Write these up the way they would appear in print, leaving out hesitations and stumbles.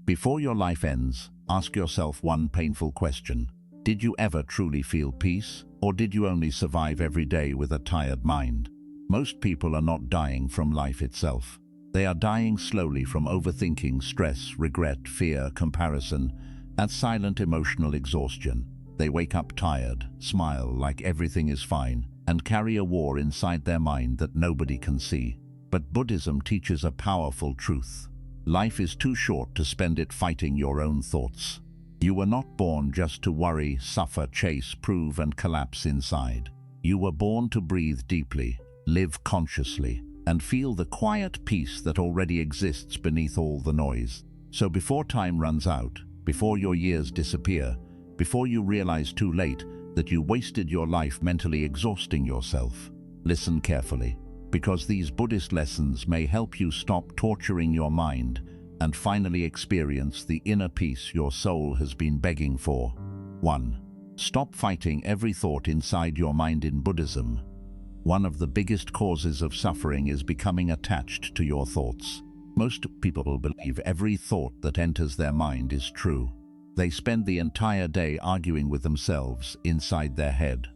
Before your life ends, ask yourself one painful question. Did you ever truly feel peace, or did you only survive every day with a tired mind? Most people are not dying from life itself. They are dying slowly from overthinking, stress, regret, fear, comparison, and silent emotional exhaustion. They wake up tired, smile like everything is fine, and carry a war inside their mind that nobody can see. But Buddhism teaches a powerful truth. Life is too short to spend it fighting your own thoughts. You were not born just to worry, suffer, chase, prove, and collapse inside. You were born to breathe deeply, live consciously, and feel the quiet peace that already exists beneath all the noise. So before time runs out, before your years disappear, before you realize too late that you wasted your life mentally exhausting yourself, listen carefully, because these Buddhist lessons may help you stop torturing your mind and finally experience the inner peace your soul has been begging for. 1. Stop fighting every thought inside your mind. In Buddhism, one of the biggest causes of suffering is becoming attached to your thoughts. Most people believe every thought that enters their mind is true. They spend the entire day arguing with themselves inside their head.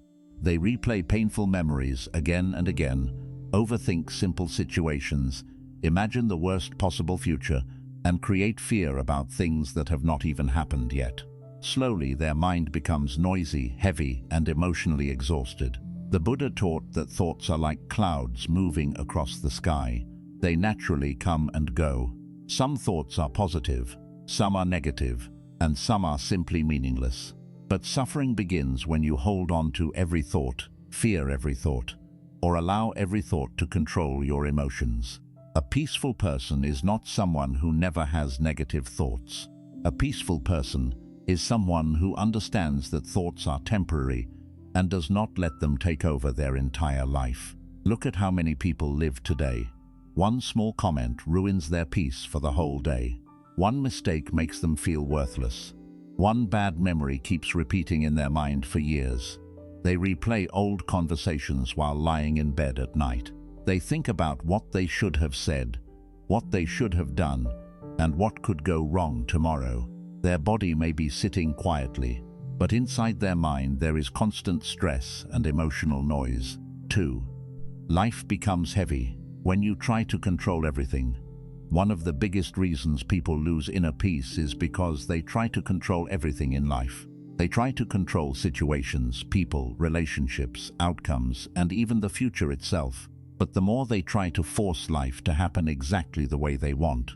They replay painful memories again and again, overthink simple situations, imagine the worst possible future, and create fear about things that have not even happened yet. Slowly, their mind becomes noisy, heavy, and emotionally exhausted. The Buddha taught that thoughts are like clouds moving across the sky. They naturally come and go. Some thoughts are positive, some are negative, and some are simply meaningless. But suffering begins when you hold on to every thought, fear every thought, or allow every thought to control your emotions. A peaceful person is not someone who never has negative thoughts. A peaceful person is someone who understands that thoughts are temporary and does not let them take over their entire life. Look at how many people live today. One small comment ruins their peace for the whole day. One mistake makes them feel worthless. One bad memory keeps repeating in their mind for years. They replay old conversations while lying in bed at night. They think about what they should have said, what they should have done, and what could go wrong tomorrow. Their body may be sitting quietly, but inside their mind there is constant stress and emotional noise. 2. Life becomes heavy when you try to control everything. One of the biggest reasons people lose inner peace is because they try to control everything in life. They try to control situations, people, relationships, outcomes, and even the future itself. But the more they try to force life to happen exactly the way they want,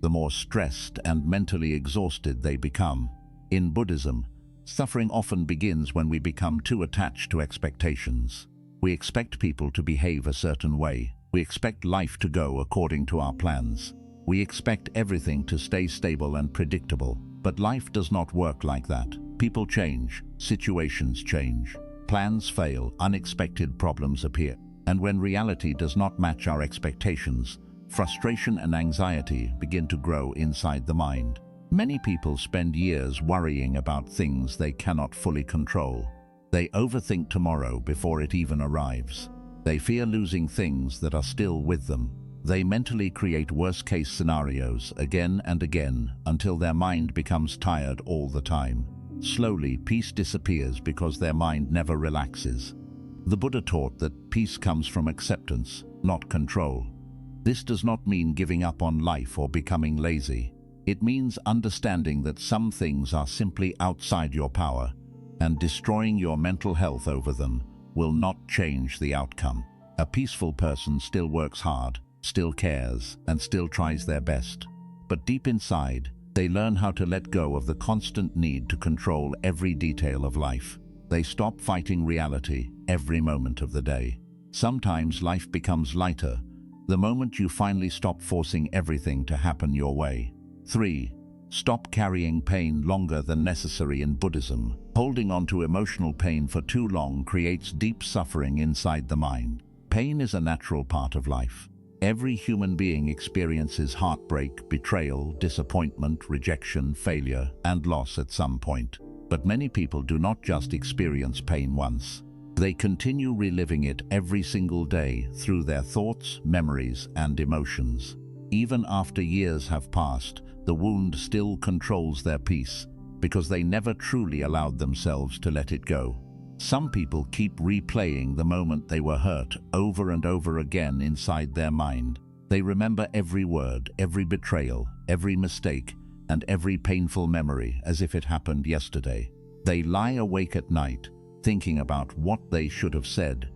the more stressed and mentally exhausted they become. In Buddhism, suffering often begins when we become too attached to expectations. We expect people to behave a certain way. We expect life to go according to our plans. We expect everything to stay stable and predictable. But life does not work like that. People change, situations change, plans fail, unexpected problems appear. And when reality does not match our expectations, frustration and anxiety begin to grow inside the mind. Many people spend years worrying about things they cannot fully control. They overthink tomorrow before it even arrives. They fear losing things that are still with them. They mentally create worst-case scenarios again and again until their mind becomes tired all the time. Slowly, peace disappears because their mind never relaxes. The Buddha taught that peace comes from acceptance, not control. This does not mean giving up on life or becoming lazy. It means understanding that some things are simply outside your power, and destroying your mental health over them will not change the outcome. A peaceful person still works hard, still cares, and still tries their best. But deep inside, they learn how to let go of the constant need to control every detail of life. They stop fighting reality every moment of the day. Sometimes life becomes lighter the moment you finally stop forcing everything to happen your way. 3. Stop carrying pain longer than necessary. In Buddhism, holding on to emotional pain for too long creates deep suffering inside the mind. Pain is a natural part of life. Every human being experiences heartbreak, betrayal, disappointment, rejection, failure, and loss at some point. But many people do not just experience pain once. They continue reliving it every single day through their thoughts, memories, and emotions. Even after years have passed, the wound still controls their peace, because they never truly allowed themselves to let it go. Some people keep replaying the moment they were hurt over and over again inside their mind. They remember every word, every betrayal, every mistake, and every painful memory as if it happened yesterday. They lie awake at night, thinking about what they should have said,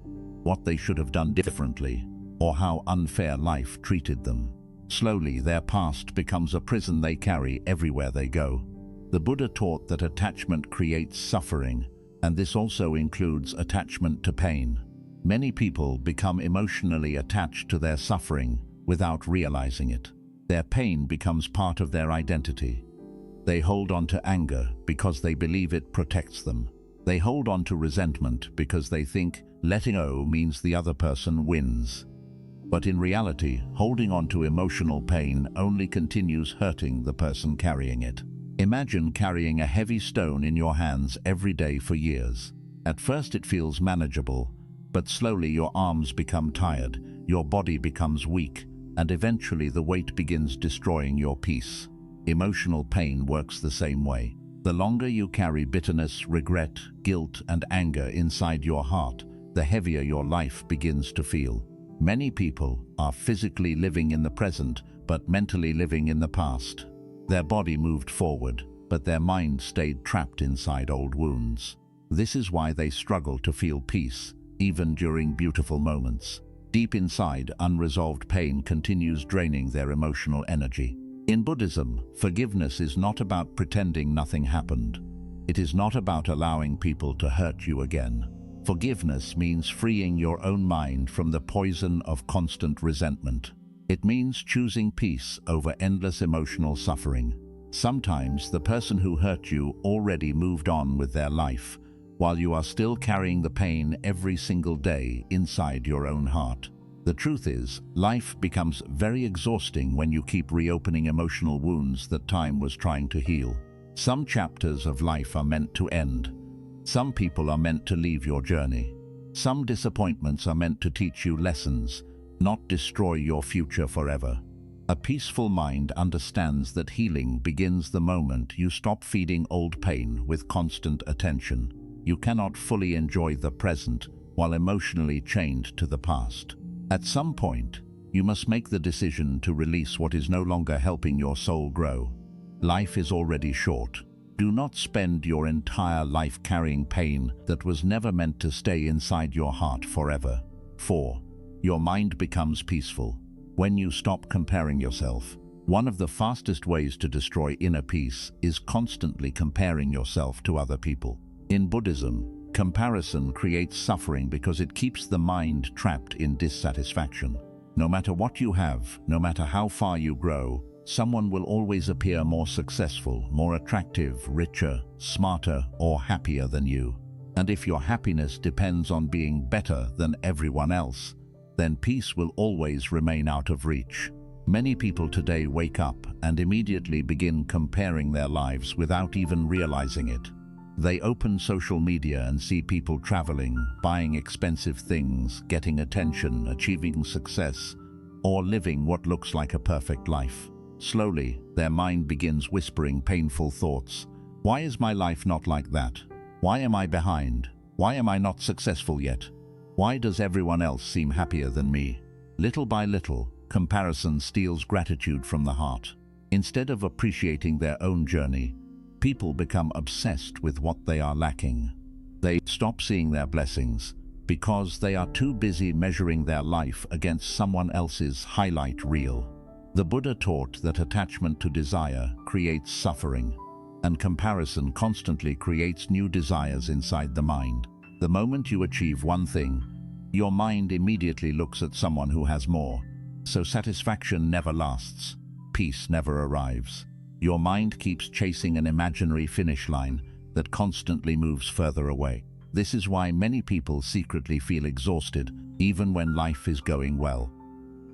what they should have done differently, or how unfair life treated them. Slowly, their past becomes a prison they carry everywhere they go. The Buddha taught that attachment creates suffering, and this also includes attachment to pain. Many people become emotionally attached to their suffering without realizing it. Their pain becomes part of their identity. They hold on to anger because they believe it protects them. They hold on to resentment because they think letting go means the other person wins. But in reality, holding on to emotional pain only continues hurting the person carrying it. Imagine carrying a heavy stone in your hands every day for years. At first it feels manageable, but slowly your arms become tired, your body becomes weak, and eventually the weight begins destroying your peace. Emotional pain works the same way. The longer you carry bitterness, regret, guilt, and anger inside your heart, the heavier your life begins to feel. Many people are physically living in the present, but mentally living in the past. Their body moved forward, but their mind stayed trapped inside old wounds. This is why they struggle to feel peace, even during beautiful moments. Deep inside, unresolved pain continues draining their emotional energy. In Buddhism, forgiveness is not about pretending nothing happened. It is not about allowing people to hurt you again. Forgiveness means freeing your own mind from the poison of constant resentment. It means choosing peace over endless emotional suffering. Sometimes the person who hurt you already moved on with their life, while you are still carrying the pain every single day inside your own heart. The truth is, life becomes very exhausting when you keep reopening emotional wounds that time was trying to heal. Some chapters of life are meant to end. Some people are meant to leave your journey. Some disappointments are meant to teach you lessons, not destroy your future forever. A peaceful mind understands that healing begins the moment you stop feeding old pain with constant attention. You cannot fully enjoy the present while emotionally chained to the past. At some point, you must make the decision to release what is no longer helping your soul grow. Life is already short. Do not spend your entire life carrying pain that was never meant to stay inside your heart forever. 4. Your mind becomes peaceful. When you stop comparing yourself, one of the fastest ways to destroy inner peace is constantly comparing yourself to other people. In Buddhism, comparison creates suffering because it keeps the mind trapped in dissatisfaction. No matter what you have, no matter how far you grow, someone will always appear more successful, more attractive, richer, smarter, or happier than you. And if your happiness depends on being better than everyone else, then peace will always remain out of reach. Many people today wake up and immediately begin comparing their lives without even realizing it. They open social media and see people traveling, buying expensive things, getting attention, achieving success, or living what looks like a perfect life. Slowly, their mind begins whispering painful thoughts. Why is my life not like that? Why am I behind? Why am I not successful yet? Why does everyone else seem happier than me? Little by little, comparison steals gratitude from the heart. Instead of appreciating their own journey, people become obsessed with what they are lacking. They stop seeing their blessings because they are too busy measuring their life against someone else's highlight reel. The Buddha taught that attachment to desire creates suffering, and comparison constantly creates new desires inside the mind. The moment you achieve one thing, your mind immediately looks at someone who has more. So satisfaction never lasts. Peace never arrives. Your mind keeps chasing an imaginary finish line that constantly moves further away. This is why many people secretly feel exhausted, even when life is going well.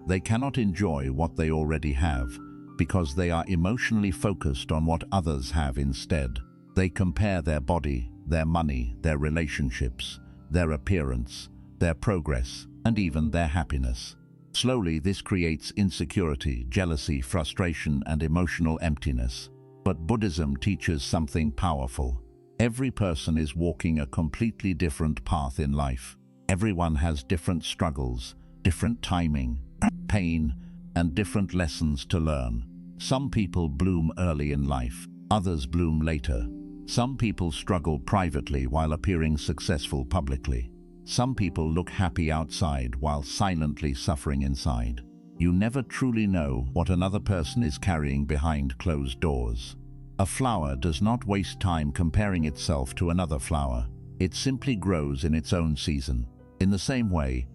They cannot enjoy what they already have because they are emotionally focused on what others have instead. They compare their body, their money, their relationships, their appearance, their progress, and even their happiness. Slowly, this creates insecurity, jealousy, frustration, and emotional emptiness. But Buddhism teaches something powerful. Every person is walking a completely different path in life. Everyone has different struggles, different timing, pain, and different lessons to learn. Some people bloom early in life, others bloom later. Some people struggle privately while appearing successful publicly. Some people look happy outside while silently suffering inside. You never truly know what another person is carrying behind closed doors. A flower does not waste time comparing itself to another flower. It simply grows in its own season. In the same way,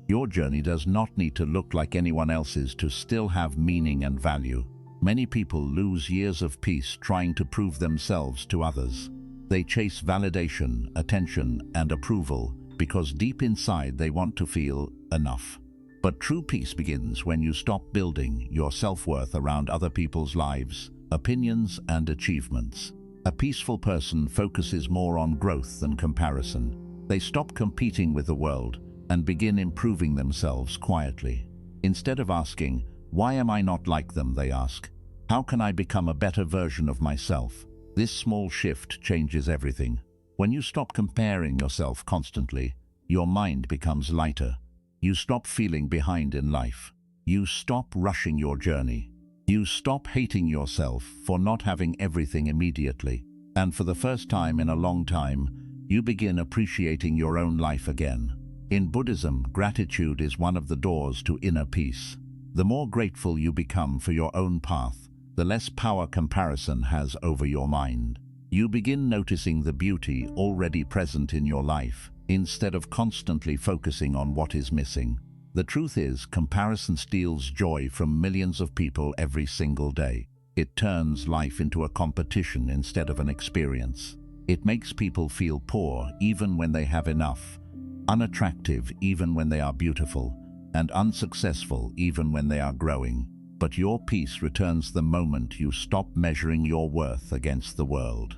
your journey does not need to look like anyone else's to still have meaning and value. Many people lose years of peace trying to prove themselves to others. They chase validation, attention, and approval because deep inside they want to feel enough. But true peace begins when you stop building your self-worth around other people's lives, opinions, and achievements. A peaceful person focuses more on growth than comparison. They stop competing with the world and begin improving themselves quietly. Instead of asking, "Why am I not like them?" they ask, "How can I become a better version of myself?" This small shift changes everything. When you stop comparing yourself constantly, your mind becomes lighter. You stop feeling behind in life. You stop rushing your journey. You stop hating yourself for not having everything immediately. And for the first time in a long time, you begin appreciating your own life again. In Buddhism, gratitude is one of the doors to inner peace. The more grateful you become for your own path, the less power comparison has over your mind. You begin noticing the beauty already present in your life, instead of constantly focusing on what is missing. The truth is, comparison steals joy from millions of people every single day. It turns life into a competition instead of an experience. It makes people feel poor even when they have enough, unattractive even when they are beautiful, and unsuccessful even when they are growing. But your peace returns the moment you stop measuring your worth against the world.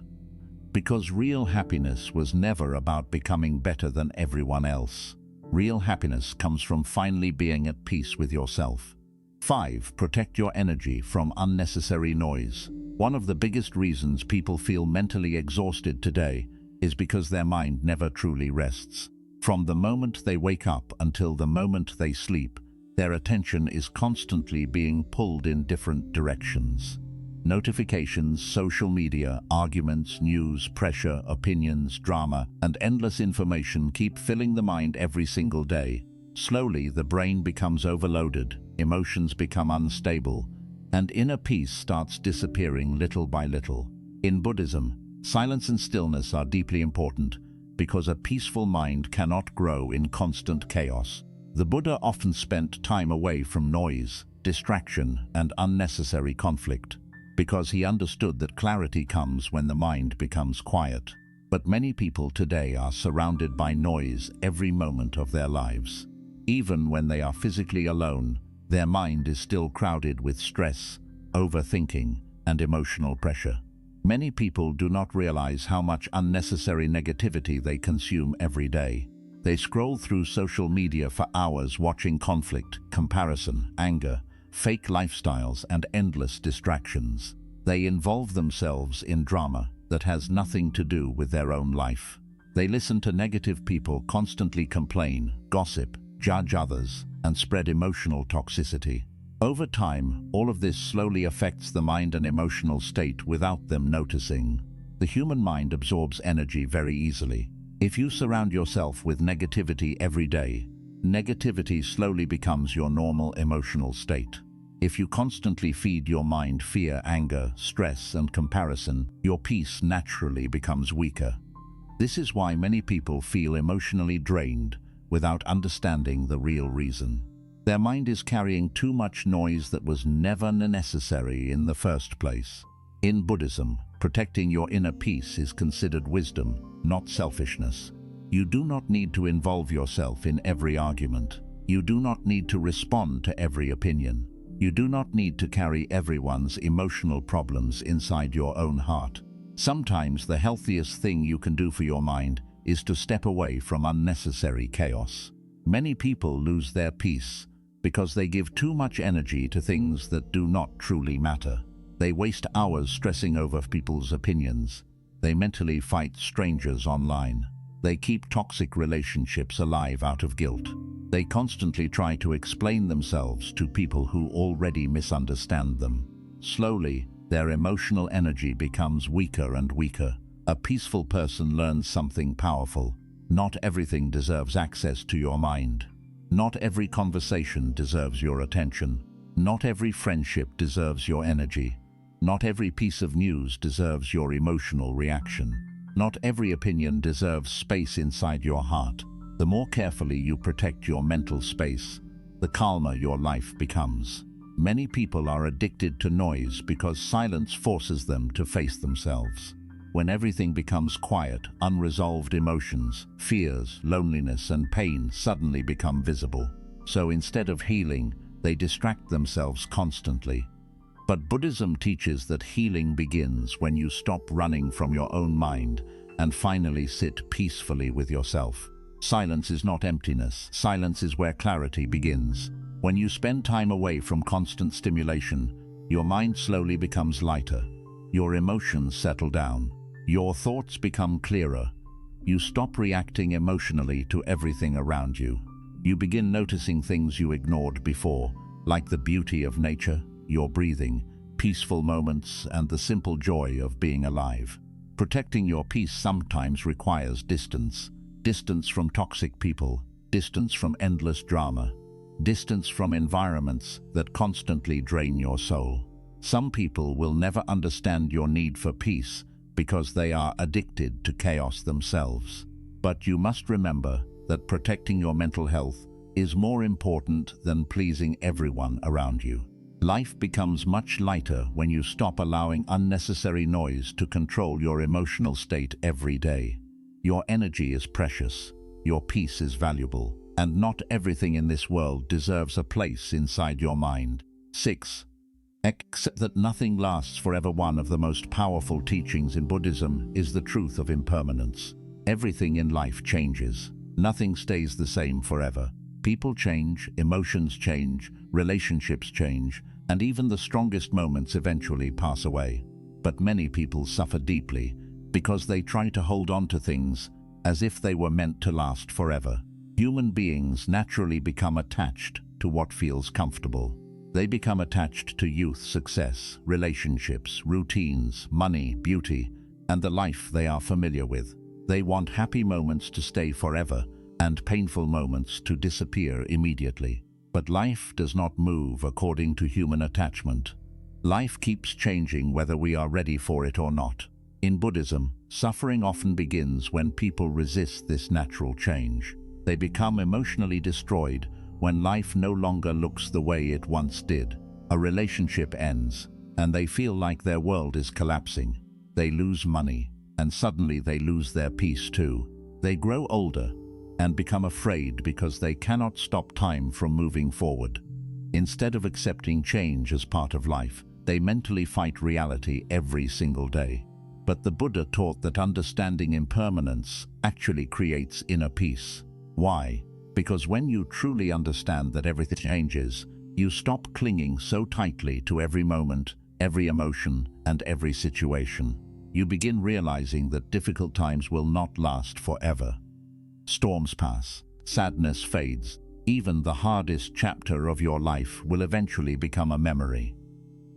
Because real happiness was never about becoming better than everyone else. Real happiness comes from finally being at peace with yourself. 5. Protect your energy from unnecessary noise. One of the biggest reasons people feel mentally exhausted today is because their mind never truly rests. From the moment they wake up until the moment they sleep, their attention is constantly being pulled in different directions. Notifications, social media, arguments, news, pressure, opinions, drama, and endless information keep filling the mind every single day. Slowly, the brain becomes overloaded, emotions become unstable, and inner peace starts disappearing little by little. In Buddhism, silence and stillness are deeply important because a peaceful mind cannot grow in constant chaos. The Buddha often spent time away from noise, distraction, and unnecessary conflict, because he understood that clarity comes when the mind becomes quiet. But many people today are surrounded by noise every moment of their lives. Even when they are physically alone, their mind is still crowded with stress, overthinking, and emotional pressure. Many people do not realize how much unnecessary negativity they consume every day. They scroll through social media for hours watching conflict, comparison, anger, fake lifestyles, and endless distractions. They involve themselves in drama that has nothing to do with their own life. They listen to negative people constantly complain, gossip, judge others, and spread emotional toxicity. Over time, all of this slowly affects the mind and emotional state without them noticing. The human mind absorbs energy very easily. If you surround yourself with negativity every day, negativity slowly becomes your normal emotional state. If you constantly feed your mind fear, anger, stress, and comparison, your peace naturally becomes weaker. This is why many people feel emotionally drained without understanding the real reason. Their mind is carrying too much noise that was never necessary in the first place. In Buddhism, protecting your inner peace is considered wisdom, not selfishness. You do not need to involve yourself in every argument. You do not need to respond to every opinion. You do not need to carry everyone's emotional problems inside your own heart. Sometimes the healthiest thing you can do for your mind is to step away from unnecessary chaos. Many people lose their peace because they give too much energy to things that do not truly matter. They waste hours stressing over people's opinions. They mentally fight strangers online. They keep toxic relationships alive out of guilt. They constantly try to explain themselves to people who already misunderstand them. Slowly, their emotional energy becomes weaker and weaker. A peaceful person learns something powerful. Not everything deserves access to your mind. Not every conversation deserves your attention. Not every friendship deserves your energy. Not every piece of news deserves your emotional reaction. Not every opinion deserves space inside your heart. The more carefully you protect your mental space, the calmer your life becomes. Many people are addicted to noise because silence forces them to face themselves. When everything becomes quiet, unresolved emotions, fears, loneliness, and pain suddenly become visible. So instead of healing, they distract themselves constantly. But Buddhism teaches that healing begins when you stop running from your own mind and finally sit peacefully with yourself. Silence is not emptiness. Silence is where clarity begins. When you spend time away from constant stimulation, your mind slowly becomes lighter. Your emotions settle down. Your thoughts become clearer. You stop reacting emotionally to everything around you. You begin noticing things you ignored before, like the beauty of nature, your breathing, peaceful moments, and the simple joy of being alive. Protecting your peace sometimes requires distance. Distance from toxic people, distance from endless drama, distance from environments that constantly drain your soul. Some people will never understand your need for peace because they are addicted to chaos themselves. But you must remember that protecting your mental health is more important than pleasing everyone around you. Life becomes much lighter when you stop allowing unnecessary noise to control your emotional state every day. Your energy is precious, your peace is valuable, and not everything in this world deserves a place inside your mind. 6. Accept that nothing lasts forever. One of the most powerful teachings in Buddhism is the truth of impermanence. Everything in life changes. Nothing stays the same forever. People change, emotions change, relationships change, and even the strongest moments eventually pass away. But many people suffer deeply because they try to hold on to things as if they were meant to last forever. Human beings naturally become attached to what feels comfortable. They become attached to youth, success, relationships, routines, money, beauty, and the life they are familiar with. They want happy moments to stay forever and painful moments to disappear immediately. But life does not move according to human attachment. Life keeps changing whether we are ready for it or not. In Buddhism, suffering often begins when people resist this natural change. They become emotionally destroyed when life no longer looks the way it once did. A relationship ends, and they feel like their world is collapsing. They lose money, and suddenly they lose their peace too. They grow older and become afraid because they cannot stop time from moving forward. Instead of accepting change as part of life, they mentally fight reality every single day. But the Buddha taught that understanding impermanence actually creates inner peace. Why? Because when you truly understand that everything changes, you stop clinging so tightly to every moment, every emotion, and every situation. You begin realizing that difficult times will not last forever. Storms pass, sadness fades. Even the hardest chapter of your life will eventually become a memory.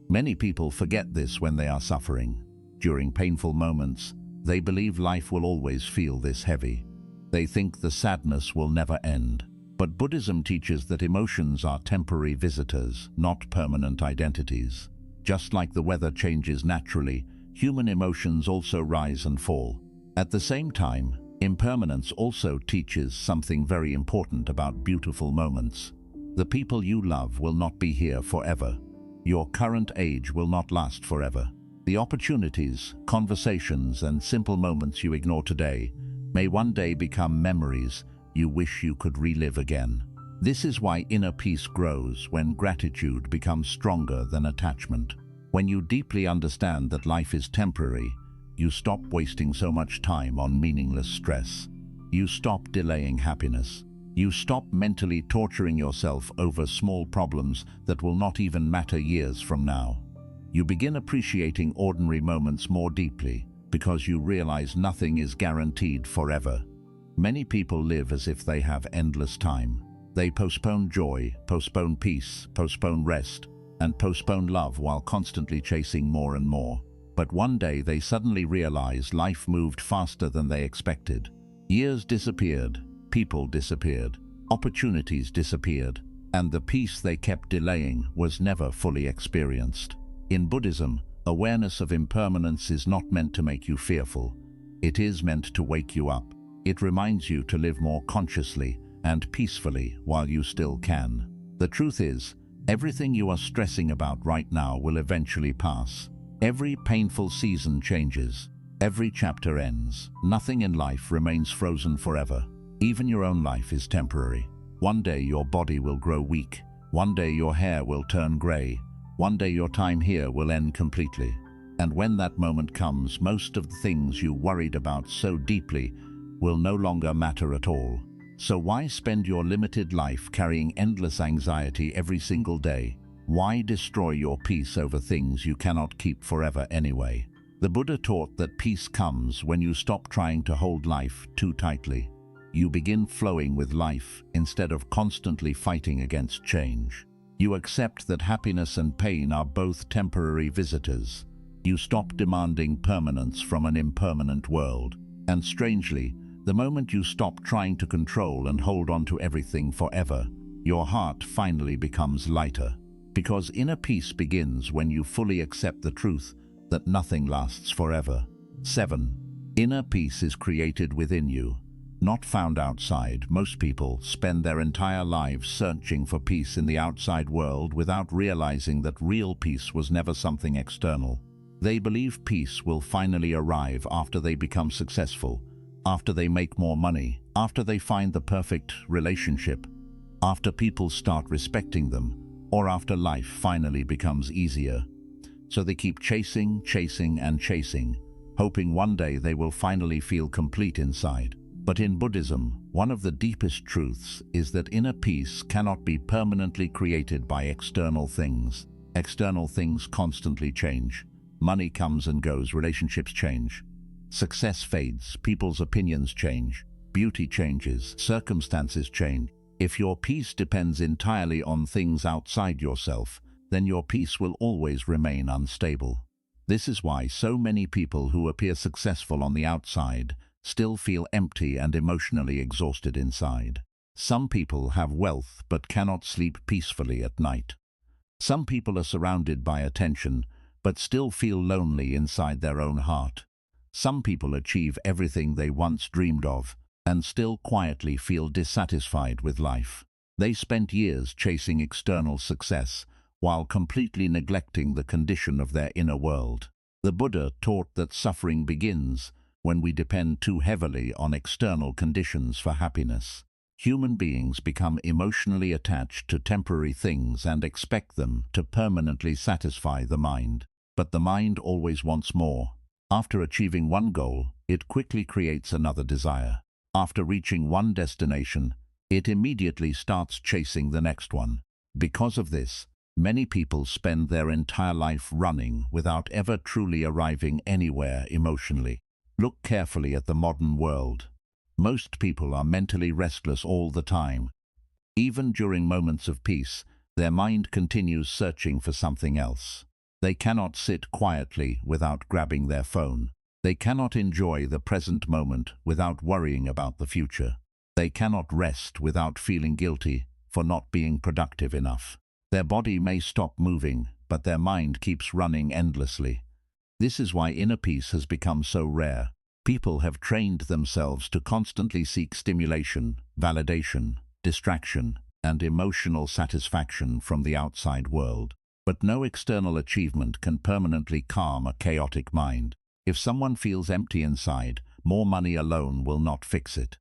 Many people forget this when they are suffering. During painful moments, they believe life will always feel this heavy. They think the sadness will never end. But Buddhism teaches that emotions are temporary visitors, not permanent identities. Just like the weather changes naturally, human emotions also rise and fall. At the same time, impermanence also teaches something very important about beautiful moments. The people you love will not be here forever. Your current age will not last forever. The opportunities, conversations, and simple moments you ignore today may one day become memories you wish you could relive again. This is why inner peace grows when gratitude becomes stronger than attachment. When you deeply understand that life is temporary, you stop wasting so much time on meaningless stress. You stop delaying happiness. You stop mentally torturing yourself over small problems that will not even matter years from now. You begin appreciating ordinary moments more deeply because you realize nothing is guaranteed forever. Many people live as if they have endless time. They postpone joy, postpone peace, postpone rest, and postpone love while constantly chasing more and more. But one day they suddenly realize life moved faster than they expected. Years disappeared, people disappeared, opportunities disappeared, and the peace they kept delaying was never fully experienced. In Buddhism, awareness of impermanence is not meant to make you fearful. It is meant to wake you up. It reminds you to live more consciously and peacefully while you still can. The truth is, everything you are stressing about right now will eventually pass. Every painful season changes. Every chapter ends. Nothing in life remains frozen forever. Even your own life is temporary. One day your body will grow weak. One day your hair will turn gray. One day your time here will end completely. And when that moment comes, most of the things you worried about so deeply will no longer matter at all. So why spend your limited life carrying endless anxiety every single day? Why destroy your peace over things you cannot keep forever anyway? The Buddha taught that peace comes when you stop trying to hold life too tightly. You begin flowing with life instead of constantly fighting against change. You accept that happiness and pain are both temporary visitors. You stop demanding permanence from an impermanent world. And strangely, the moment you stop trying to control and hold on to everything forever, your heart finally becomes lighter. Because inner peace begins when you fully accept the truth that nothing lasts forever. 7. Inner peace is created within you, not found outside. Most people spend their entire lives searching for peace in the outside world without realizing that real peace was never something external. They believe peace will finally arrive after they become successful, after they make more money, after they find the perfect relationship, after people start respecting them, or after life finally becomes easier. So they keep chasing, and chasing, hoping one day they will finally feel complete inside. But in Buddhism, one of the deepest truths is that inner peace cannot be permanently created by external things. External things constantly change. Money comes and goes, relationships change. Success fades, people's opinions change, beauty changes, circumstances change. If your peace depends entirely on things outside yourself, then your peace will always remain unstable. This is why so many people who appear successful on the outside still feel empty and emotionally exhausted inside. Some people have wealth but cannot sleep peacefully at night. Some people are surrounded by attention but still feel lonely inside their own heart. Some people achieve everything they once dreamed of and still quietly feel dissatisfied with life. They spent years chasing external success while completely neglecting the condition of their inner world. The Buddha taught that suffering begins when we depend too heavily on external conditions for happiness. Human beings become emotionally attached to temporary things and expect them to permanently satisfy the mind. But the mind always wants more. After achieving one goal, it quickly creates another desire. After reaching one destination, it immediately starts chasing the next one. Because of this, many people spend their entire life running without ever truly arriving anywhere emotionally. Look carefully at the modern world. Most people are mentally restless all the time. Even during moments of peace, their mind continues searching for something else. They cannot sit quietly without grabbing their phone. They cannot enjoy the present moment without worrying about the future. They cannot rest without feeling guilty for not being productive enough. Their body may stop moving, but their mind keeps running endlessly. This is why inner peace has become so rare. People have trained themselves to constantly seek stimulation, validation, distraction, and emotional satisfaction from the outside world. But no external achievement can permanently calm a chaotic mind. If someone feels empty inside, more money alone will not fix it.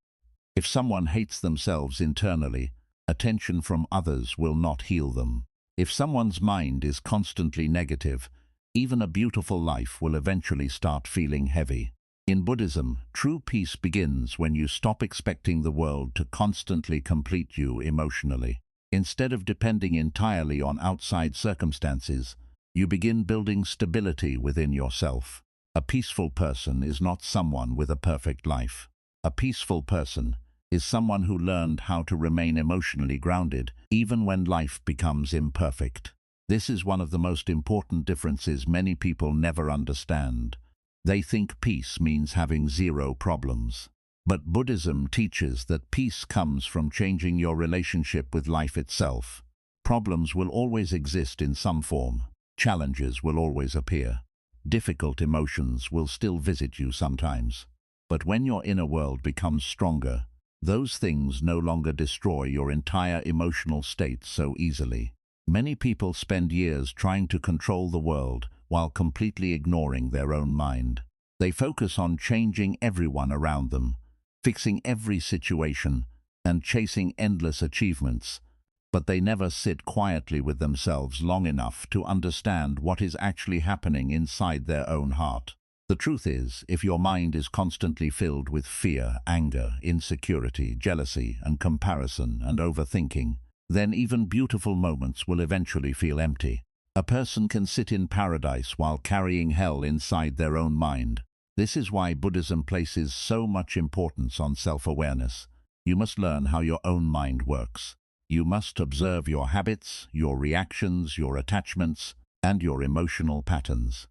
If someone hates themselves internally, attention from others will not heal them. If someone's mind is constantly negative, even a beautiful life will eventually start feeling heavy. In Buddhism, true peace begins when you stop expecting the world to constantly complete you emotionally. Instead of depending entirely on outside circumstances, you begin building stability within yourself. A peaceful person is not someone with a perfect life. A peaceful person is someone who learned how to remain emotionally grounded even when life becomes imperfect. This is one of the most important differences many people never understand. They think peace means having zero problems. But Buddhism teaches that peace comes from changing your relationship with life itself. Problems will always exist in some form. Challenges will always appear. Difficult emotions will still visit you sometimes. But when your inner world becomes stronger, those things no longer destroy your entire emotional state so easily. Many people spend years trying to control the world while completely ignoring their own mind. They focus on changing everyone around them, fixing every situation, and chasing endless achievements, but they never sit quietly with themselves long enough to understand what is actually happening inside their own heart. The truth is, if your mind is constantly filled with fear, anger, insecurity, jealousy, and comparison and overthinking, then even beautiful moments will eventually feel empty. A person can sit in paradise while carrying hell inside their own mind. This is why Buddhism places so much importance on self-awareness. You must learn how your own mind works. You must observe your habits, your reactions, your attachments, and your emotional patterns.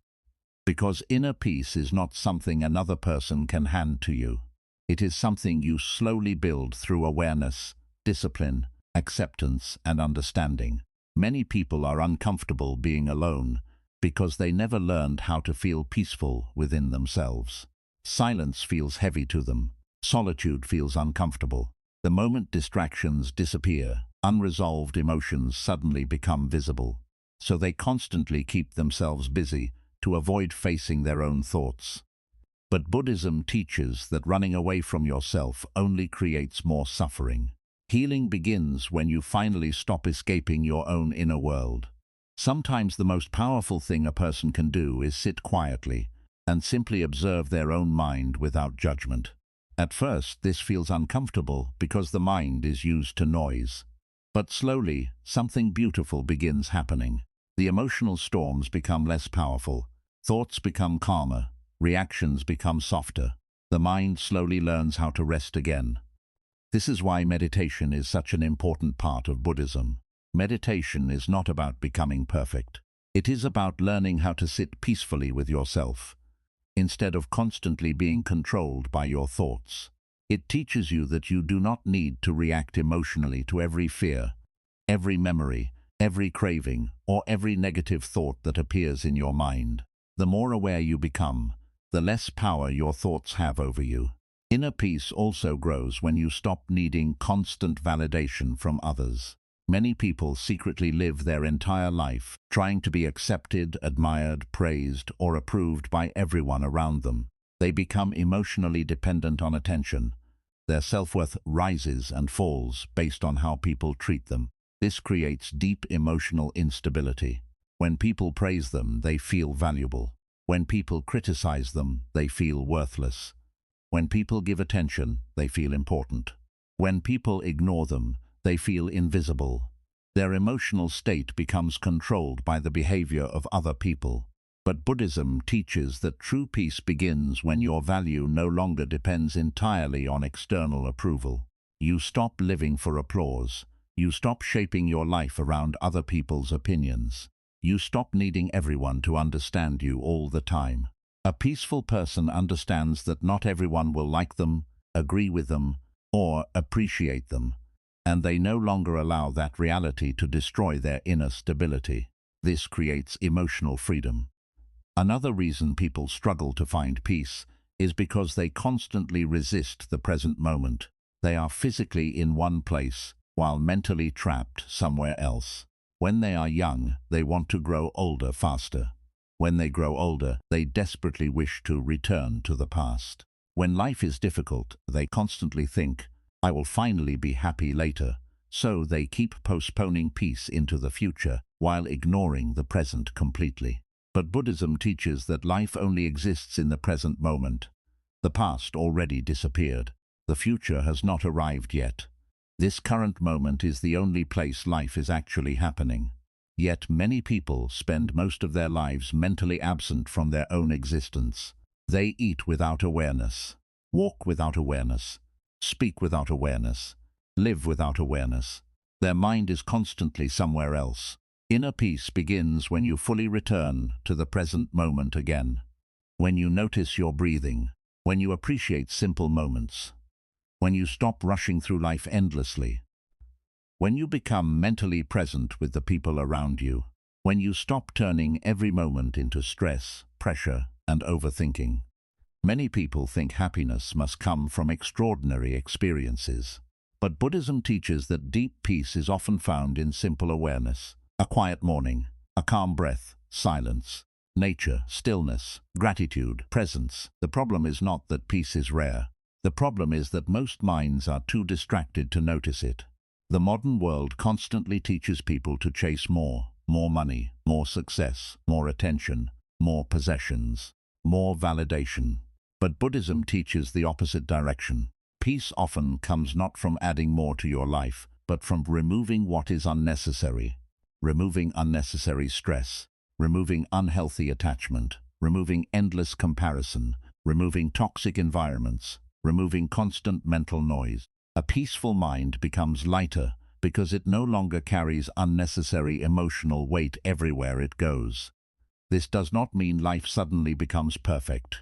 Because inner peace is not something another person can hand to you. It is something you slowly build through awareness, discipline, acceptance, and understanding. Many people are uncomfortable being alone because they never learned how to feel peaceful within themselves. Silence feels heavy to them. Solitude feels uncomfortable. The moment distractions disappear, unresolved emotions suddenly become visible. So they constantly keep themselves busy to avoid facing their own thoughts. But Buddhism teaches that running away from yourself only creates more suffering. Healing begins when you finally stop escaping your own inner world. Sometimes the most powerful thing a person can do is sit quietly and simply observe their own mind without judgment. At first, this feels uncomfortable because the mind is used to noise. But slowly, something beautiful begins happening. The emotional storms become less powerful. Thoughts become calmer. Reactions become softer. The mind slowly learns how to rest again. This is why meditation is such an important part of Buddhism. Meditation is not about becoming perfect. It is about learning how to sit peacefully with yourself, instead of constantly being controlled by your thoughts. It teaches you that you do not need to react emotionally to every fear, every memory, every craving, or every negative thought that appears in your mind. The more aware you become, the less power your thoughts have over you. Inner peace also grows when you stop needing constant validation from others. Many people secretly live their entire life trying to be accepted, admired, praised, or approved by everyone around them. They become emotionally dependent on attention. Their self-worth rises and falls based on how people treat them. This creates deep emotional instability. When people praise them, they feel valuable. When people criticize them, they feel worthless. When people give attention, they feel important. When people ignore them, they feel invisible. Their emotional state becomes controlled by the behavior of other people. But Buddhism teaches that true peace begins when your value no longer depends entirely on external approval. You stop living for applause. You stop shaping your life around other people's opinions. You stop needing everyone to understand you all the time. A peaceful person understands that not everyone will like them, agree with them, or appreciate them, and they no longer allow that reality to destroy their inner stability. This creates emotional freedom. Another reason people struggle to find peace is because they constantly resist the present moment. They are physically in one place, while mentally trapped somewhere else. When they are young, they want to grow older faster. When they grow older, they desperately wish to return to the past. When life is difficult, they constantly think, "I will finally be happy later." So they keep postponing peace into the future while ignoring the present completely. But Buddhism teaches that life only exists in the present moment. The past already disappeared. The future has not arrived yet. This current moment is the only place life is actually happening. Yet many people spend most of their lives mentally absent from their own existence. They eat without awareness, walk without awareness, speak without awareness, live without awareness. Their mind is constantly somewhere else. Inner peace begins when you fully return to the present moment again. When you notice your breathing, when you appreciate simple moments, when you stop rushing through life endlessly, when you become mentally present with the people around you, when you stop turning every moment into stress, pressure, and overthinking. Many people think happiness must come from extraordinary experiences. But Buddhism teaches that deep peace is often found in simple awareness. A quiet morning, a calm breath, silence, nature, stillness, gratitude, presence. The problem is not that peace is rare. The problem is that most minds are too distracted to notice it. The modern world constantly teaches people to chase more money, more success, more attention, more possessions, more validation. But Buddhism teaches the opposite direction. Peace often comes not from adding more to your life, but from removing what is unnecessary. Removing unnecessary stress, removing unhealthy attachment, removing endless comparison, removing toxic environments, removing constant mental noise. A peaceful mind becomes lighter because it no longer carries unnecessary emotional weight everywhere it goes. This does not mean life suddenly becomes perfect.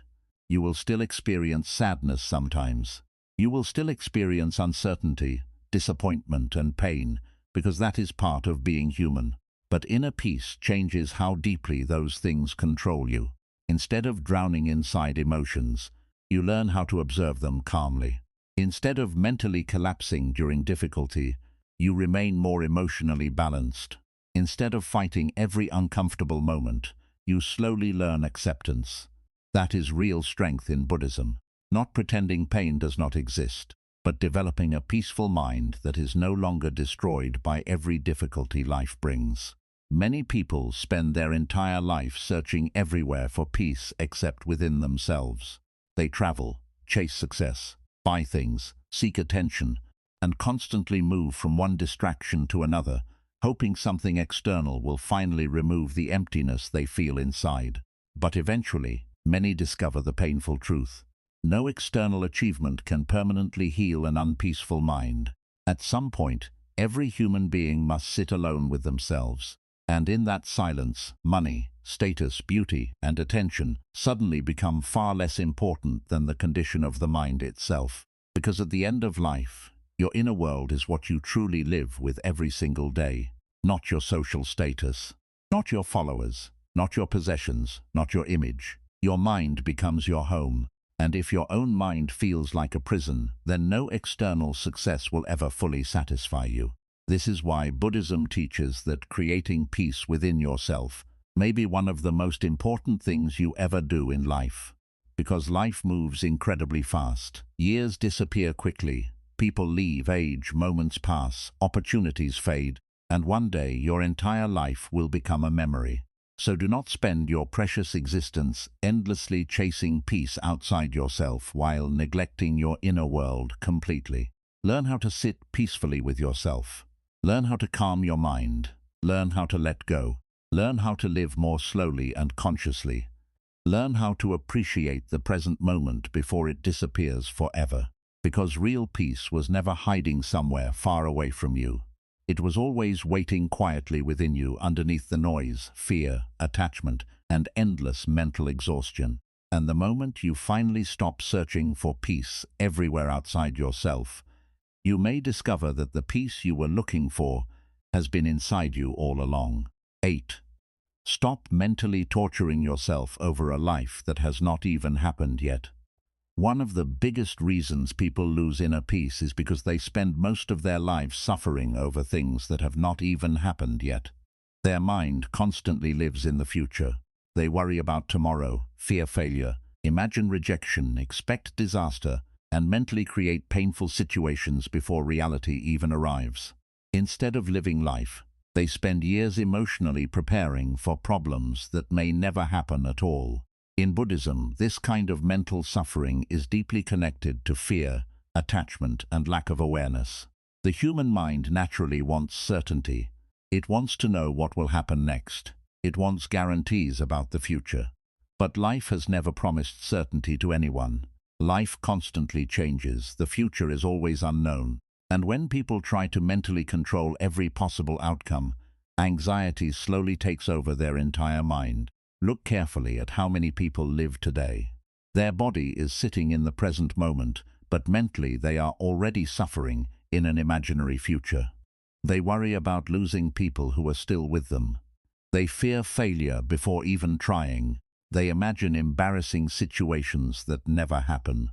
You will still experience sadness sometimes. You will still experience uncertainty, disappointment, and pain, because that is part of being human. But inner peace changes how deeply those things control you. Instead of drowning inside emotions, you learn how to observe them calmly. Instead of mentally collapsing during difficulty, you remain more emotionally balanced. Instead of fighting every uncomfortable moment, you slowly learn acceptance. That is real strength in Buddhism. Not pretending pain does not exist, but developing a peaceful mind that is no longer destroyed by every difficulty life brings. Many people spend their entire life searching everywhere for peace except within themselves. They travel, chase success, buy things, seek attention, and constantly move from one distraction to another, hoping something external will finally remove the emptiness they feel inside. But eventually, many discover the painful truth. No external achievement can permanently heal an unpeaceful mind. At some point, every human being must sit alone with themselves. And in that silence, money, status, beauty, and attention suddenly become far less important than the condition of the mind itself. Because at the end of life, your inner world is what you truly live with every single day. Not your social status, not your followers, not your possessions, not your image. Your mind becomes your home. And if your own mind feels like a prison, then no external success will ever fully satisfy you. This is why Buddhism teaches that creating peace within yourself may be one of the most important things you ever do in life. Because life moves incredibly fast. Years disappear quickly. People leave, age, moments pass, opportunities fade, and one day your entire life will become a memory. So do not spend your precious existence endlessly chasing peace outside yourself while neglecting your inner world completely. Learn how to sit peacefully with yourself. Learn how to calm your mind. Learn how to let go. Learn how to live more slowly and consciously. Learn how to appreciate the present moment before it disappears forever. Because real peace was never hiding somewhere far away from you. It was always waiting quietly within you underneath the noise, fear, attachment, and endless mental exhaustion. And the moment you finally stop searching for peace everywhere outside yourself, you may discover that the peace you were looking for has been inside you all along. 8. Stop mentally torturing yourself over a life that has not even happened yet. One of the biggest reasons people lose inner peace is because they spend most of their lives suffering over things that have not even happened yet. Their mind constantly lives in the future. They worry about tomorrow, fear failure, imagine rejection, expect disaster, and mentally create painful situations before reality even arrives. Instead of living life, they spend years emotionally preparing for problems that may never happen at all. In Buddhism, this kind of mental suffering is deeply connected to fear, attachment, and lack of awareness. The human mind naturally wants certainty. It wants to know what will happen next. It wants guarantees about the future. But life has never promised certainty to anyone. Life constantly changes. The future is always unknown. And when people try to mentally control every possible outcome, anxiety slowly takes over their entire mind. Look carefully at how many people live today. Their body is sitting in the present moment, but mentally they are already suffering in an imaginary future. They worry about losing people who are still with them. They fear failure before even trying. They imagine embarrassing situations that never happen.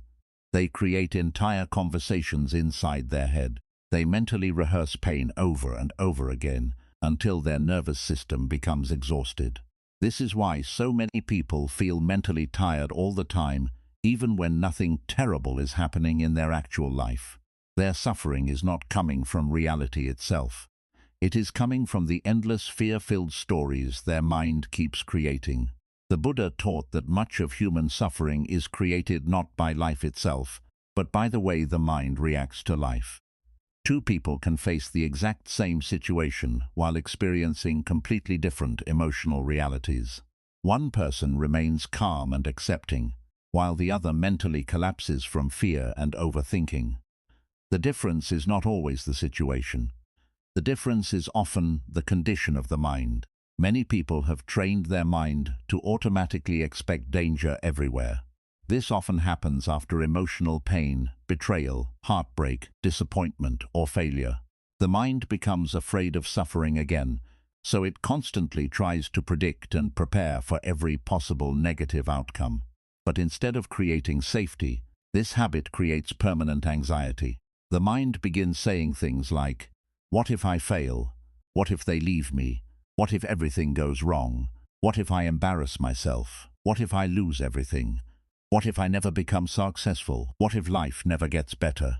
They create entire conversations inside their head. They mentally rehearse pain over and over again until their nervous system becomes exhausted. This is why so many people feel mentally tired all the time, even when nothing terrible is happening in their actual life. Their suffering is not coming from reality itself. It is coming from the endless fear-filled stories their mind keeps creating. The Buddha taught that much of human suffering is created not by life itself, but by the way the mind reacts to life. Two people can face the exact same situation while experiencing completely different emotional realities. One person remains calm and accepting, while the other mentally collapses from fear and overthinking. The difference is not always the situation. The difference is often the condition of the mind. Many people have trained their mind to automatically expect danger everywhere. This often happens after emotional pain, betrayal, heartbreak, disappointment, or failure. The mind becomes afraid of suffering again, so it constantly tries to predict and prepare for every possible negative outcome. But instead of creating safety, this habit creates permanent anxiety. The mind begins saying things like, "What if I fail? What if they leave me? What if everything goes wrong? What if I embarrass myself? What if I lose everything? What if I never become successful? What if life never gets better?"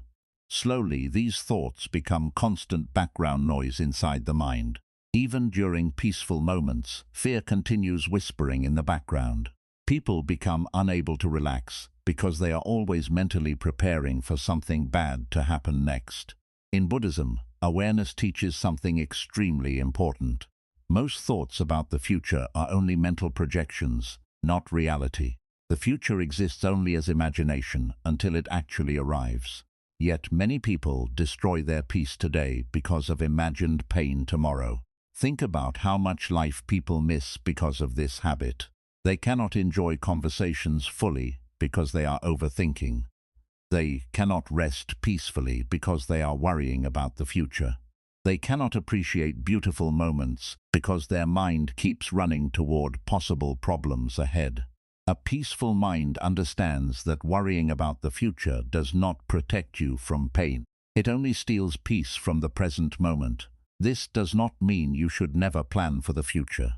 Slowly, these thoughts become constant background noise inside the mind. Even during peaceful moments, fear continues whispering in the background. People become unable to relax because they are always mentally preparing for something bad to happen next. In Buddhism, awareness teaches something extremely important. Most thoughts about the future are only mental projections, not reality. The future exists only as imagination until it actually arrives. Yet many people destroy their peace today because of imagined pain tomorrow. Think about how much life people miss because of this habit. They cannot enjoy conversations fully because they are overthinking. They cannot rest peacefully because they are worrying about the future. They cannot appreciate beautiful moments because their mind keeps running toward possible problems ahead. A peaceful mind understands that worrying about the future does not protect you from pain. It only steals peace from the present moment. This does not mean you should never plan for the future.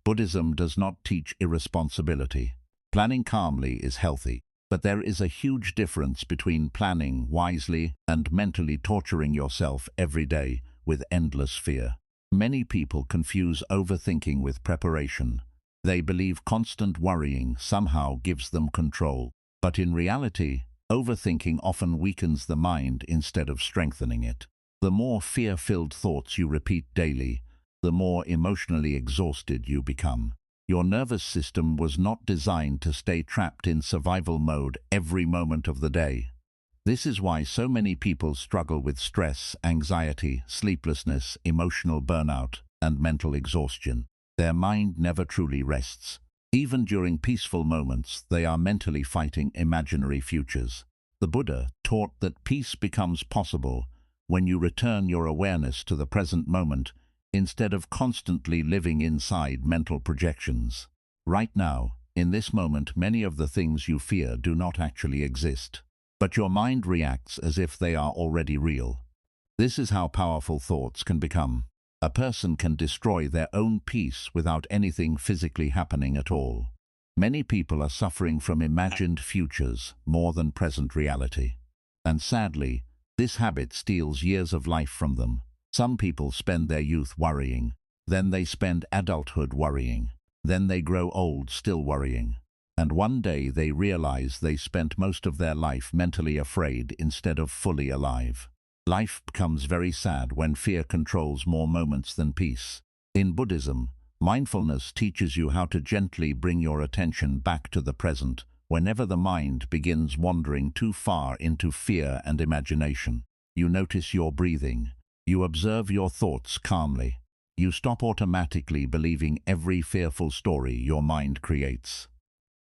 Buddhism does not teach irresponsibility. Planning calmly is healthy, but there is a huge difference between planning wisely and mentally torturing yourself every day with endless fear. Many people confuse overthinking with preparation. They believe constant worrying somehow gives them control. But in reality, overthinking often weakens the mind instead of strengthening it. The more fear-filled thoughts you repeat daily, the more emotionally exhausted you become. Your nervous system was not designed to stay trapped in survival mode every moment of the day. This is why so many people struggle with stress, anxiety, sleeplessness, emotional burnout, and mental exhaustion. Their mind never truly rests. Even during peaceful moments, they are mentally fighting imaginary futures. The Buddha taught that peace becomes possible when you return your awareness to the present moment instead of constantly living inside mental projections. Right now, in this moment, many of the things you fear do not actually exist, but your mind reacts as if they are already real. This is how powerful thoughts can become. A person can destroy their own peace without anything physically happening at all. Many people are suffering from imagined futures more than present reality. And sadly, this habit steals years of life from them. Some people spend their youth worrying, then they spend adulthood worrying, then they grow old still worrying. And one day they realize they spent most of their life mentally afraid instead of fully alive. Life becomes very sad when fear controls more moments than peace. In Buddhism, mindfulness teaches you how to gently bring your attention back to the present whenever the mind begins wandering too far into fear and imagination. You notice your breathing. You observe your thoughts calmly. You stop automatically believing every fearful story your mind creates.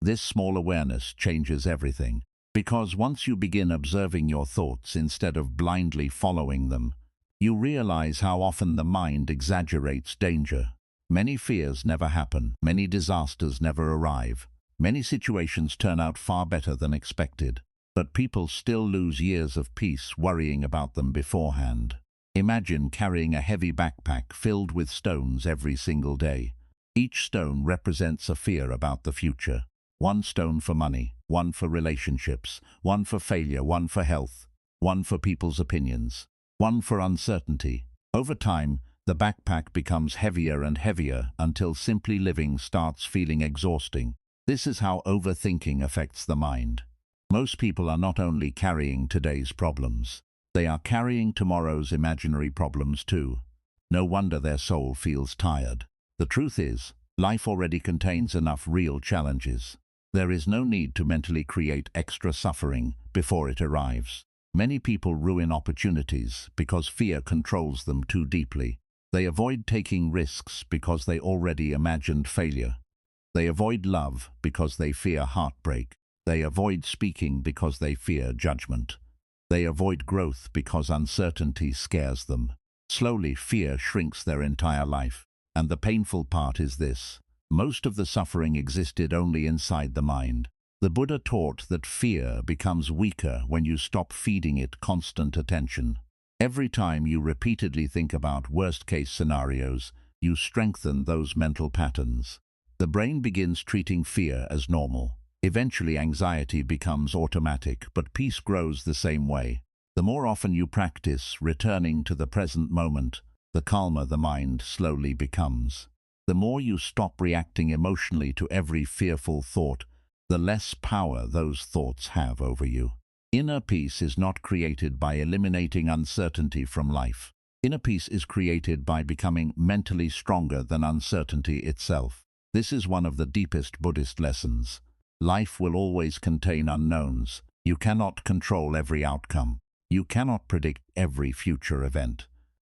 This small awareness changes everything, because once you begin observing your thoughts instead of blindly following them, you realize how often the mind exaggerates danger. Many fears never happen, many disasters never arrive, many situations turn out far better than expected, but people still lose years of peace worrying about them beforehand. Imagine carrying a heavy backpack filled with stones every single day. Each stone represents a fear about the future. One stone for money, one for relationships, one for failure, one for health, one for people's opinions, one for uncertainty. Over time, the backpack becomes heavier and heavier until simply living starts feeling exhausting. This is how overthinking affects the mind. Most people are not only carrying today's problems, they are carrying tomorrow's imaginary problems too. No wonder their soul feels tired. The truth is, life already contains enough real challenges. There is no need to mentally create extra suffering before it arrives. Many people ruin opportunities because fear controls them too deeply. They avoid taking risks because they already imagined failure. They avoid love because they fear heartbreak. They avoid speaking because they fear judgment. They avoid growth because uncertainty scares them. Slowly, fear shrinks their entire life. And the painful part is this: most of the suffering existed only inside the mind. The Buddha taught that fear becomes weaker when you stop feeding it constant attention. Every time you repeatedly think about worst-case scenarios, you strengthen those mental patterns. The brain begins treating fear as normal. Eventually, anxiety becomes automatic, but peace grows the same way. The more often you practice returning to the present moment, the calmer the mind slowly becomes. The more you stop reacting emotionally to every fearful thought, the less power those thoughts have over you. Inner peace is not created by eliminating uncertainty from life. Inner peace is created by becoming mentally stronger than uncertainty itself. This is one of the deepest Buddhist lessons. Life will always contain unknowns. You cannot control every outcome. You cannot predict every future event.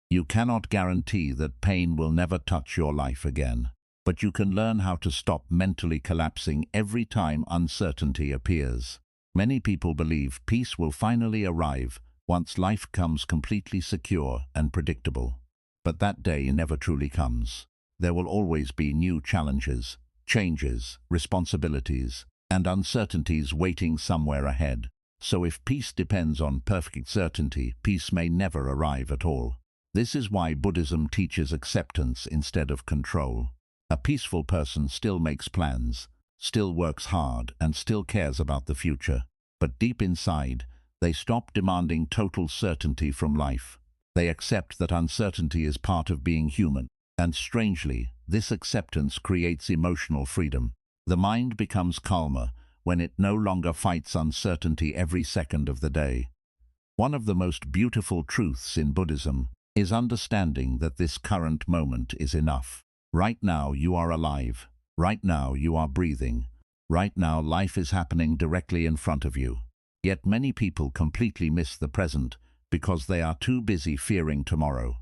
You cannot guarantee that pain will never touch your life again. But you can learn how to stop mentally collapsing every time uncertainty appears. Many people believe peace will finally arrive once life comes completely secure and predictable. But that day never truly comes. There will always be new challenges, changes, responsibilities, and uncertainties waiting somewhere ahead. So if peace depends on perfect certainty, peace may never arrive at all. This is why Buddhism teaches acceptance instead of control. A peaceful person still makes plans, still works hard, and still cares about the future. But deep inside, they stop demanding total certainty from life. They accept that uncertainty is part of being human. And strangely, this acceptance creates emotional freedom. The mind becomes calmer when it no longer fights uncertainty every second of the day. One of the most beautiful truths in Buddhism is understanding that this current moment is enough. Right now you are alive. Right now you are breathing. Right now life is happening directly in front of you. Yet many people completely miss the present because they are too busy fearing tomorrow.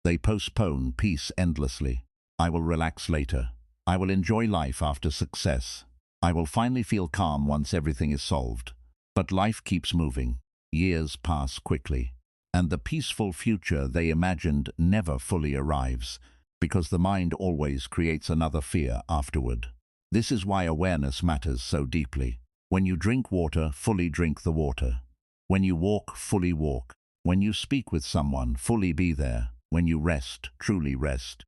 They postpone peace endlessly. I will relax later. I will enjoy life after success. I will finally feel calm once everything is solved. But life keeps moving. Years pass quickly. And the peaceful future they imagined never fully arrives, because the mind always creates another fear afterward. This is why awareness matters so deeply. When you drink water, fully drink the water. When you walk, fully walk. When you speak with someone, fully be there. When you rest, truly rest.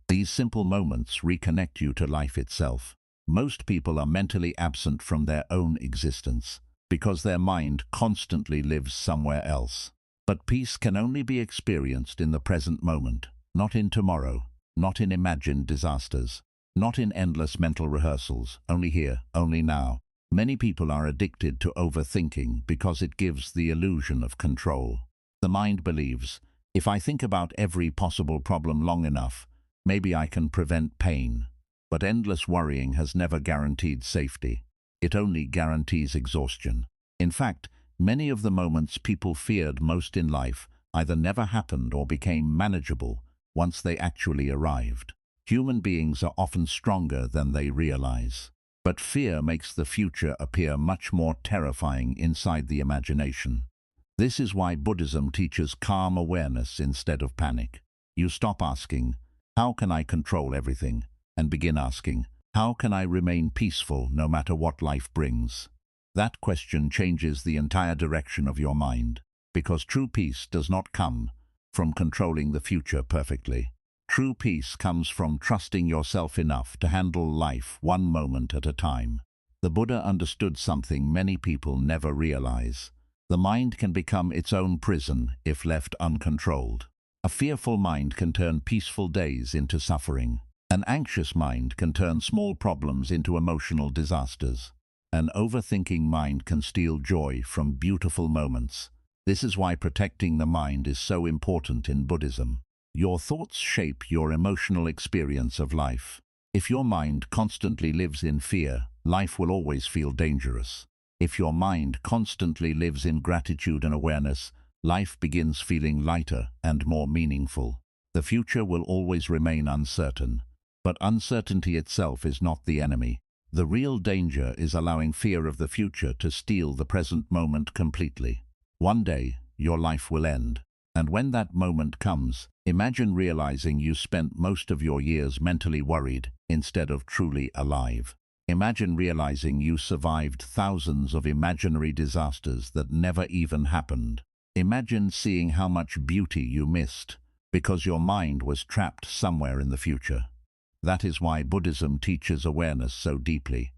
These simple moments reconnect you to life itself. Most people are mentally absent from their own existence because their mind constantly lives somewhere else. But peace can only be experienced in the present moment, not in tomorrow, not in imagined disasters. not in endless mental rehearsals, only here, only now. Many people are addicted to overthinking because it gives the illusion of control. The mind believes, if I think about every possible problem long enough, maybe I can prevent pain. But endless worrying has never guaranteed safety. It only guarantees exhaustion. In fact, many of the moments people feared most in life either never happened or became manageable once they actually arrived. Human beings are often stronger than they realize. But fear makes the future appear much more terrifying inside the imagination. This is why Buddhism teaches calm awareness instead of panic. You stop asking, how can I control everything? And begin asking, how can I remain peaceful no matter what life brings? That question changes the entire direction of your mind, because true peace does not come from controlling the future perfectly. True peace comes from trusting yourself enough to handle life one moment at a time. The Buddha understood something many people never realize. The mind can become its own prison if left uncontrolled. A fearful mind can turn peaceful days into suffering. An anxious mind can turn small problems into emotional disasters. An overthinking mind can steal joy from beautiful moments. This is why protecting the mind is so important in Buddhism. Your thoughts shape your emotional experience of life. If your mind constantly lives in fear, life will always feel dangerous. If your mind constantly lives in gratitude and awareness, life begins feeling lighter and more meaningful. The future will always remain uncertain. But uncertainty itself is not the enemy. The real danger is allowing fear of the future to steal the present moment completely. One day, your life will end. And when that moment comes, imagine realizing you spent most of your years mentally worried instead of truly alive. Imagine realizing you survived thousands of imaginary disasters that never even happened. Imagine seeing how much beauty you missed because your mind was trapped somewhere in the future. That is why Buddhism teaches awareness so deeply.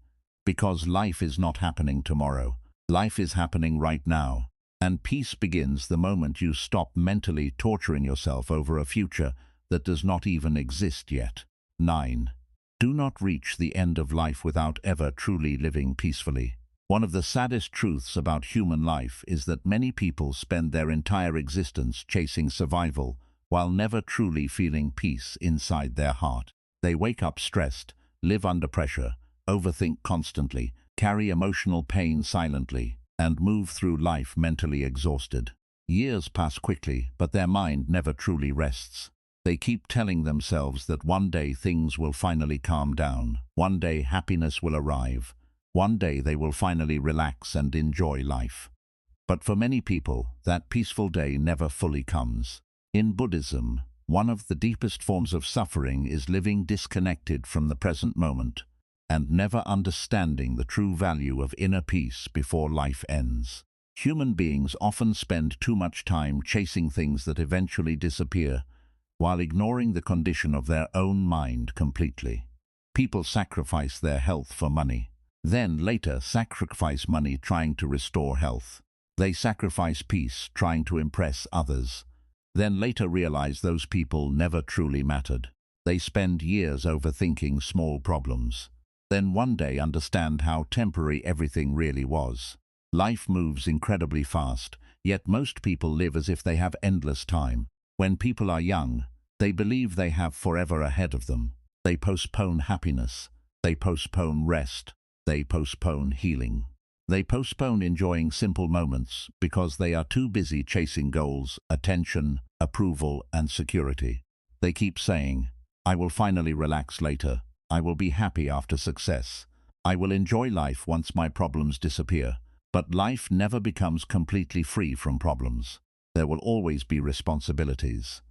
Because life is not happening tomorrow. Life is happening right now. And peace begins the moment you stop mentally torturing yourself over a future that does not even exist yet. 9. Do not reach the end of life without ever truly living peacefully. One of the saddest truths about human life is that many people spend their entire existence chasing survival while never truly feeling peace inside their heart. They wake up stressed, live under pressure, overthink constantly, carry emotional pain silently, and move through life mentally exhausted. Years pass quickly, but their mind never truly rests. They keep telling themselves that one day things will finally calm down, one day happiness will arrive, one day they will finally relax and enjoy life. But for many people, that peaceful day never fully comes. In Buddhism, one of the deepest forms of suffering is living disconnected from the present moment and never understanding the true value of inner peace before life ends. Human beings often spend too much time chasing things that eventually disappear while ignoring the condition of their own mind completely. People sacrifice their health for money, then later sacrifice money trying to restore health. They sacrifice peace trying to impress others, then later realize those people never truly mattered. They spend years overthinking small problems, then one day understand how temporary everything really was. Life moves incredibly fast, yet most people live as if they have endless time. When people are young, they believe they have forever ahead of them. They postpone happiness, they postpone rest, they postpone healing. They postpone enjoying simple moments because they are too busy chasing goals, attention, approval, and security. They keep saying, I will finally relax later. I will be happy after success. I will enjoy life once my problems disappear. But life never becomes completely free from problems. There will always be responsibilities.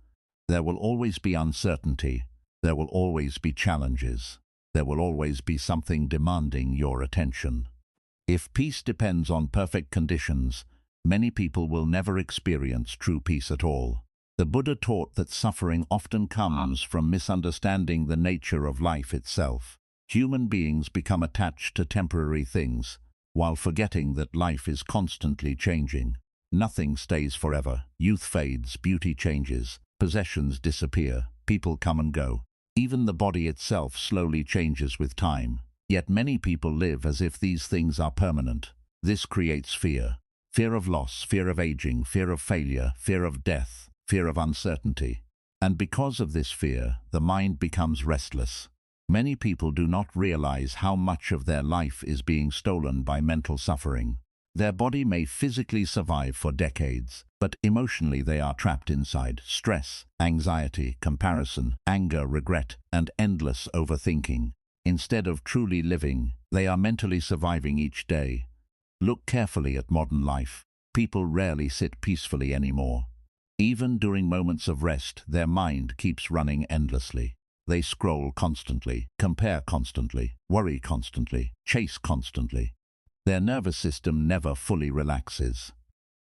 There will always be uncertainty. There will always be challenges. There will always be something demanding your attention. If peace depends on perfect conditions, many people will never experience true peace at all. The Buddha taught that suffering often comes from misunderstanding the nature of life itself. Human beings become attached to temporary things, while forgetting that life is constantly changing. Nothing stays forever. Youth fades, beauty changes, possessions disappear, people come and go. Even the body itself slowly changes with time. Yet many people live as if these things are permanent. This creates fear. Fear of loss, fear of aging, fear of failure, fear of death, fear of uncertainty. And because of this fear, the mind becomes restless. Many people do not realize how much of their life is being stolen by mental suffering. Their body may physically survive for decades, but emotionally they are trapped inside stress, anxiety, comparison, anger, regret, and endless overthinking. Instead of truly living, they are mentally surviving each day. Look carefully at modern life. People rarely sit peacefully anymore. Even during moments of rest, their mind keeps running endlessly. They scroll constantly, compare constantly, worry constantly, chase constantly. Their nervous system never fully relaxes.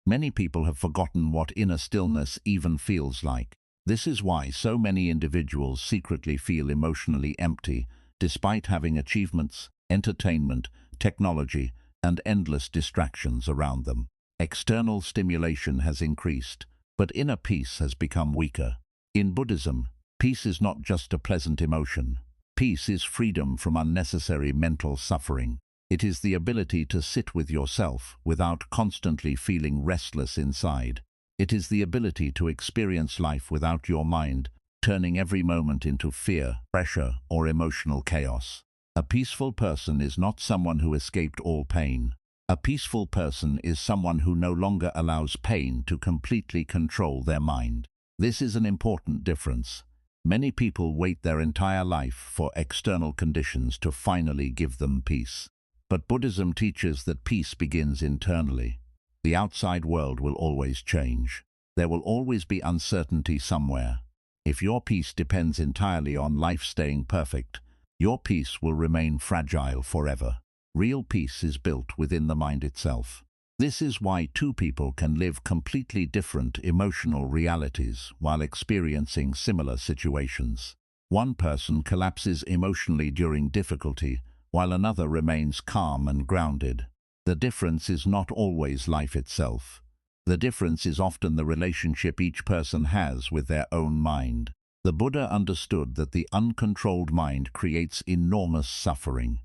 Many people have forgotten what inner stillness even feels like. This is why so many individuals secretly feel emotionally empty, despite having achievements, entertainment, technology, and endless distractions around them. External stimulation has increased, but inner peace has become weaker. In Buddhism, peace is not just a pleasant emotion. Peace is freedom from unnecessary mental suffering. It is the ability to sit with yourself without constantly feeling restless inside. It is the ability to experience life without your mind turning every moment into fear, pressure, or emotional chaos. A peaceful person is not someone who escaped all pain. A peaceful person is someone who no longer allows pain to completely control their mind. This is an important difference. Many people wait their entire life for external conditions to finally give them peace. But Buddhism teaches that peace begins internally. The outside world will always change. There will always be uncertainty somewhere. If your peace depends entirely on life staying perfect, your peace will remain fragile forever. Real peace is built within the mind itself. This is why two people can live completely different emotional realities while experiencing similar situations. One person collapses emotionally during difficulty, while another remains calm and grounded. The difference is not always life itself. The difference is often the relationship each person has with their own mind. The Buddha understood that the uncontrolled mind creates enormous suffering.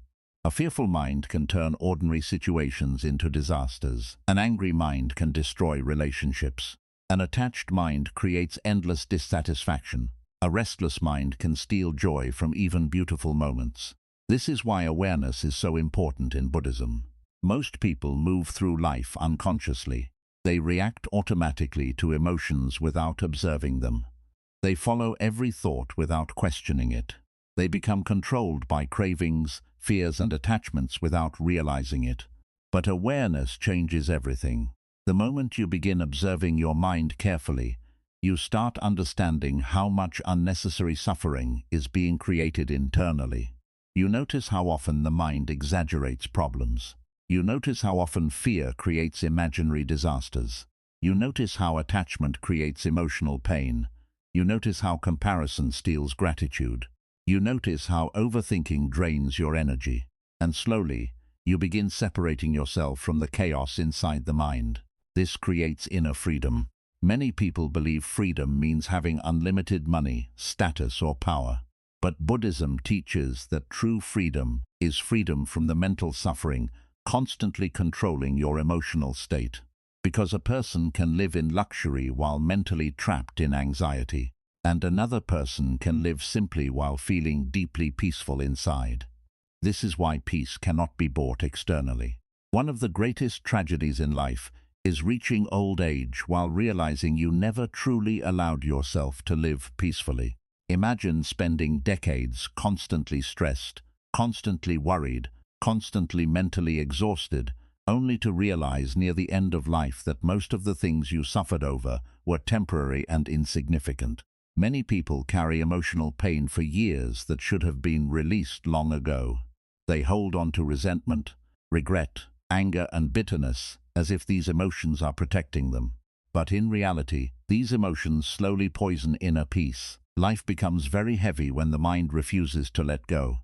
A fearful mind can turn ordinary situations into disasters. An angry mind can destroy relationships. An attached mind creates endless dissatisfaction. A restless mind can steal joy from even beautiful moments. This is why awareness is so important in Buddhism. Most people move through life unconsciously. They react automatically to emotions without observing them. They follow every thought without questioning it. They become controlled by cravings, fears, and attachments without realizing it. But awareness changes everything. The moment you begin observing your mind carefully, you start understanding how much unnecessary suffering is being created internally. You notice how often the mind exaggerates problems. You notice how often fear creates imaginary disasters. You notice how attachment creates emotional pain. You notice how comparison steals gratitude. You notice how overthinking drains your energy. And slowly, you begin separating yourself from the chaos inside the mind. This creates inner freedom. Many people believe freedom means having unlimited money, status, or power. But Buddhism teaches that true freedom is freedom from the mental suffering constantly controlling your emotional state. Because a person can live in luxury while mentally trapped in anxiety, and another person can live simply while feeling deeply peaceful inside. This is why peace cannot be bought externally. One of the greatest tragedies in life is reaching old age while realizing you never truly allowed yourself to live peacefully. Imagine spending decades constantly stressed, constantly worried, constantly mentally exhausted, only to realize near the end of life that most of the things you suffered over were temporary and insignificant. Many people carry emotional pain for years that should have been released long ago. They hold on to resentment, regret, anger, and bitterness as if these emotions are protecting them. But in reality, these emotions slowly poison inner peace. Life becomes very heavy when the mind refuses to let go.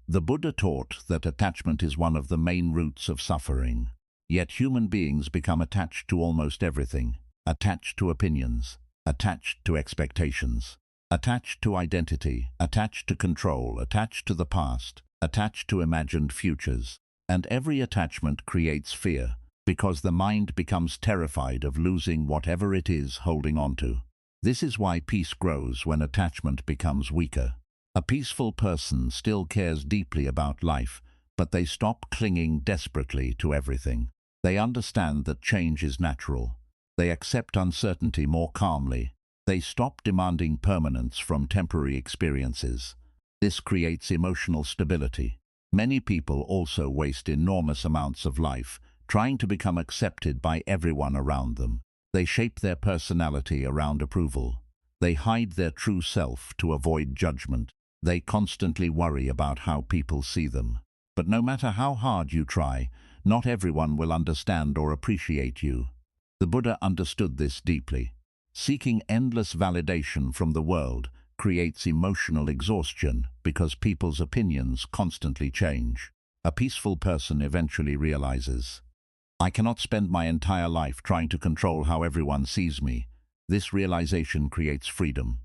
The Buddha taught that attachment is one of the main roots of suffering. Yet human beings become attached to almost everything, attached to opinions, attached to expectations, Attached to identity, attached to control, attached to the past, attached to imagined futures. And every attachment creates fear, because the mind becomes terrified of losing whatever it is holding on to. This is why peace grows when attachment becomes weaker. A peaceful person still cares deeply about life, but they stop clinging desperately to everything. They understand that change is natural. They accept uncertainty more calmly. They stop demanding permanence from temporary experiences. This creates emotional stability. Many people also waste enormous amounts of life trying to become accepted by everyone around them. They shape their personality around approval. They hide their true self to avoid judgment. They constantly worry about how people see them. But no matter how hard you try, not everyone will understand or appreciate you. The Buddha understood this deeply. Seeking endless validation from the world creates emotional exhaustion because people's opinions constantly change. A peaceful person eventually realizes, I cannot spend my entire life trying to control how everyone sees me. This realization creates freedom.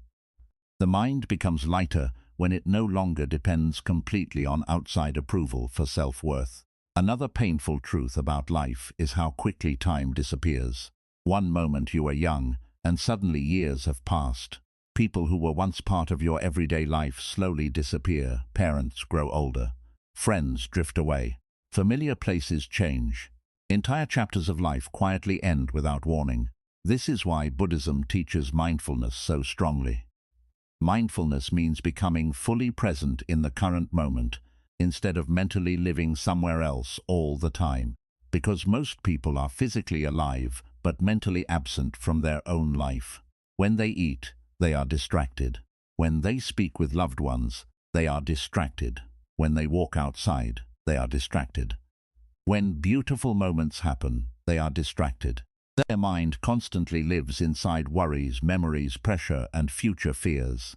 The mind becomes lighter when it no longer depends completely on outside approval for self-worth. Another painful truth about life is how quickly time disappears. One moment you are young, and suddenly years have passed. People who were once part of your everyday life slowly disappear. Parents grow older. Friends drift away. Familiar places change. Entire chapters of life quietly end without warning. This is why Buddhism teaches mindfulness so strongly. Mindfulness means becoming fully present in the current moment, instead of mentally living somewhere else all the time. Because most people are physically alive, but mentally absent from their own life. When they eat, they are distracted. When they speak with loved ones, they are distracted. When they walk outside, they are distracted. When beautiful moments happen, they are distracted. Their mind constantly lives inside worries, memories, pressure, and future fears.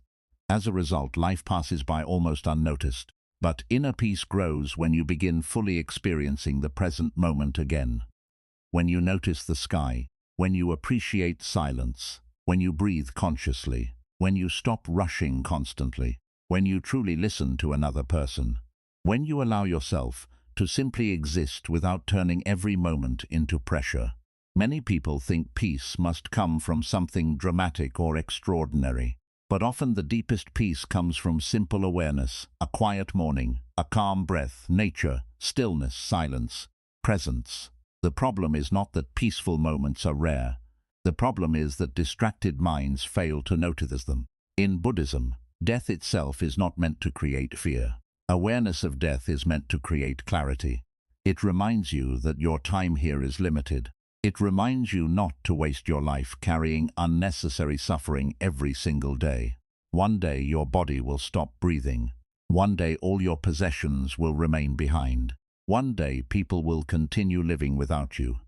As a result, life passes by almost unnoticed. But inner peace grows when you begin fully experiencing the present moment again. When you notice the sky, when you appreciate silence, when you breathe consciously, when you stop rushing constantly, when you truly listen to another person, when you allow yourself to simply exist without turning every moment into pressure. Many people think peace must come from something dramatic or extraordinary, but often the deepest peace comes from simple awareness, a quiet morning, a calm breath, nature, stillness, silence, presence. The problem is not that peaceful moments are rare. The problem is that distracted minds fail to notice them. In Buddhism, death itself is not meant to create fear. Awareness of death is meant to create clarity. It reminds you that your time here is limited. It reminds you not to waste your life carrying unnecessary suffering every single day. One day your body will stop breathing. One day all your possessions will remain behind. One day people will continue living without you.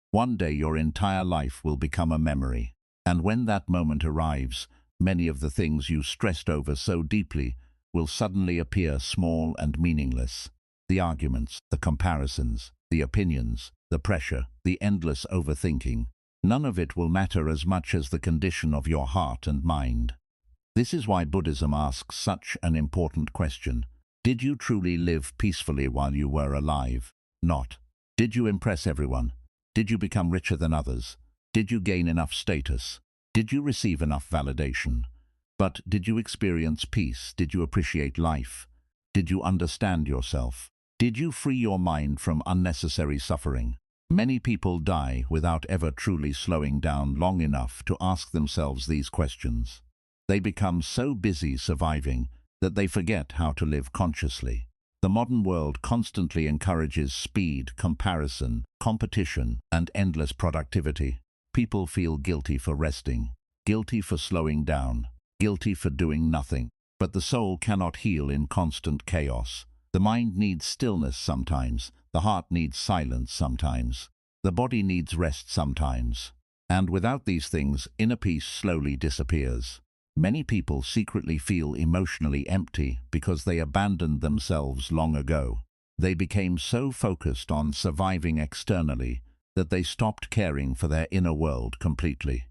One day your entire life will become a memory. And when that moment arrives, many of the things you stressed over so deeply will suddenly appear small and meaningless. The arguments, the comparisons, the opinions, the pressure, the endless overthinking. None of it will matter as much as the condition of your heart and mind. This is why Buddhism asks such an important question. Did you truly live peacefully while you were alive? Not. Did you impress everyone? Did you become richer than others? Did you gain enough status? Did you receive enough validation? But did you experience peace? Did you appreciate life? Did you understand yourself? Did you free your mind from unnecessary suffering? Many people die without ever truly slowing down long enough to ask themselves these questions. They become so busy surviving that they forget how to live consciously. The modern world constantly encourages speed, comparison, competition, and endless productivity. People feel guilty for resting, guilty for slowing down, guilty for doing nothing. But the soul cannot heal in constant chaos. The mind needs stillness sometimes. The heart needs silence sometimes. The body needs rest sometimes. And without these things, inner peace slowly disappears. Many people secretly feel emotionally empty because they abandoned themselves long ago. They became so focused on surviving externally that they stopped caring for their inner world completely.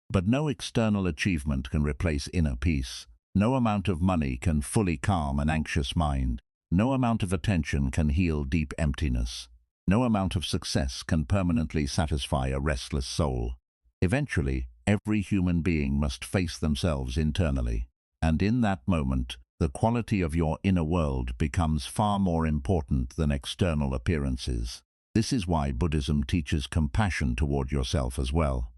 But no external achievement can replace inner peace. No amount of money can fully calm an anxious mind. No amount of attention can heal deep emptiness. No amount of success can permanently satisfy a restless soul. Eventually, every human being must face themselves internally. And in that moment, the quality of your inner world becomes far more important than external appearances. This is why Buddhism teaches compassion toward yourself as well.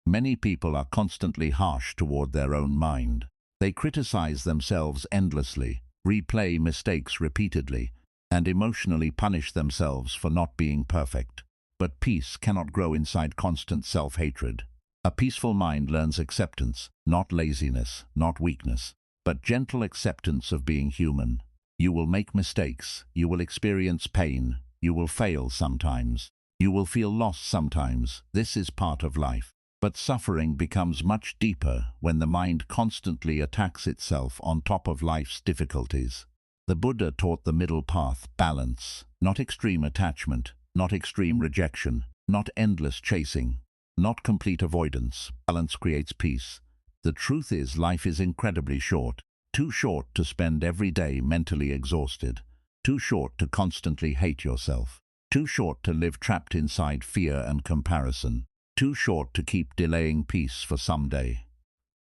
Many people are constantly harsh toward their own mind. They criticize themselves endlessly, replay mistakes repeatedly, and emotionally punish themselves for not being perfect. But peace cannot grow inside constant self-hatred. A peaceful mind learns acceptance, not laziness, not weakness, but gentle acceptance of being human. You will make mistakes, you will experience pain, you will fail sometimes, you will feel lost sometimes. This is part of life. But suffering becomes much deeper when the mind constantly attacks itself on top of life's difficulties. The Buddha taught the middle path, balance, not extreme attachment, not extreme rejection, not endless chasing, not complete avoidance. Balance creates peace. The truth is, life is incredibly short, too short to spend every day mentally exhausted, too short to constantly hate yourself, too short to live trapped inside fear and comparison, too short to keep delaying peace for someday.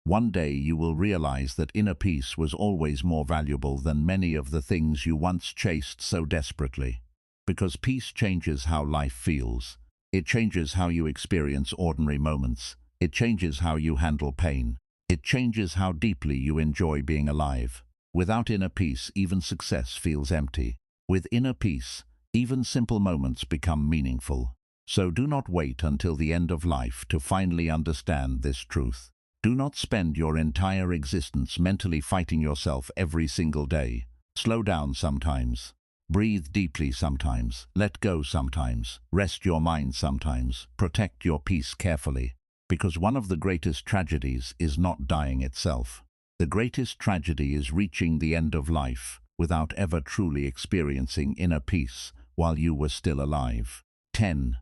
One day you will realize that inner peace was always more valuable than many of the things you once chased so desperately. Because peace changes how life feels. It changes how you experience ordinary moments. It changes how you handle pain. It changes how deeply you enjoy being alive. Without inner peace, even success feels empty. With inner peace, even simple moments become meaningful. So do not wait until the end of life to finally understand this truth. Do not spend your entire existence mentally fighting yourself every single day. Slow down sometimes. Breathe deeply sometimes. Let go sometimes. Rest your mind sometimes. Protect your peace carefully. Because one of the greatest tragedies is not dying itself. The greatest tragedy is reaching the end of life without ever truly experiencing inner peace while you were still alive. 10.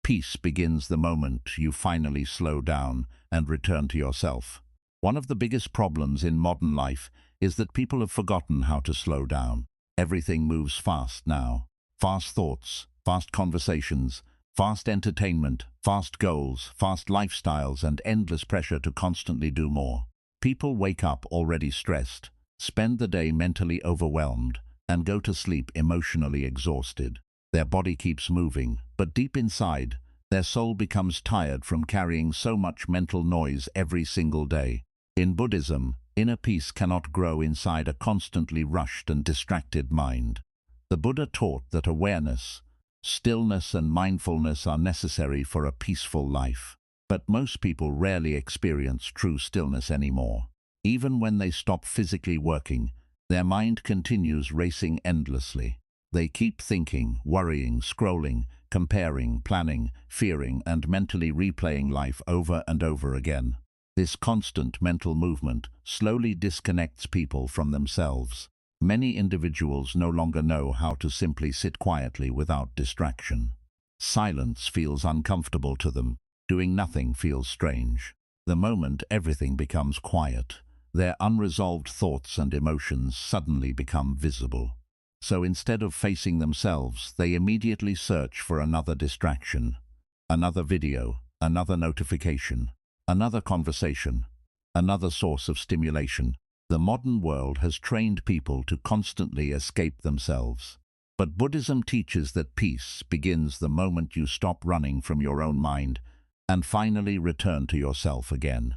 Peace begins the moment you finally slow down and return to yourself. One of the biggest problems in modern life is that people have forgotten how to slow down. Everything moves fast now. Fast thoughts, fast conversations, fast entertainment, fast goals, fast lifestyles, and endless pressure to constantly do more. People wake up already stressed, spend the day mentally overwhelmed, and go to sleep emotionally exhausted. Their body keeps moving, but deep inside, their soul becomes tired from carrying so much mental noise every single day. In Buddhism, inner peace cannot grow inside a constantly rushed and distracted mind. The Buddha taught that awareness, stillness, and mindfulness are necessary for a peaceful life. But most people rarely experience true stillness anymore. Even when they stop physically working, their mind continues racing endlessly. They keep thinking, worrying, scrolling, comparing, planning, fearing, and mentally replaying life over and over again. This constant mental movement slowly disconnects people from themselves. Many individuals no longer know how to simply sit quietly without distraction. Silence feels uncomfortable to them. Doing nothing feels strange. The moment everything becomes quiet, their unresolved thoughts and emotions suddenly become visible. So instead of facing themselves, they immediately search for another distraction, another video, another notification, another conversation, another source of stimulation. The modern world has trained people to constantly escape themselves. But Buddhism teaches that peace begins the moment you stop running from your own mind and finally return to yourself again.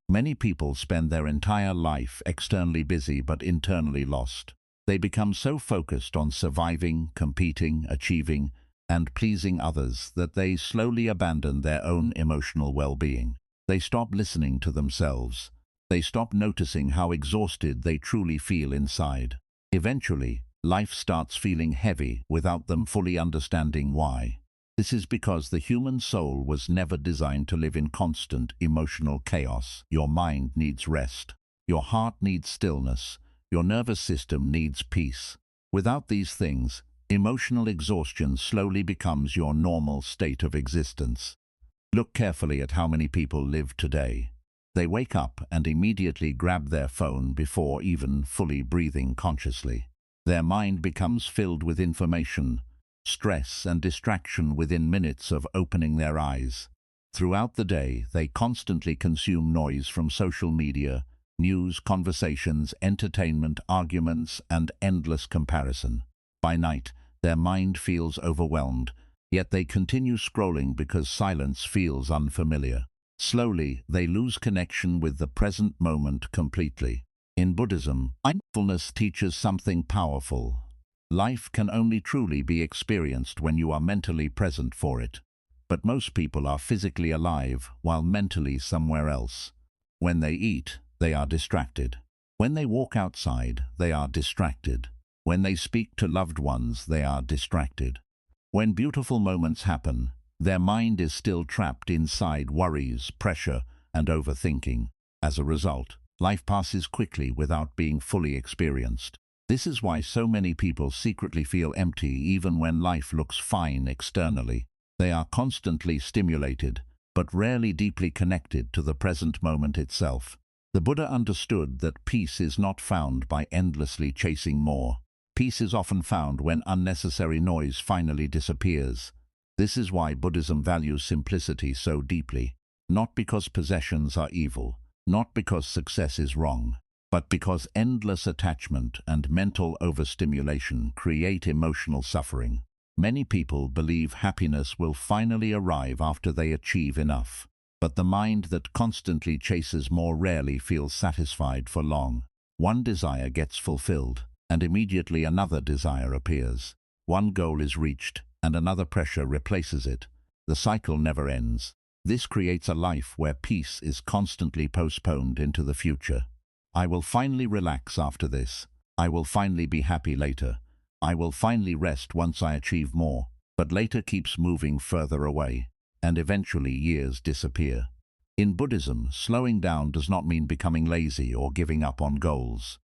Many people spend their entire life externally busy but internally lost. They become so focused on surviving, competing, achieving, and pleasing others that they slowly abandon their own emotional well-being. They stop listening to themselves. They stop noticing how exhausted they truly feel inside. Eventually, life starts feeling heavy without them fully understanding why. This is because the human soul was never designed to live in constant emotional chaos. Your mind needs rest. Your heart needs stillness. Your nervous system needs peace. Without these things, emotional exhaustion slowly becomes your normal state of existence. Look carefully at how many people live today. They wake up and immediately grab their phone before even fully breathing consciously. Their mind becomes filled with information, stress and distraction within minutes of opening their eyes. Throughout the day, they constantly consume noise from social media, news, conversations, entertainment, arguments, and endless comparison. By night, their mind feels overwhelmed, yet they continue scrolling because silence feels unfamiliar. Slowly, they lose connection with the present moment completely. In Buddhism, mindfulness teaches something powerful. Life can only truly be experienced when you are mentally present for it. But most people are physically alive while mentally somewhere else. When they eat, they are distracted. When they walk outside, they are distracted. When they speak to loved ones, they are distracted. When beautiful moments happen, their mind is still trapped inside worries, pressure, and overthinking. As a result, life passes quickly without being fully experienced. This is why so many people secretly feel empty even when life looks fine externally. They are constantly stimulated, but rarely deeply connected to the present moment itself. The Buddha understood that peace is not found by endlessly chasing more. Peace is often found when unnecessary noise finally disappears. This is why Buddhism values simplicity so deeply, not because possessions are evil, not because success is wrong, but because endless attachment and mental overstimulation create emotional suffering. Many people believe happiness will finally arrive after they achieve enough, but the mind that constantly chases more rarely feels satisfied for long. One desire gets fulfilled, and immediately another desire appears. One goal is reached, and another pressure replaces it. The cycle never ends. This creates a life where peace is constantly postponed into the future. I will finally relax after this. I will finally be happy later. I will finally rest once I achieve more. But later keeps moving further away, and eventually years disappear. In Buddhism, slowing down does not mean becoming lazy or giving up on goals.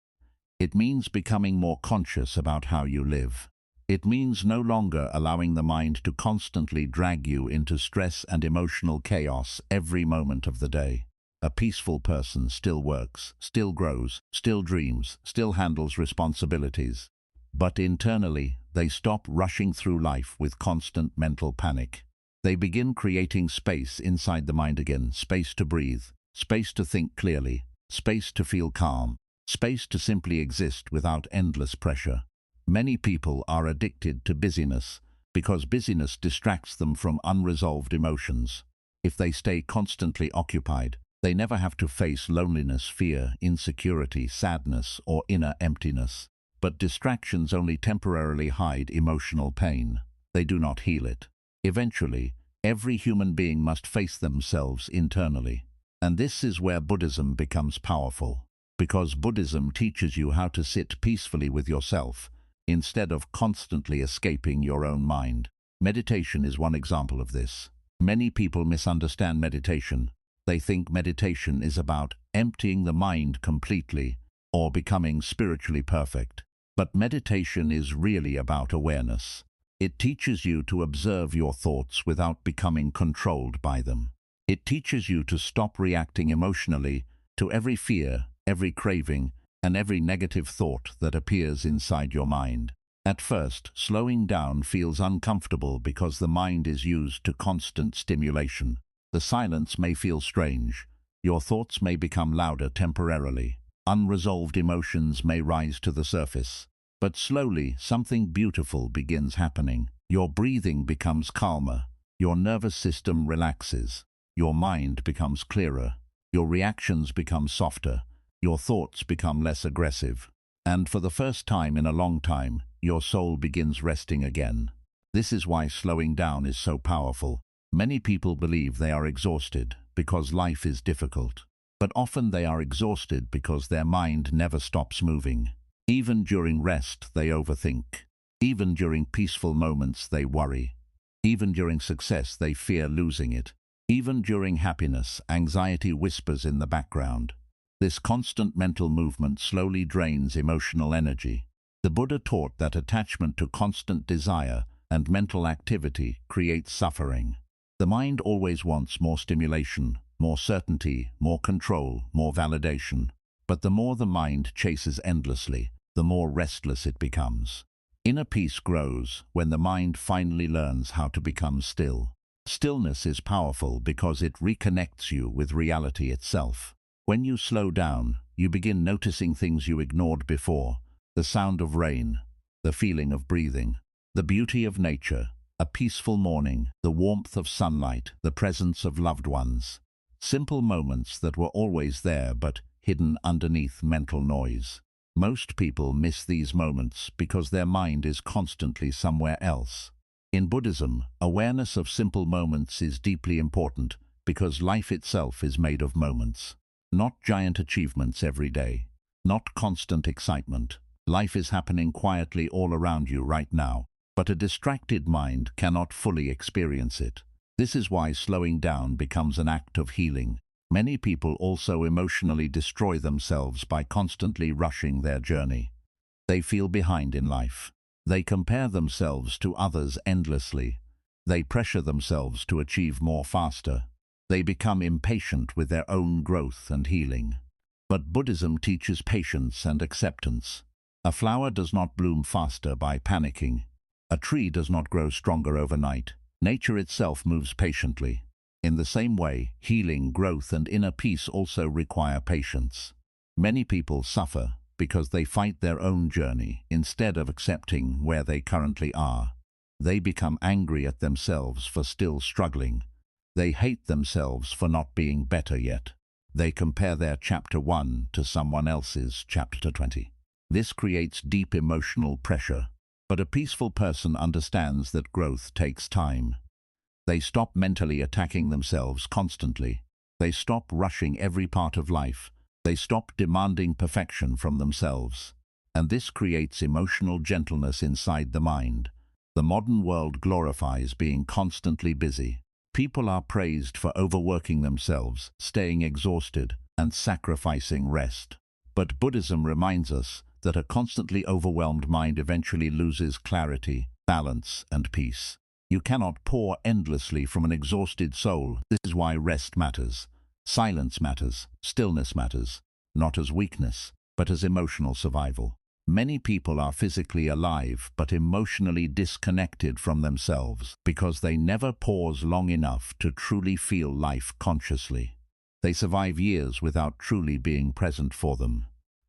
It means becoming more conscious about how you live. It means no longer allowing the mind to constantly drag you into stress and emotional chaos every moment of the day. A peaceful person still works, still grows, still dreams, still handles responsibilities. But internally, they stop rushing through life with constant mental panic. They begin creating space inside the mind again, space to breathe, space to think clearly, space to feel calm, space to simply exist without endless pressure. Many people are addicted to busyness because busyness distracts them from unresolved emotions. If they stay constantly occupied, they never have to face loneliness, fear, insecurity, sadness, or inner emptiness. But distractions only temporarily hide emotional pain. They do not heal it. Eventually, every human being must face themselves internally. And this is where Buddhism becomes powerful. Because Buddhism teaches you how to sit peacefully with yourself, instead of constantly escaping your own mind. Meditation is one example of this. Many people misunderstand meditation. They think meditation is about emptying the mind completely or becoming spiritually perfect. But meditation is really about awareness. It teaches you to observe your thoughts without becoming controlled by them. It teaches you to stop reacting emotionally to every fear, every craving, and every negative thought that appears inside your mind. At first, slowing down feels uncomfortable because the mind is used to constant stimulation. The silence may feel strange. Your thoughts may become louder temporarily. Unresolved emotions may rise to the surface. But slowly, something beautiful begins happening. Your breathing becomes calmer. Your nervous system relaxes. Your mind becomes clearer. Your reactions become softer. Your thoughts become less aggressive. And for the first time in a long time, your soul begins resting again. This is why slowing down is so powerful. Many people believe they are exhausted because life is difficult. But often they are exhausted because their mind never stops moving. Even during rest, they overthink. Even during peaceful moments, they worry. Even during success, they fear losing it. Even during happiness, anxiety whispers in the background. This constant mental movement slowly drains emotional energy. The Buddha taught that attachment to constant desire and mental activity creates suffering. The mind always wants more stimulation, more certainty, more control, more validation. But the more the mind chases endlessly, the more restless it becomes. Inner peace grows when the mind finally learns how to become still. Stillness is powerful because it reconnects you with reality itself. When you slow down, you begin noticing things you ignored before: the sound of rain, the feeling of breathing, the beauty of nature, a peaceful morning, the warmth of sunlight, the presence of loved ones. Simple moments that were always there but hidden underneath mental noise. Most people miss these moments because their mind is constantly somewhere else. In Buddhism, awareness of simple moments is deeply important because life itself is made of moments. Not giant achievements every day, not constant excitement. Life is happening quietly all around you right now, but a distracted mind cannot fully experience it. This is why slowing down becomes an act of healing. Many people also emotionally destroy themselves by constantly rushing their journey. They feel behind in life. They compare themselves to others endlessly. They pressure themselves to achieve more faster. They become impatient with their own growth and healing. But Buddhism teaches patience and acceptance. A flower does not bloom faster by panicking. A tree does not grow stronger overnight. Nature itself moves patiently. In the same way, healing, growth, and inner peace also require patience. Many people suffer because they fight their own journey instead of accepting where they currently are. They become angry at themselves for still struggling. They hate themselves for not being better yet. They compare their chapter 1 to someone else's chapter 20. This creates deep emotional pressure. But a peaceful person understands that growth takes time. They stop mentally attacking themselves constantly. They stop rushing every part of life. They stop demanding perfection from themselves. And this creates emotional gentleness inside the mind. The modern world glorifies being constantly busy. People are praised for overworking themselves, staying exhausted, and sacrificing rest. But Buddhism reminds us that a constantly overwhelmed mind eventually loses clarity, balance, and peace. You cannot pour endlessly from an exhausted soul. This is why rest matters. Silence matters. Stillness matters. Not as weakness, but as emotional survival. Many people are physically alive but emotionally disconnected from themselves because they never pause long enough to truly feel life consciously. They survive years without truly being present for them.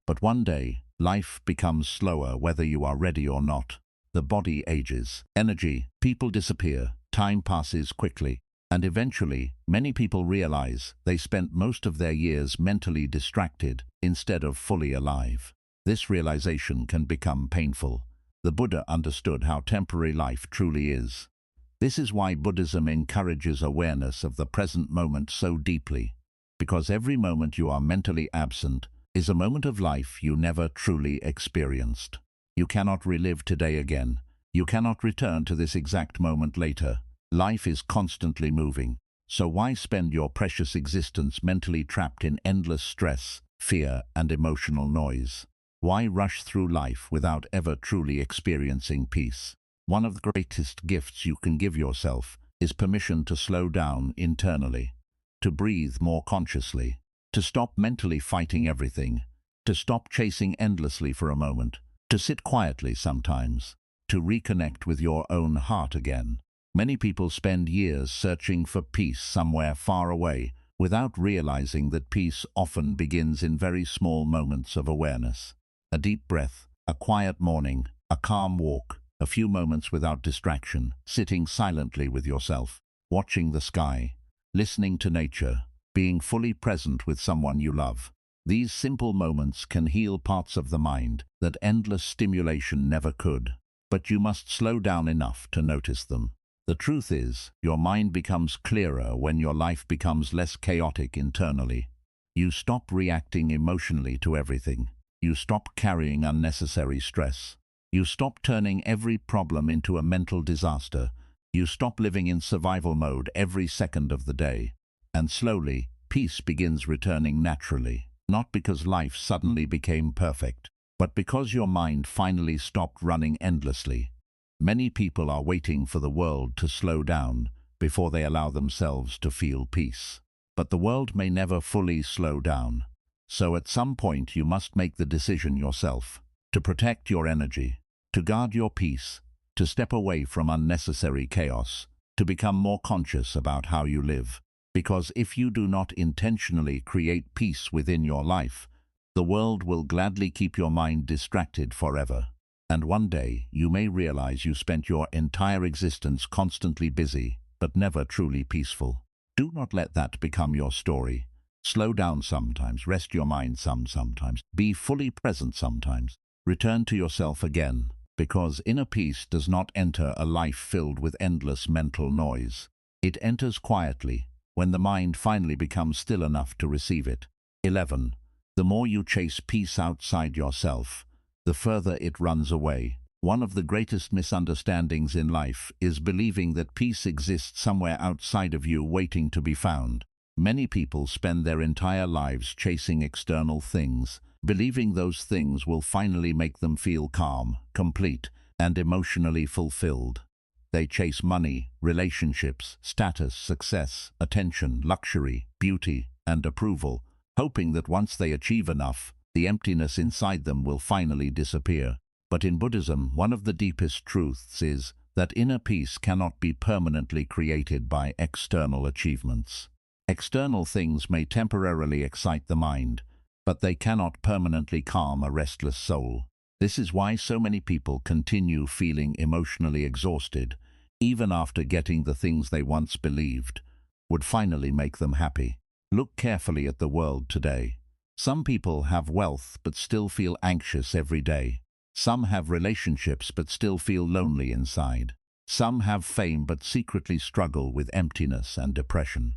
But one day, life becomes slower whether you are ready or not. The body ages, people disappear, time passes quickly, and eventually, many people realize they spent most of their years mentally distracted instead of fully alive. This realization can become painful. The Buddha understood how temporary life truly is. This is why Buddhism encourages awareness of the present moment so deeply, because every moment you are mentally absent is a moment of life you never truly experienced. You cannot relive today again. You cannot return to this exact moment later. Life is constantly moving. So why spend your precious existence mentally trapped in endless stress, fear, and emotional noise? Why rush through life without ever truly experiencing peace? One of the greatest gifts you can give yourself is permission to slow down internally, to breathe more consciously, to stop mentally fighting everything, to stop chasing endlessly for a moment, to sit quietly sometimes, to reconnect with your own heart again. Many people spend years searching for peace somewhere far away without realizing that peace often begins in very small moments of awareness. A deep breath, a quiet morning, a calm walk, a few moments without distraction, sitting silently with yourself, watching the sky, listening to nature, being fully present with someone you love. These simple moments can heal parts of the mind that endless stimulation never could. But you must slow down enough to notice them. The truth is, your mind becomes clearer when your life becomes less chaotic internally. You stop reacting emotionally to everything. You stop carrying unnecessary stress. You stop turning every problem into a mental disaster. You stop living in survival mode every second of the day. And slowly, peace begins returning naturally. Not because life suddenly became perfect, but because your mind finally stopped running endlessly. Many people are waiting for the world to slow down before they allow themselves to feel peace. but the world may never fully slow down. So at some point you must make the decision yourself, to protect your energy, to guard your peace, to step away from unnecessary chaos, to become more conscious about how you live. Because if you do not intentionally create peace within your life, the world will gladly keep your mind distracted forever. And one day you may realize you spent your entire existence constantly busy, but never truly peaceful. Do not let that become your story. Slow down sometimes, rest your mind sometimes, be fully present sometimes. Return to yourself again, because inner peace does not enter a life filled with endless mental noise. It enters quietly, when the mind finally becomes still enough to receive it. 11. The more you chase peace outside yourself, the further it runs away. One of the greatest misunderstandings in life is believing that peace exists somewhere outside of you waiting to be found. Many people spend their entire lives chasing external things, believing those things will finally make them feel calm, complete, and emotionally fulfilled. They chase money, relationships, status, success, attention, luxury, beauty, and approval, hoping that once they achieve enough, the emptiness inside them will finally disappear. But in Buddhism, one of the deepest truths is that inner peace cannot be permanently created by external achievements. External things may temporarily excite the mind, but they cannot permanently calm a restless soul. This is why so many people continue feeling emotionally exhausted, even after getting the things they once believed would finally make them happy. Look carefully at the world today. Some people have wealth but still feel anxious every day. Some have relationships but still feel lonely inside. Some have fame but secretly struggle with emptiness and depression.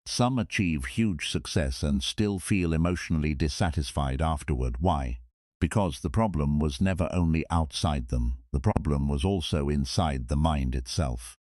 Some achieve huge success and still feel emotionally dissatisfied afterward. Why? Because the problem was never only outside them, the problem was also inside the mind itself.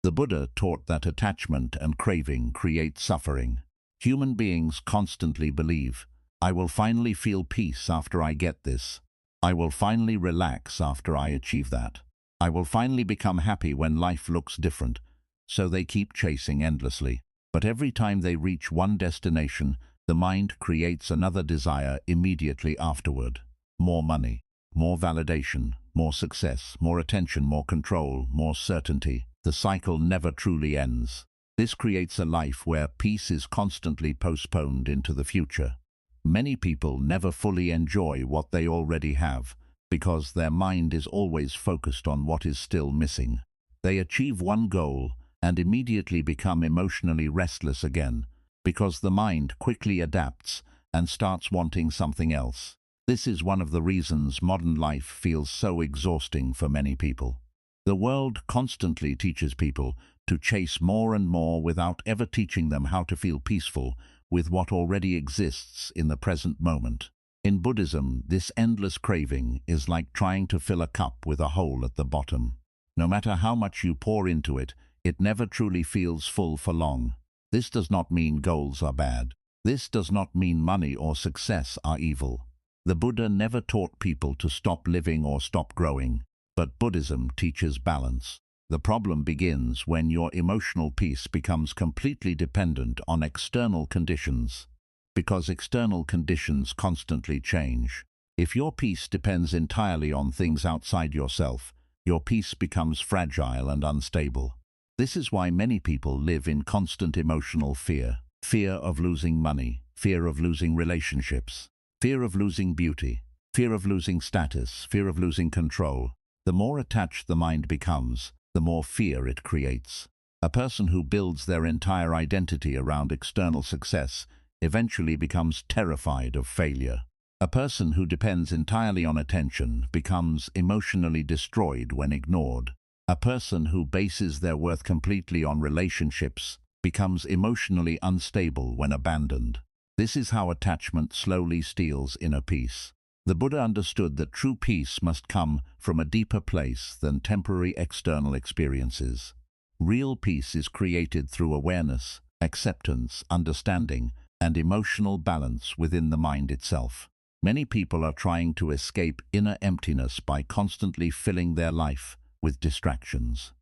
The Buddha taught that attachment and craving create suffering. Human beings constantly believe, I will finally feel peace after I get this. I will finally relax after I achieve that. I will finally become happy when life looks different. So they keep chasing endlessly. But every time they reach one destination, the mind creates another desire immediately afterward. More money, more validation, more success, more attention, more control, more certainty. The cycle never truly ends. This creates a life where peace is constantly postponed into the future. Many people never fully enjoy what they already have, because their mind is always focused on what is still missing. They achieve one goal and immediately become emotionally restless again, because the mind quickly adapts and starts wanting something else. This is one of the reasons modern life feels so exhausting for many people. The world constantly teaches people to chase more and more without ever teaching them how to feel peaceful with what already exists in the present moment. In Buddhism, this endless craving is like trying to fill a cup with a hole at the bottom. No matter how much you pour into it, it never truly feels full for long. This does not mean goals are bad. This does not mean money or success are evil. The Buddha never taught people to stop living or stop growing, but Buddhism teaches balance. The problem begins when your emotional peace becomes completely dependent on external conditions, because external conditions constantly change. If your peace depends entirely on things outside yourself, your peace becomes fragile and unstable. This is why many people live in constant emotional fear. Fear of losing money, fear of losing relationships, fear of losing beauty, fear of losing status, fear of losing control. The more attached the mind becomes, the more fear it creates. A person who builds their entire identity around external success eventually becomes terrified of failure. A person who depends entirely on attention becomes emotionally destroyed when ignored. A person who bases their worth completely on relationships becomes emotionally unstable when abandoned. This is how attachment slowly steals inner peace. The Buddha understood that true peace must come from a deeper place than temporary external experiences. Real peace is created through awareness, acceptance, understanding, and emotional balance within the mind itself. Many people are trying to escape inner emptiness by constantly filling their life with distractions.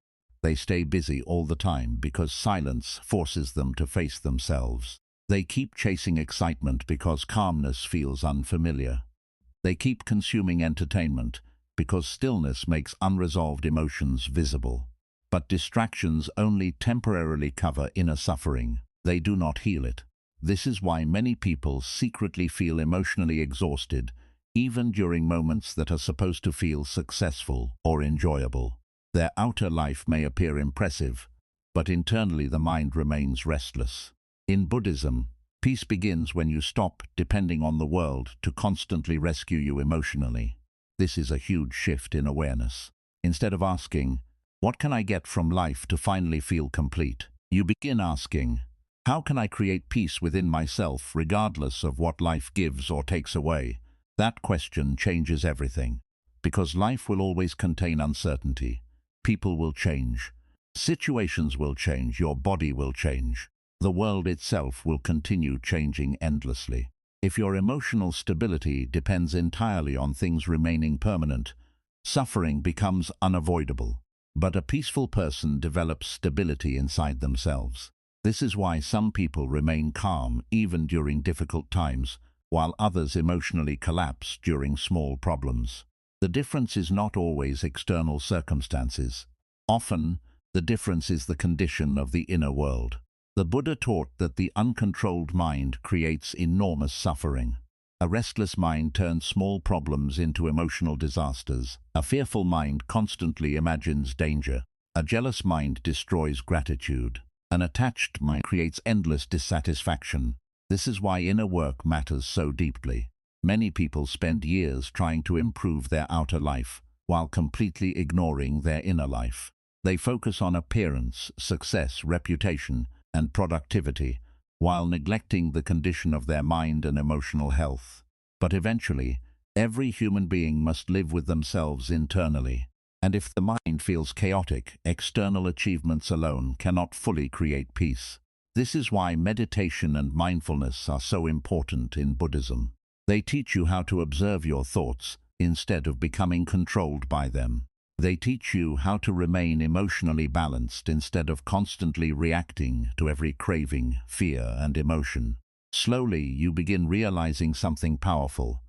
They stay busy all the time because silence forces them to face themselves. They keep chasing excitement because calmness feels unfamiliar. They keep consuming entertainment because stillness makes unresolved emotions visible. But distractions only temporarily cover inner suffering. They do not heal it. This is why many people secretly feel emotionally exhausted, even during moments that are supposed to feel successful or enjoyable. Their outer life may appear impressive, but internally the mind remains restless. In Buddhism, peace begins when you stop depending on the world to constantly rescue you emotionally. This is a huge shift in awareness. Instead of asking, "What can I get from life to finally feel complete?" you begin asking, "How can I create peace within myself regardless of what life gives or takes away?" That question changes everything. Because life will always contain uncertainty. People will change. Situations will change. Your body will change. The world itself will continue changing endlessly. If your emotional stability depends entirely on things remaining permanent, suffering becomes unavoidable. But a peaceful person develops stability inside themselves. This is why some people remain calm even during difficult times, while others emotionally collapse during small problems. The difference is not always external circumstances. Often, the difference is the condition of the inner world. The Buddha taught that the uncontrolled mind creates enormous suffering. A restless mind turns small problems into emotional disasters. A fearful mind constantly imagines danger. A jealous mind destroys gratitude. An attached mind creates endless dissatisfaction. This is why inner work matters so deeply. Many people spend years trying to improve their outer life, while completely ignoring their inner life. They focus on appearance, success, reputation, and productivity, while neglecting the condition of their mind and emotional health. But eventually, every human being must live with themselves internally. And if the mind feels chaotic, external achievements alone cannot fully create peace. This is why meditation and mindfulness are so important in Buddhism. They teach you how to observe your thoughts instead of becoming controlled by them. They teach you how to remain emotionally balanced instead of constantly reacting to every craving, fear, and emotion. Slowly, you begin realizing something powerful.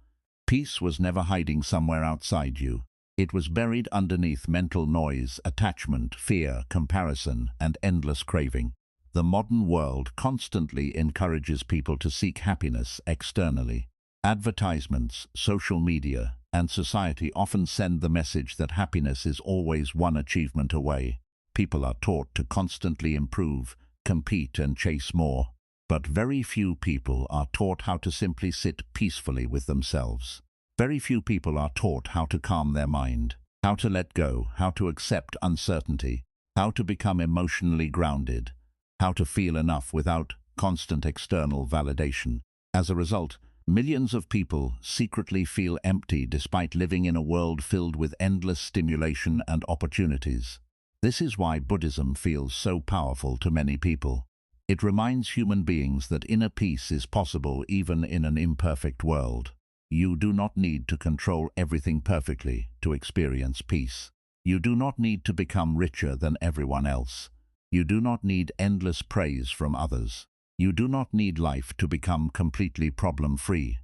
Peace was never hiding somewhere outside you. It was buried underneath mental noise, attachment, fear, comparison, and endless craving. The modern world constantly encourages people to seek happiness externally. Advertisements, social media, and society often send the message that happiness is always one achievement away. People are taught to constantly improve, compete, and chase more. But very few people are taught how to simply sit peacefully with themselves. Very few people are taught how to calm their mind, how to let go, how to accept uncertainty, how to become emotionally grounded, how to feel enough without constant external validation. As a result, millions of people secretly feel empty despite living in a world filled with endless stimulation and opportunities. This is why Buddhism feels so powerful to many people. It reminds human beings that inner peace is possible even in an imperfect world. You do not need to control everything perfectly to experience peace. You do not need to become richer than everyone else. You do not need endless praise from others. You do not need life to become completely problem-free.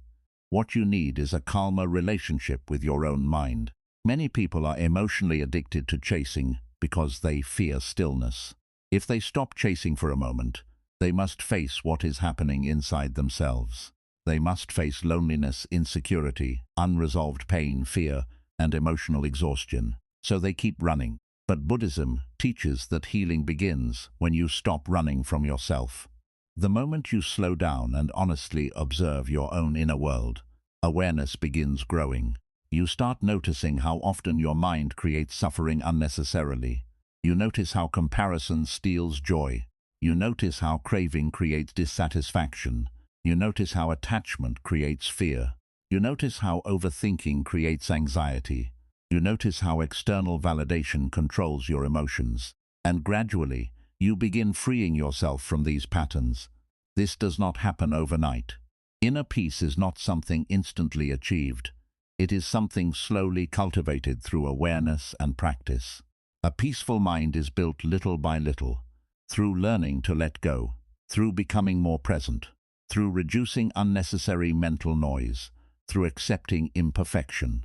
What you need is a calmer relationship with your own mind. Many people are emotionally addicted to chasing because they fear stillness. If they stop chasing for a moment, they must face what is happening inside themselves. They must face loneliness, insecurity, unresolved pain, fear, and emotional exhaustion. So they keep running. But Buddhism teaches that healing begins when you stop running from yourself. The moment you slow down and honestly observe your own inner world, awareness begins growing. You start noticing how often your mind creates suffering unnecessarily. You notice how comparison steals joy. You notice how craving creates dissatisfaction. You notice how attachment creates fear. You notice how overthinking creates anxiety. You notice how external validation controls your emotions. And gradually, you begin freeing yourself from these patterns. This does not happen overnight. Inner peace is not something instantly achieved. It is something slowly cultivated through awareness and practice. A peaceful mind is built little by little, through learning to let go, through becoming more present, through reducing unnecessary mental noise, through accepting imperfection,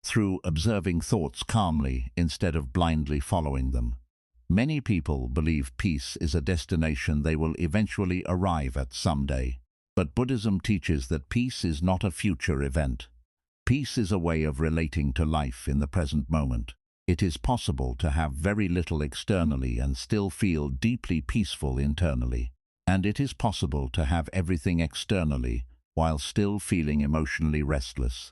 through observing thoughts calmly instead of blindly following them. Many people believe peace is a destination they will eventually arrive at someday. But Buddhism teaches that peace is not a future event. Peace is a way of relating to life in the present moment. It is possible to have very little externally and still feel deeply peaceful internally. And it is possible to have everything externally while still feeling emotionally restless.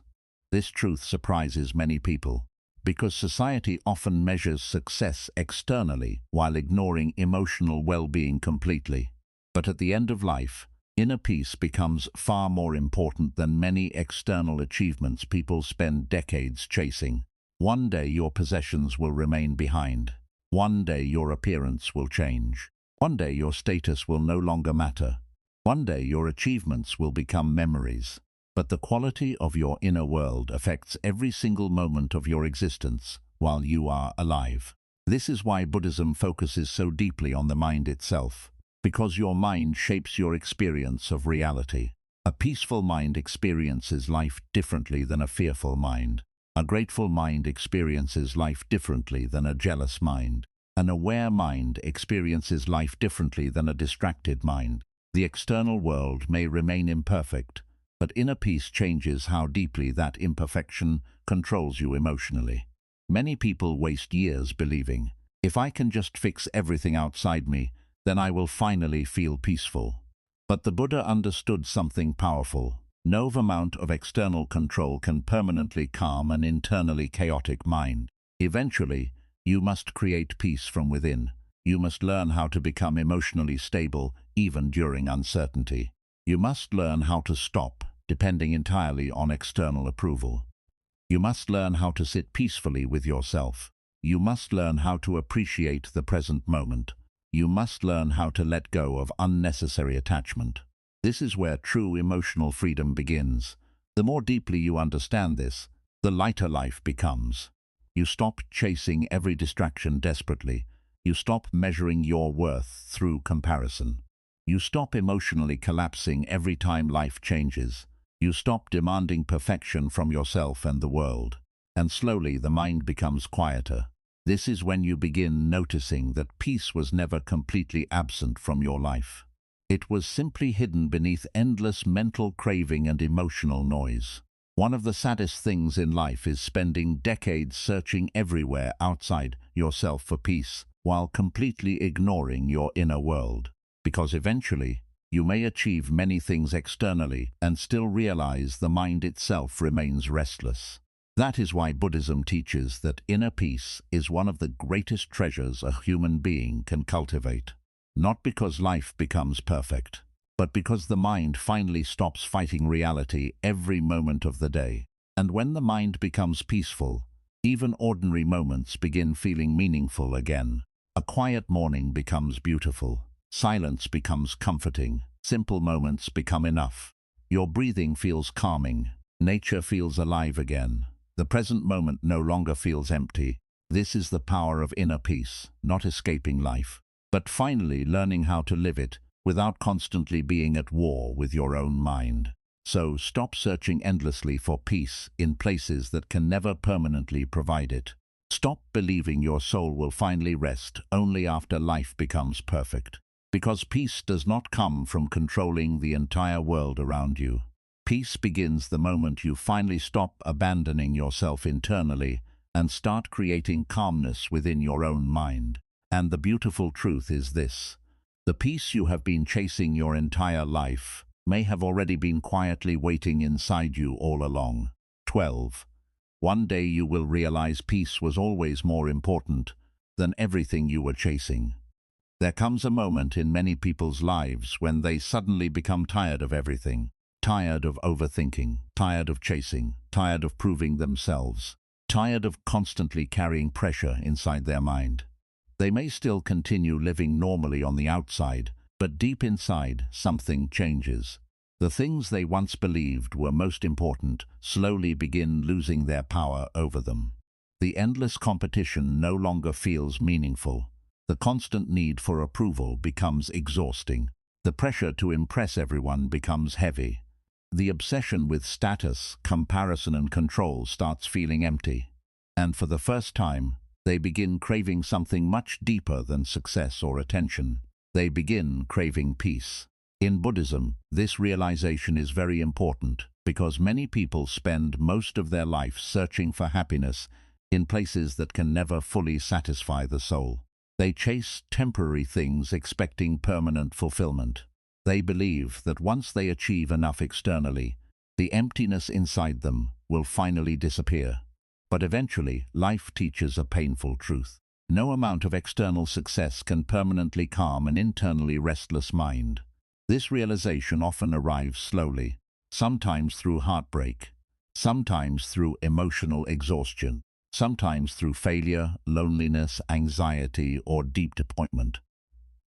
This truth surprises many people, because society often measures success externally while ignoring emotional well-being completely. But at the end of life, inner peace becomes far more important than many external achievements people spend decades chasing. One day your possessions will remain behind. One day your appearance will change. One day your status will no longer matter. One day your achievements will become memories. But the quality of your inner world affects every single moment of your existence while you are alive. This is why Buddhism focuses so deeply on the mind itself, because your mind shapes your experience of reality. A peaceful mind experiences life differently than a fearful mind. A grateful mind experiences life differently than a jealous mind. An aware mind experiences life differently than a distracted mind. The external world may remain imperfect, but inner peace changes how deeply that imperfection controls you emotionally. Many people waste years believing, if I can just fix everything outside me, then I will finally feel peaceful. But the Buddha understood something powerful. No amount of external control can permanently calm an internally chaotic mind. Eventually, you must create peace from within. You must learn how to become emotionally stable, even during uncertainty. You must learn how to stop depending entirely on external approval. You must learn how to sit peacefully with yourself. You must learn how to appreciate the present moment. You must learn how to let go of unnecessary attachment. This is where true emotional freedom begins. The more deeply you understand this, the lighter life becomes. You stop chasing every distraction desperately. You stop measuring your worth through comparison. You stop emotionally collapsing every time life changes. You stop demanding perfection from yourself and the world. And slowly the mind becomes quieter. This is when you begin noticing that peace was never completely absent from your life. It was simply hidden beneath endless mental craving and emotional noise. One of the saddest things in life is spending decades searching everywhere outside yourself for peace, while completely ignoring your inner world. Because eventually, you may achieve many things externally and still realize the mind itself remains restless. That is why Buddhism teaches that inner peace is one of the greatest treasures a human being can cultivate. Not because life becomes perfect, but because the mind finally stops fighting reality every moment of the day. And when the mind becomes peaceful, even ordinary moments begin feeling meaningful again. A quiet morning becomes beautiful. Silence becomes comforting. Simple moments become enough. Your breathing feels calming. Nature feels alive again. The present moment no longer feels empty. This is the power of inner peace, not escaping life, but finally learning how to live it without constantly being at war with your own mind. So stop searching endlessly for peace in places that can never permanently provide it. Stop believing your soul will finally rest only after life becomes perfect. Because peace does not come from controlling the entire world around you. Peace begins the moment you finally stop abandoning yourself internally and start creating calmness within your own mind. And the beautiful truth is this: the peace you have been chasing your entire life may have already been quietly waiting inside you all along. 12. One day you will realize peace was always more important than everything you were chasing. There comes a moment in many people's lives when they suddenly become tired of everything. Tired of overthinking, tired of chasing, tired of proving themselves, tired of constantly carrying pressure inside their mind. They may still continue living normally on the outside, but deep inside something changes. The things they once believed were most important slowly begin losing their power over them. The endless competition no longer feels meaningful. The constant need for approval becomes exhausting. The pressure to impress everyone becomes heavy. The obsession with status, comparison and control starts feeling empty. And for the first time, they begin craving something much deeper than success or attention. They begin craving peace. In Buddhism, this realization is very important because many people spend most of their life searching for happiness in places that can never fully satisfy the soul. They chase temporary things expecting permanent fulfillment. They believe that once they achieve enough externally, the emptiness inside them will finally disappear. But eventually, life teaches a painful truth. No amount of external success can permanently calm an internally restless mind. This realization often arrives slowly, sometimes through heartbreak, sometimes through emotional exhaustion, sometimes through failure, loneliness, anxiety, or deep disappointment.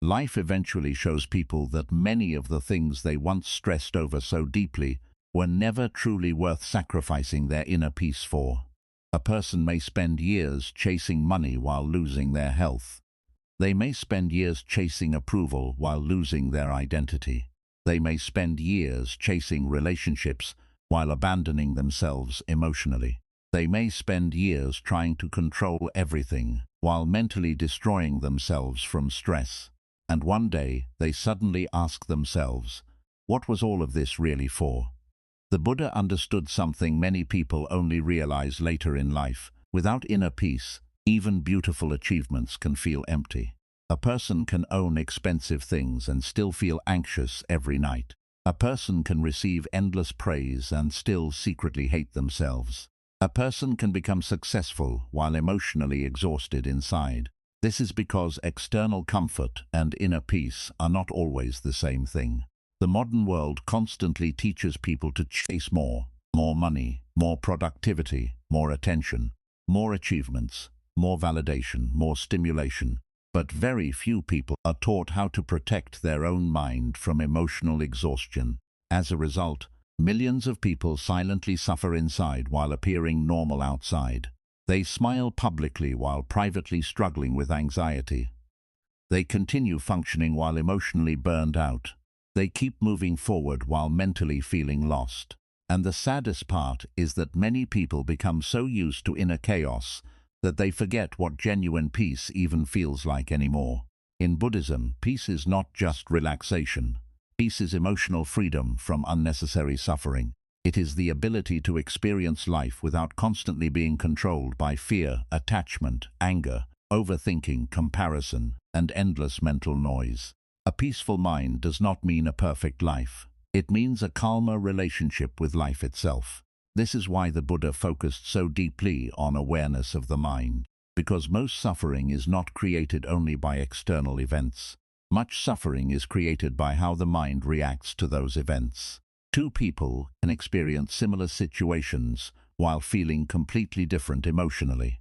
Life eventually shows people that many of the things they once stressed over so deeply were never truly worth sacrificing their inner peace for. A person may spend years chasing money while losing their health. They may spend years chasing approval while losing their identity. They may spend years chasing relationships while abandoning themselves emotionally. They may spend years trying to control everything while mentally destroying themselves from stress. And one day they suddenly ask themselves, what was all of this really for? The Buddha understood something many people only realize later in life. Without inner peace, even beautiful achievements can feel empty. A person can own expensive things and still feel anxious every night. A person can receive endless praise and still secretly hate themselves. A person can become successful while emotionally exhausted inside. This is because external comfort and inner peace are not always the same thing. The modern world constantly teaches people to chase more money, more productivity, more attention, more achievements, more validation, more stimulation. But very few people are taught how to protect their own mind from emotional exhaustion. As a result, millions of people silently suffer inside while appearing normal outside. They smile publicly while privately struggling with anxiety. They continue functioning while emotionally burned out. They keep moving forward while mentally feeling lost. And the saddest part is that many people become so used to inner chaos that they forget what genuine peace even feels like anymore. In Buddhism, peace is not just relaxation. Peace is emotional freedom from unnecessary suffering. It is the ability to experience life without constantly being controlled by fear, attachment, anger, overthinking, comparison, and endless mental noise. A peaceful mind does not mean a perfect life. It means a calmer relationship with life itself. This is why the Buddha focused so deeply on awareness of the mind, because most suffering is not created only by external events. Much suffering is created by how the mind reacts to those events. Two people can experience similar situations while feeling completely different emotionally.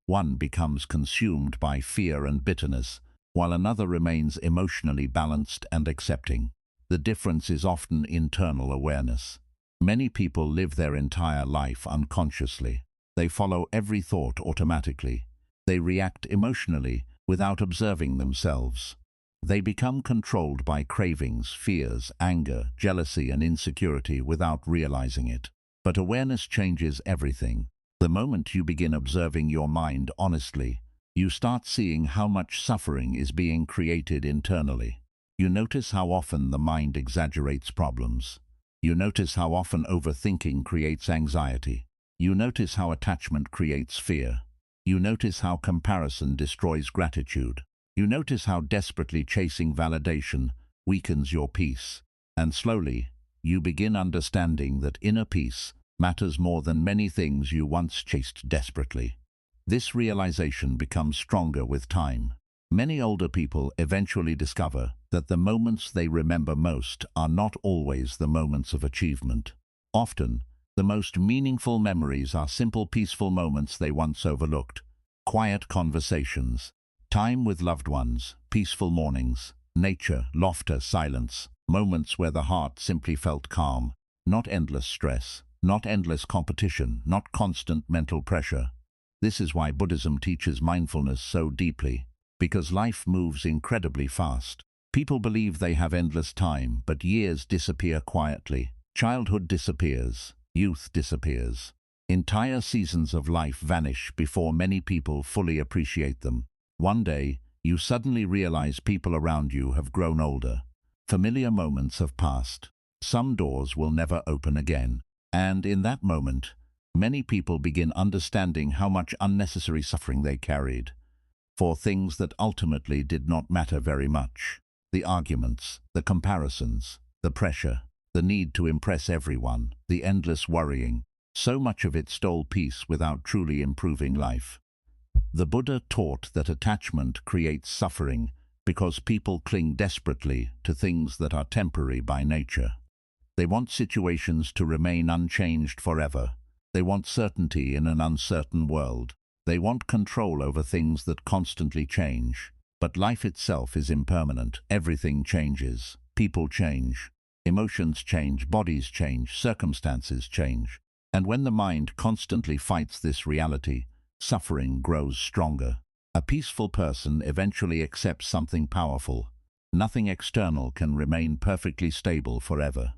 One becomes consumed by fear and bitterness, while another remains emotionally balanced and accepting. The difference is often internal awareness. Many people live their entire life unconsciously. They follow every thought automatically. They react emotionally without observing themselves. They become controlled by cravings, fears, anger, jealousy, and insecurity without realizing it. But awareness changes everything. The moment you begin observing your mind honestly, you start seeing how much suffering is being created internally. You notice how often the mind exaggerates problems. You notice how often overthinking creates anxiety. You notice how attachment creates fear. You notice how comparison destroys gratitude. You notice how desperately chasing validation weakens your peace. And slowly, you begin understanding that inner peace matters more than many things you once chased desperately. This realization becomes stronger with time. Many older people eventually discover that the moments they remember most are not always the moments of achievement. Often, the most meaningful memories are simple, peaceful moments they once overlooked. Quiet conversations, time with loved ones, peaceful mornings, nature, laughter, silence, moments where the heart simply felt calm. Not endless stress, not endless competition, not constant mental pressure. This is why Buddhism teaches mindfulness so deeply, because life moves incredibly fast. People believe they have endless time, but years disappear quietly. Childhood disappears, youth disappears. Entire seasons of life vanish before many people fully appreciate them. One day, you suddenly realize people around you have grown older. Familiar moments have passed. Some doors will never open again. And in that moment, many people begin understanding how much unnecessary suffering they carried for things that ultimately did not matter very much. The arguments, the comparisons, the pressure, the need to impress everyone, the endless worrying, so much of it stole peace without truly improving life. The Buddha taught that attachment creates suffering because people cling desperately to things that are temporary by nature. They want situations to remain unchanged forever. They want certainty in an uncertain world. They want control over things that constantly change. But life itself is impermanent. Everything changes. People change. Emotions change. Bodies change. Circumstances change. And when the mind constantly fights this reality, suffering grows stronger. A peaceful person eventually accepts something powerful. Nothing external can remain perfectly stable forever.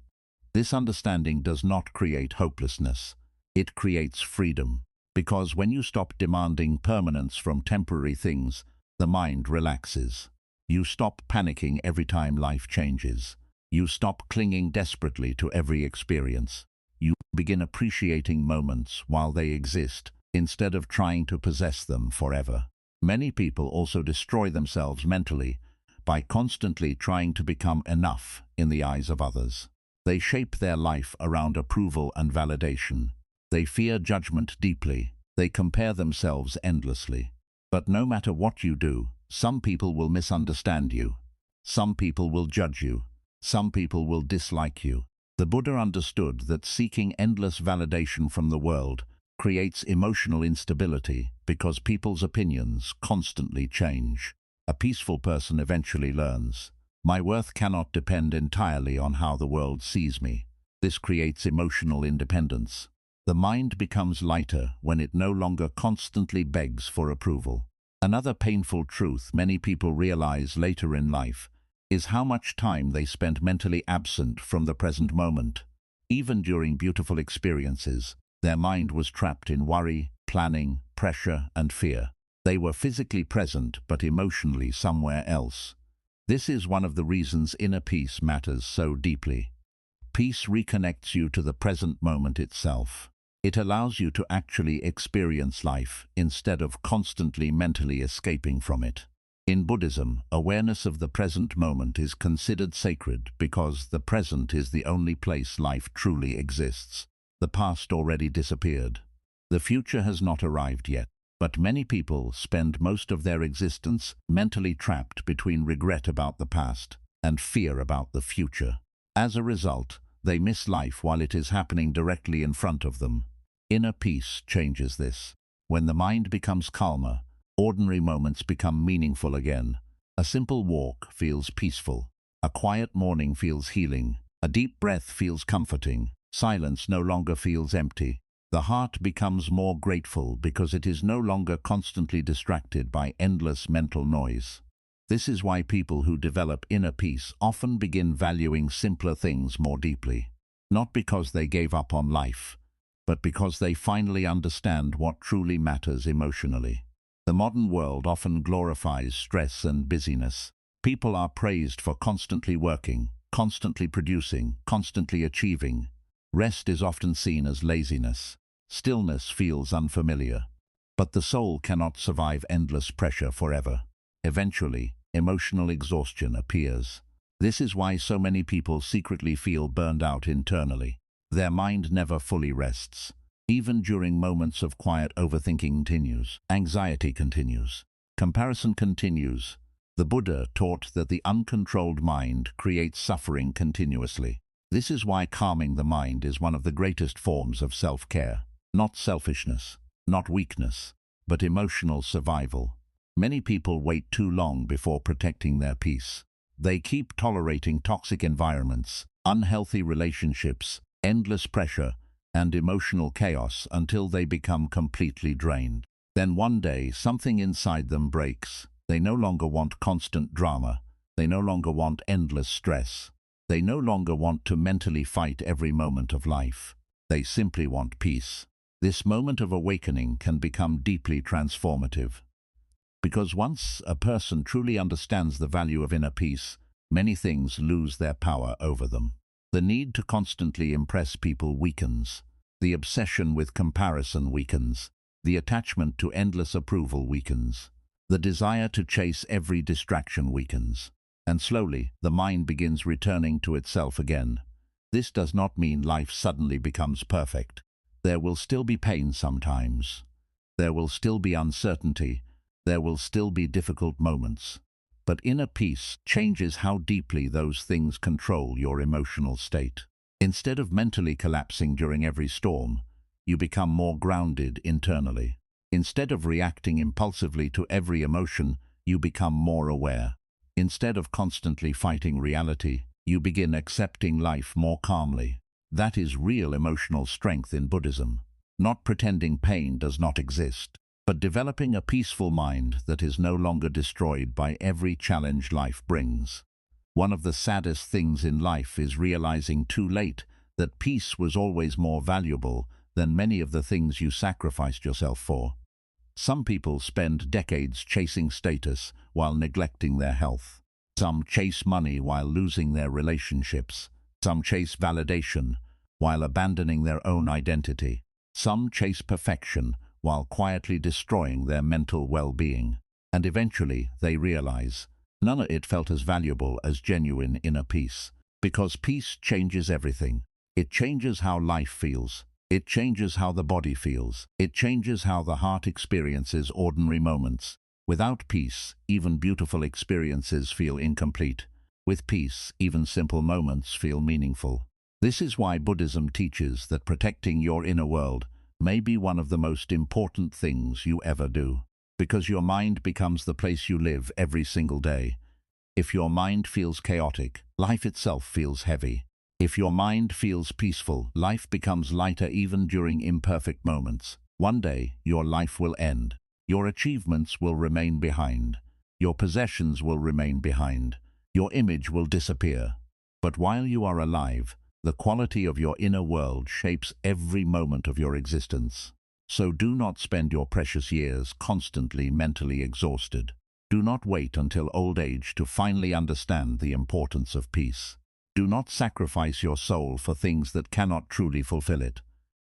This understanding does not create hopelessness. It creates freedom. Because when you stop demanding permanence from temporary things, the mind relaxes. You stop panicking every time life changes. You stop clinging desperately to every experience. You begin appreciating moments while they exist, instead of trying to possess them forever. Many people also destroy themselves mentally by constantly trying to become enough in the eyes of others. They shape their life around approval and validation. They fear judgment deeply. They compare themselves endlessly. But no matter what you do, some people will misunderstand you. Some people will judge you. Some people will dislike you. The Buddha understood that seeking endless validation from the world creates emotional instability because people's opinions constantly change. A peaceful person eventually learns, "My worth cannot depend entirely on how the world sees me." This creates emotional independence. The mind becomes lighter when it no longer constantly begs for approval. Another painful truth many people realize later in life is how much time they spent mentally absent from the present moment. Even during beautiful experiences, their mind was trapped in worry, planning, pressure, and fear. They were physically present but emotionally somewhere else. This is one of the reasons inner peace matters so deeply. Peace reconnects you to the present moment itself. It allows you to actually experience life instead of constantly mentally escaping from it. In Buddhism, awareness of the present moment is considered sacred because the present is the only place life truly exists. The past already disappeared. The future has not arrived yet. But many people spend most of their existence mentally trapped between regret about the past and fear about the future. As a result, they miss life while it is happening directly in front of them. Inner peace changes this. When the mind becomes calmer, ordinary moments become meaningful again. A simple walk feels peaceful. A quiet morning feels healing. A deep breath feels comforting. Silence no longer feels empty. The heart becomes more grateful because it is no longer constantly distracted by endless mental noise. This is why people who develop inner peace often begin valuing simpler things more deeply. Not because they gave up on life, but because they finally understand what truly matters emotionally. The modern world often glorifies stress and busyness. People are praised for constantly working, constantly producing, constantly achieving. Rest is often seen as laziness. Stillness feels unfamiliar. But the soul cannot survive endless pressure forever. Eventually, emotional exhaustion appears. This is why so many people secretly feel burned out internally. Their mind never fully rests. Even during moments of quiet, overthinking continues. Anxiety continues. Comparison continues. The Buddha taught that the uncontrolled mind creates suffering continuously. This is why calming the mind is one of the greatest forms of self-care. Not selfishness, not weakness, but emotional survival. Many people wait too long before protecting their peace. They keep tolerating toxic environments, unhealthy relationships, endless pressure, and emotional chaos until they become completely drained. Then one day, something inside them breaks. They no longer want constant drama. They no longer want endless stress. They no longer want to mentally fight every moment of life. They simply want peace. This moment of awakening can become deeply transformative. Because once a person truly understands the value of inner peace, many things lose their power over them. The need to constantly impress people weakens. The obsession with comparison weakens. The attachment to endless approval weakens. The desire to chase every distraction weakens. And slowly, the mind begins returning to itself again. This does not mean life suddenly becomes perfect. There will still be pain sometimes. There will still be uncertainty. There will still be difficult moments. But inner peace changes how deeply those things control your emotional state. Instead of mentally collapsing during every storm, you become more grounded internally. Instead of reacting impulsively to every emotion, you become more aware. Instead of constantly fighting reality, you begin accepting life more calmly. That is real emotional strength in Buddhism. Not pretending pain does not exist, but developing a peaceful mind that is no longer destroyed by every challenge life brings. One of the saddest things in life is realizing too late that peace was always more valuable than many of the things you sacrificed yourself for. Some people spend decades chasing status while neglecting their health. Some chase money while losing their relationships. Some chase validation while abandoning their own identity. Some chase perfection while quietly destroying their mental well-being. And eventually they realize none of it felt as valuable as genuine inner peace. Because peace changes everything. It changes how life feels. It changes how the body feels. It changes how the heart experiences ordinary moments. Without peace, even beautiful experiences feel incomplete. With peace, even simple moments feel meaningful. This is why Buddhism teaches that protecting your inner world may be one of the most important things you ever do. Because your mind becomes the place you live every single day. If your mind feels chaotic, life itself feels heavy. If your mind feels peaceful, life becomes lighter even during imperfect moments. One day, your life will end. Your achievements will remain behind. Your possessions will remain behind. Your image will disappear. But while you are alive, the quality of your inner world shapes every moment of your existence. So do not spend your precious years constantly mentally exhausted. Do not wait until old age to finally understand the importance of peace. Do not sacrifice your soul for things that cannot truly fulfill it.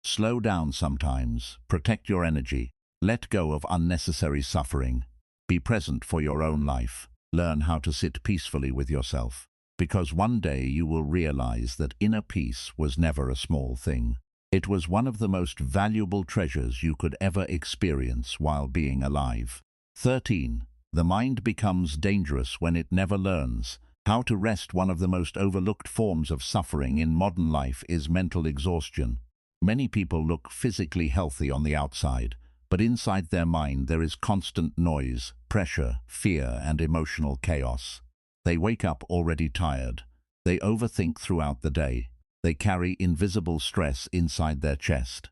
Slow down sometimes, protect your energy, let go of unnecessary suffering. Be present for your own life. Learn how to sit peacefully with yourself. Because one day you will realize that inner peace was never a small thing. It was one of the most valuable treasures you could ever experience while being alive. 13. The mind becomes dangerous when it never learns how to rest. One of the most overlooked forms of suffering in modern life is mental exhaustion. Many people look physically healthy on the outside, but inside their mind there is constant noise, pressure, fear, and emotional chaos. They wake up already tired. They overthink throughout the day. They carry invisible stress inside their chest.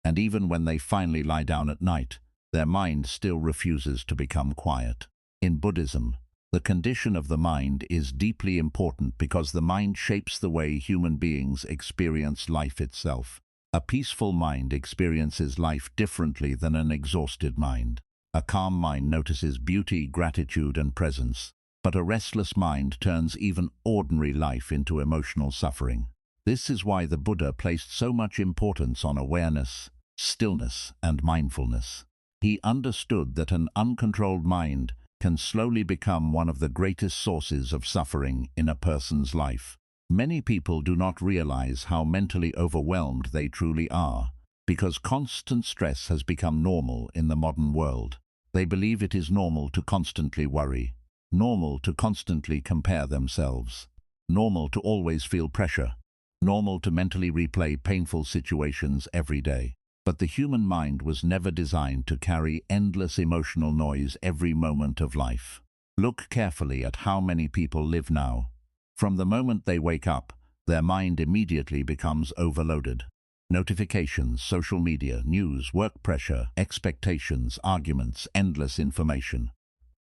And even when they finally lie down at night, their mind still refuses to become quiet. In Buddhism, the condition of the mind is deeply important because the mind shapes the way human beings experience life itself. A peaceful mind experiences life differently than an exhausted mind. A calm mind notices beauty, gratitude, and presence. But a restless mind turns even ordinary life into emotional suffering. This is why the Buddha placed so much importance on awareness, stillness, and mindfulness. He understood that an uncontrolled mind can slowly become one of the greatest sources of suffering in a person's life. Many people do not realize how mentally overwhelmed they truly are, because constant stress has become normal in the modern world. They believe it is normal to constantly worry, normal to constantly compare themselves, normal to always feel pressure, normal to mentally replay painful situations every day. But the human mind was never designed to carry endless emotional noise every moment of life. Look carefully at how many people live now. From the moment they wake up, their mind immediately becomes overloaded. Notifications, social media, news, work pressure, expectations, arguments, endless information.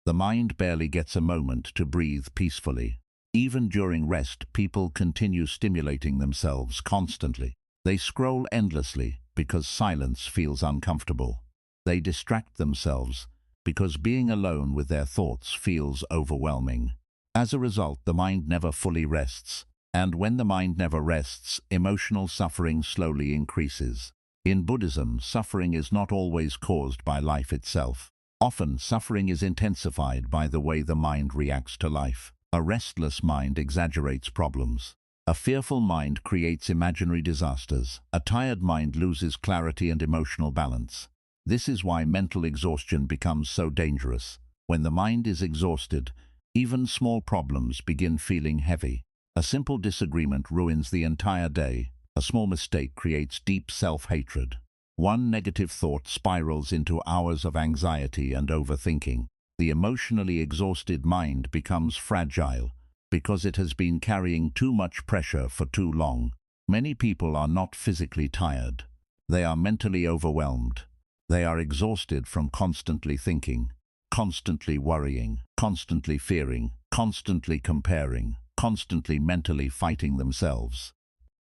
The mind barely gets a moment to breathe peacefully. Even during rest, people continue stimulating themselves constantly. They scroll endlessly because silence feels uncomfortable. They distract themselves because being alone with their thoughts feels overwhelming. As a result, the mind never fully rests. And when the mind never rests, emotional suffering slowly increases. In Buddhism, suffering is not always caused by life itself. Often, suffering is intensified by the way the mind reacts to life. A restless mind exaggerates problems. A fearful mind creates imaginary disasters. A tired mind loses clarity and emotional balance. This is why mental exhaustion becomes so dangerous. When the mind is exhausted, even small problems begin feeling heavy. A simple disagreement ruins the entire day. A small mistake creates deep self-hatred. One negative thought spirals into hours of anxiety and overthinking. The emotionally exhausted mind becomes fragile because it has been carrying too much pressure for too long. Many people are not physically tired. They are mentally overwhelmed. They are exhausted from constantly thinking, constantly worrying, constantly fearing, constantly comparing, constantly mentally fighting themselves.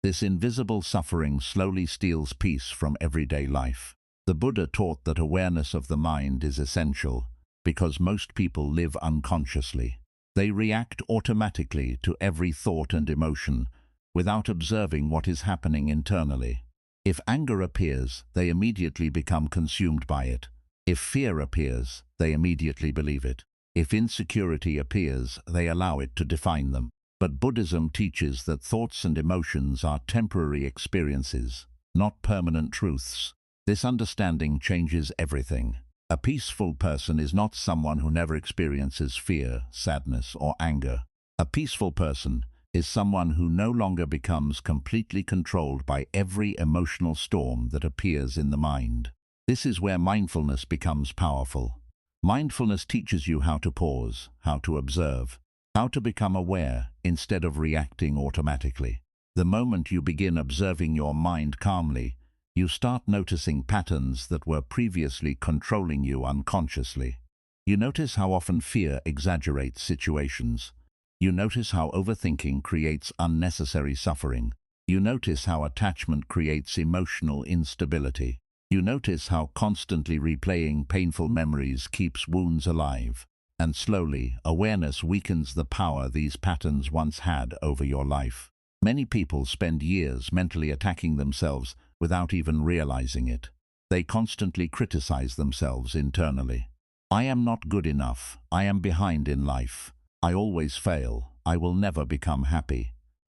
This invisible suffering slowly steals peace from everyday life. The Buddha taught that awareness of the mind is essential because most people live unconsciously. They react automatically to every thought and emotion without observing what is happening internally. If anger appears, they immediately become consumed by it. If fear appears, they immediately believe it. If insecurity appears, they allow it to define them. But Buddhism teaches that thoughts and emotions are temporary experiences, not permanent truths. This understanding changes everything. A peaceful person is not someone who never experiences fear, sadness, or anger. A peaceful person is someone who no longer becomes completely controlled by every emotional storm that appears in the mind. This is where mindfulness becomes powerful. Mindfulness teaches you how to pause, how to observe, how to become aware instead of reacting automatically. The moment you begin observing your mind calmly, you start noticing patterns that were previously controlling you unconsciously. You notice how often fear exaggerates situations. You notice how overthinking creates unnecessary suffering. You notice how attachment creates emotional instability. You notice how constantly replaying painful memories keeps wounds alive. And slowly, awareness weakens the power these patterns once had over your life. Many people spend years mentally attacking themselves without even realizing it. They constantly criticize themselves internally. I am not good enough. I am behind in life. I always fail. I will never become happy.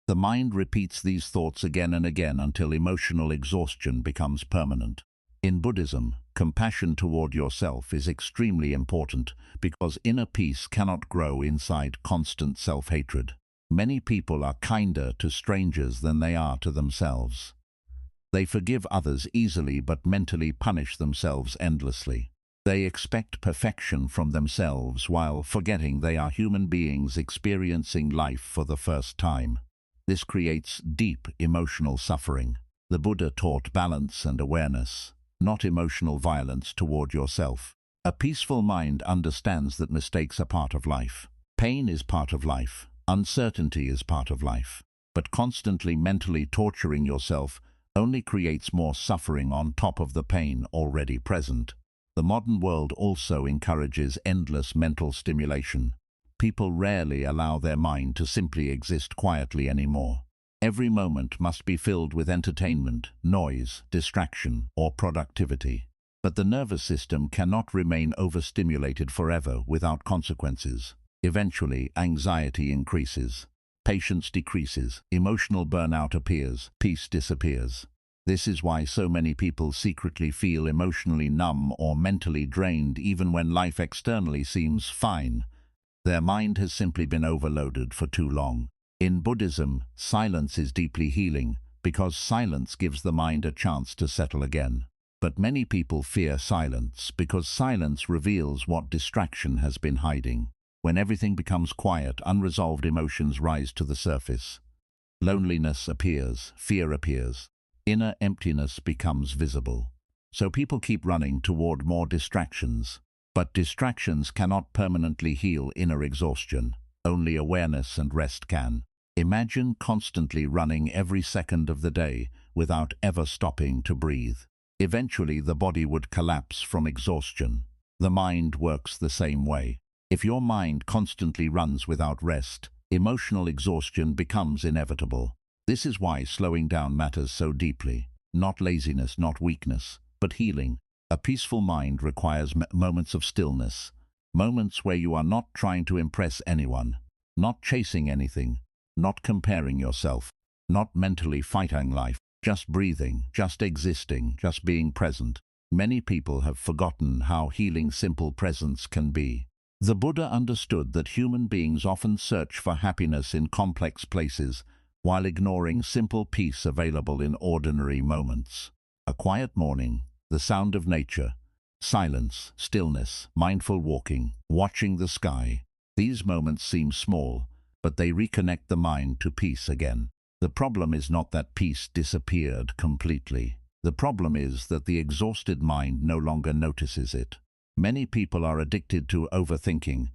The mind repeats these thoughts again and again until emotional exhaustion becomes permanent. In Buddhism, compassion toward yourself is extremely important because inner peace cannot grow inside constant self-hatred. Many people are kinder to strangers than they are to themselves. They forgive others easily but mentally punish themselves endlessly. They expect perfection from themselves while forgetting they are human beings experiencing life for the first time. This creates deep emotional suffering. The Buddha taught balance and awareness, not emotional violence toward yourself. A peaceful mind understands that mistakes are part of life. Pain is part of life. Uncertainty is part of life. But constantly mentally torturing yourself only creates more suffering on top of the pain already present. The modern world also encourages endless mental stimulation. People rarely allow their mind to simply exist quietly anymore. Every moment must be filled with entertainment, noise, distraction, or productivity. But the nervous system cannot remain overstimulated forever without consequences. Eventually, anxiety increases, patience decreases, emotional burnout appears, peace disappears. This is why so many people secretly feel emotionally numb or mentally drained even when life externally seems fine. Their mind has simply been overloaded for too long. In Buddhism, silence is deeply healing because silence gives the mind a chance to settle again. But many people fear silence because silence reveals what distraction has been hiding. When everything becomes quiet, unresolved emotions rise to the surface. Loneliness appears, fear appears. Inner emptiness becomes visible. So people keep running toward more distractions. But distractions cannot permanently heal inner exhaustion. Only awareness and rest can. Imagine constantly running every second of the day without ever stopping to breathe. Eventually, the body would collapse from exhaustion. The mind works the same way. If your mind constantly runs without rest, emotional exhaustion becomes inevitable. This is why slowing down matters so deeply. Not laziness, not weakness, but healing. A peaceful mind requires moments of stillness, moments where you are not trying to impress anyone, not chasing anything, not comparing yourself, not mentally fighting life, just breathing, just existing, just being present. Many people have forgotten how healing simple presence can be. The Buddha understood that human beings often search for happiness in complex places, while ignoring simple peace available in ordinary moments. A quiet morning, the sound of nature, silence, stillness, mindful walking, watching the sky. These moments seem small, but they reconnect the mind to peace again. The problem is not that peace disappeared completely. The problem is that the exhausted mind no longer notices it. Many people are addicted to overthinking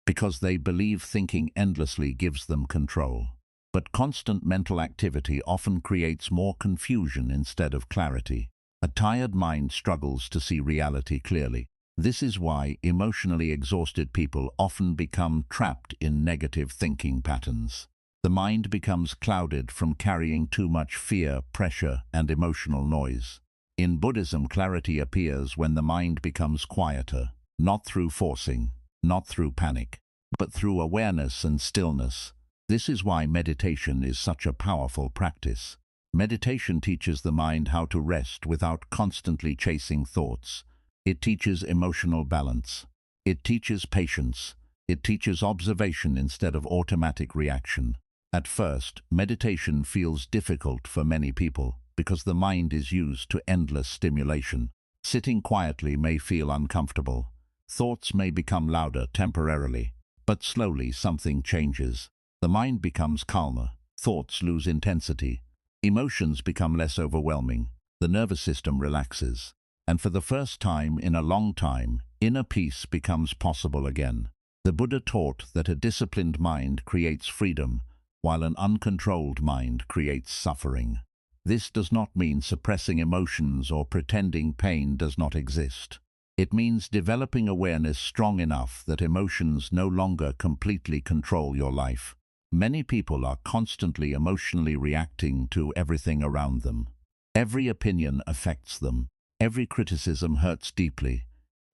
because they believe thinking endlessly gives them control. But constant mental activity often creates more confusion instead of clarity. A tired mind struggles to see reality clearly. This is why emotionally exhausted people often become trapped in negative thinking patterns. The mind becomes clouded from carrying too much fear, pressure, and emotional noise. In Buddhism, clarity appears when the mind becomes quieter, not through forcing, not through panic, but through awareness and stillness. This is why meditation is such a powerful practice. Meditation teaches the mind how to rest without constantly chasing thoughts. It teaches emotional balance. It teaches patience. It teaches observation instead of automatic reaction. At first, meditation feels difficult for many people because the mind is used to endless stimulation. Sitting quietly may feel uncomfortable. Thoughts may become louder temporarily, but slowly something changes. The mind becomes calmer. Thoughts lose intensity. Emotions become less overwhelming. The nervous system relaxes. And for the first time in a long time, inner peace becomes possible again. The Buddha taught that a disciplined mind creates freedom, while an uncontrolled mind creates suffering. This does not mean suppressing emotions or pretending pain does not exist. It means developing awareness strong enough that emotions no longer completely control your life. Many people are constantly emotionally reacting to everything around them. Every opinion affects them. Every criticism hurts deeply.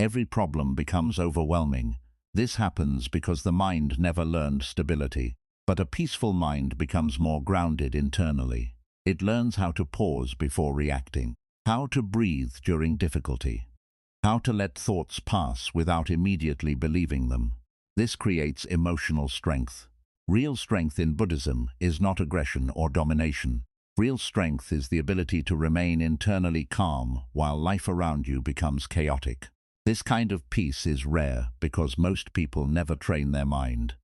Every problem becomes overwhelming. This happens because the mind never learned stability. But a peaceful mind becomes more grounded internally. It learns how to pause before reacting, how to breathe during difficulty, how to let thoughts pass without immediately believing them. This creates emotional strength. Real strength in Buddhism is not aggression or domination. Real strength is the ability to remain internally calm while life around you becomes chaotic. This kind of peace is rare because most people never train their mind.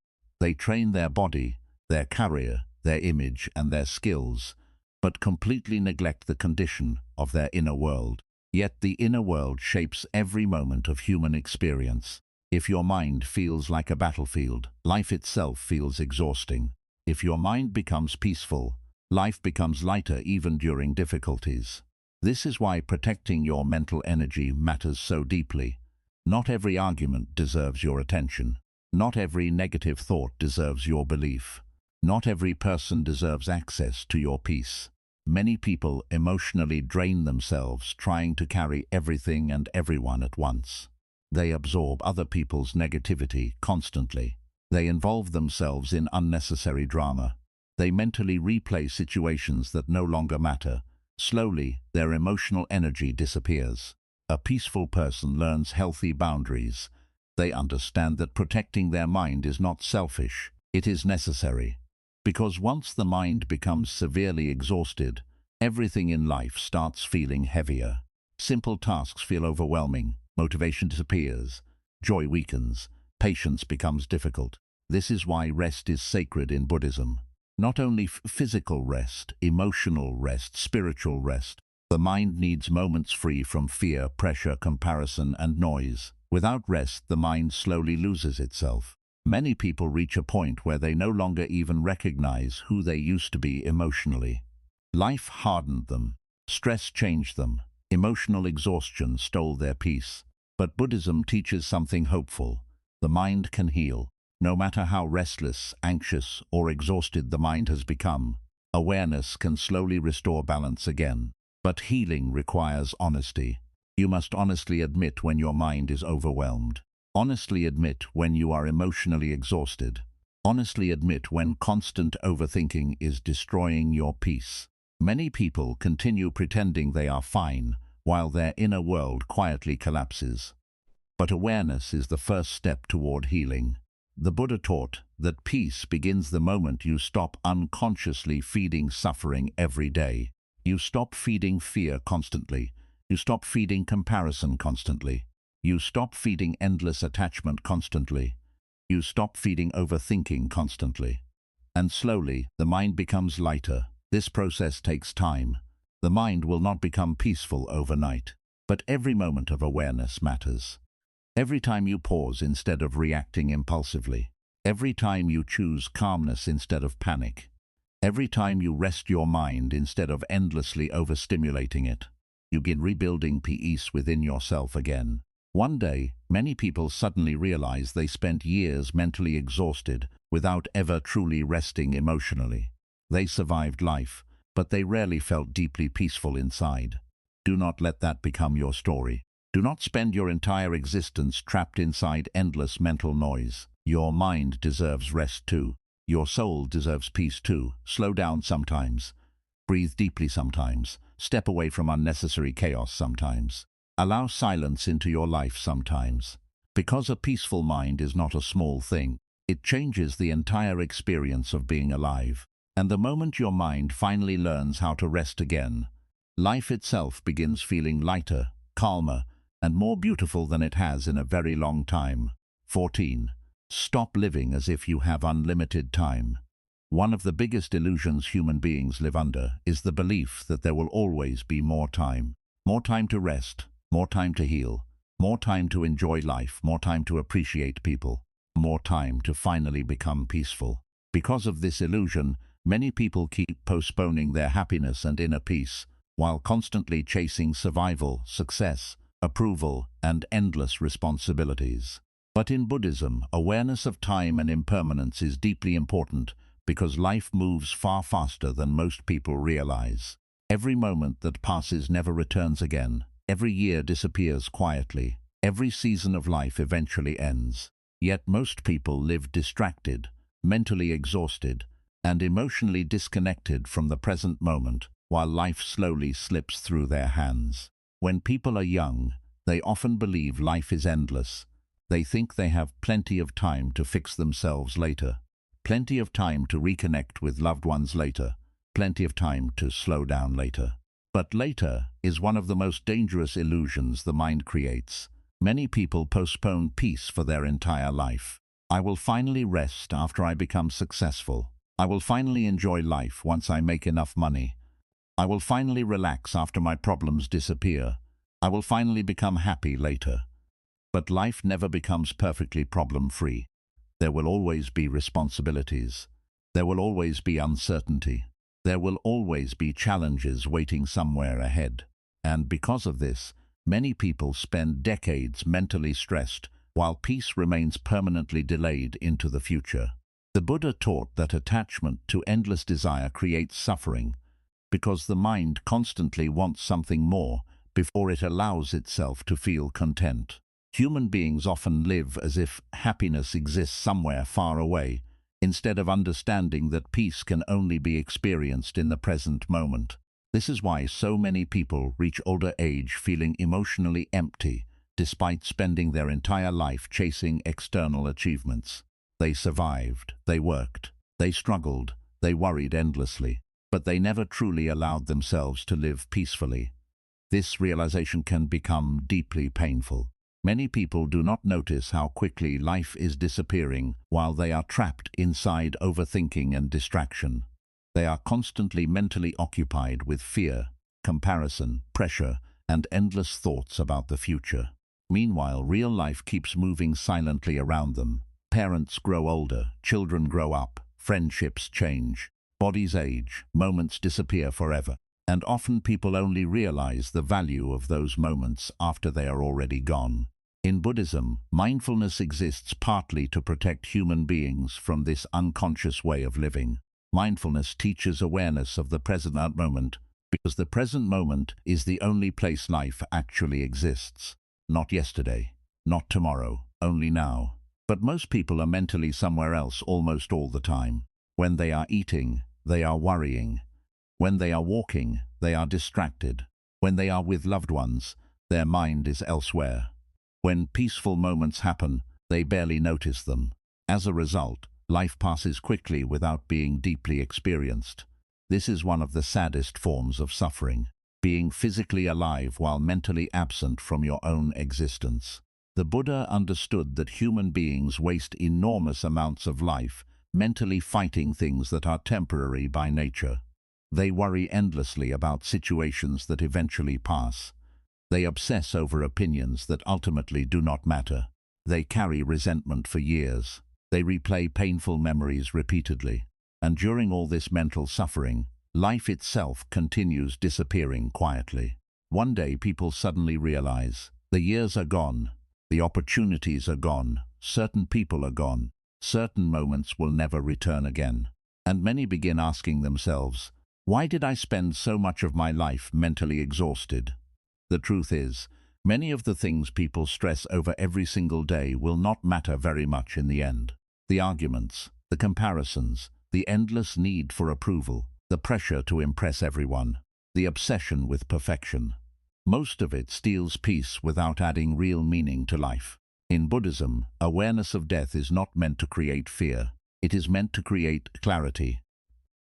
They train their body, their career, their image, and their skills, but completely neglect the condition of their inner world. Yet the inner world shapes every moment of human experience. If your mind feels like a battlefield, life itself feels exhausting. If your mind becomes peaceful, life becomes lighter even during difficulties. This is why protecting your mental energy matters so deeply. Not every argument deserves your attention. Not every negative thought deserves your belief. Not every person deserves access to your peace. Many people emotionally drain themselves trying to carry everything and everyone at once. They absorb other people's negativity constantly. They involve themselves in unnecessary drama. They mentally replay situations that no longer matter. Slowly, their emotional energy disappears. A peaceful person learns healthy boundaries. They understand that protecting their mind is not selfish, it is necessary. Because once the mind becomes severely exhausted, everything in life starts feeling heavier. Simple tasks feel overwhelming, motivation disappears, joy weakens, patience becomes difficult. This is why rest is sacred in Buddhism. Not only physical rest, emotional rest, spiritual rest. The mind needs moments free from fear, pressure, comparison, and noise. Without rest, the mind slowly loses itself. Many people reach a point where they no longer even recognize who they used to be emotionally. Life hardened them. Stress changed them. Emotional exhaustion stole their peace. But Buddhism teaches something hopeful. The mind can heal. No matter how restless, anxious, or exhausted the mind has become, awareness can slowly restore balance again. But healing requires honesty. You must honestly admit when your mind is overwhelmed. Honestly admit when you are emotionally exhausted. Honestly admit when constant overthinking is destroying your peace. Many people continue pretending they are fine, while their inner world quietly collapses. But awareness is the first step toward healing. The Buddha taught that peace begins the moment you stop unconsciously feeding suffering every day. You stop feeding fear constantly. You stop feeding comparison constantly. You stop feeding endless attachment constantly. You stop feeding overthinking constantly. And slowly, the mind becomes lighter. This process takes time. The mind will not become peaceful overnight. But every moment of awareness matters. Every time you pause instead of reacting impulsively. Every time you choose calmness instead of panic. Every time you rest your mind instead of endlessly overstimulating it. You begin rebuilding peace within yourself again. One day, many people suddenly realize they spent years mentally exhausted without ever truly resting emotionally. They survived life, but they rarely felt deeply peaceful inside. Do not let that become your story. Do not spend your entire existence trapped inside endless mental noise. Your mind deserves rest too. Your soul deserves peace too. Slow down sometimes. Breathe deeply sometimes. Step away from unnecessary chaos sometimes. Allow silence into your life sometimes. Because a peaceful mind is not a small thing. It changes the entire experience of being alive. And the moment your mind finally learns how to rest again, life itself begins feeling lighter, calmer, and more beautiful than it has in a very long time. 14. Stop living as if you have unlimited time. One of the biggest illusions human beings live under is the belief that there will always be more time. More time to rest, more time to heal, more time to enjoy life, more time to appreciate people, more time to finally become peaceful. Because of this illusion, many people keep postponing their happiness and inner peace, while constantly chasing survival, success, approval, and endless responsibilities. But in Buddhism, awareness of time and impermanence is deeply important because life moves far faster than most people realize. Every moment that passes never returns again. Every year disappears quietly. Every season of life eventually ends. Yet most people live distracted, mentally exhausted, and emotionally disconnected from the present moment, while life slowly slips through their hands. When people are young, they often believe life is endless. They think they have plenty of time to fix themselves later, plenty of time to reconnect with loved ones later, plenty of time to slow down later. But later is one of the most dangerous illusions the mind creates. Many people postpone peace for their entire life. I will finally rest after I become successful. I will finally enjoy life once I make enough money. I will finally relax after my problems disappear. I will finally become happy later. But life never becomes perfectly problem-free. There will always be responsibilities. There will always be uncertainty. There will always be challenges waiting somewhere ahead. And because of this, many people spend decades mentally stressed, while peace remains permanently delayed into the future. The Buddha taught that attachment to endless desire creates suffering, because the mind constantly wants something more before it allows itself to feel content. Human beings often live as if happiness exists somewhere far away, instead of understanding that peace can only be experienced in the present moment. This is why so many people reach older age feeling emotionally empty, despite spending their entire life chasing external achievements. They survived, they worked, they struggled, they worried endlessly, but they never truly allowed themselves to live peacefully. This realization can become deeply painful. Many people do not notice how quickly life is disappearing while they are trapped inside overthinking and distraction. They are constantly mentally occupied with fear, comparison, pressure, and endless thoughts about the future. Meanwhile, real life keeps moving silently around them. Parents grow older, children grow up, friendships change, bodies age, moments disappear forever. And often people only realize the value of those moments after they are already gone. In Buddhism, mindfulness exists partly to protect human beings from this unconscious way of living. Mindfulness teaches awareness of the present moment, because the present moment is the only place life actually exists. Not yesterday, not tomorrow, only now. But most people are mentally somewhere else almost all the time. When they are eating, they are worrying. When they are walking, they are distracted. When they are with loved ones, their mind is elsewhere. When peaceful moments happen, they barely notice them. As a result, life passes quickly without being deeply experienced. This is one of the saddest forms of suffering, being physically alive while mentally absent from your own existence. The Buddha understood that human beings waste enormous amounts of life mentally fighting things that are temporary by nature. They worry endlessly about situations that eventually pass. They obsess over opinions that ultimately do not matter. They carry resentment for years. They replay painful memories repeatedly. And during all this mental suffering, life itself continues disappearing quietly. One day people suddenly realize the years are gone, the opportunities are gone, certain people are gone, certain moments will never return again. And many begin asking themselves, why did I spend so much of my life mentally exhausted? The truth is, many of the things people stress over every single day will not matter very much in the end. The arguments, the comparisons, the endless need for approval, the pressure to impress everyone, the obsession with perfection. Most of it steals peace without adding real meaning to life. In Buddhism, awareness of death is not meant to create fear. It is meant to create clarity.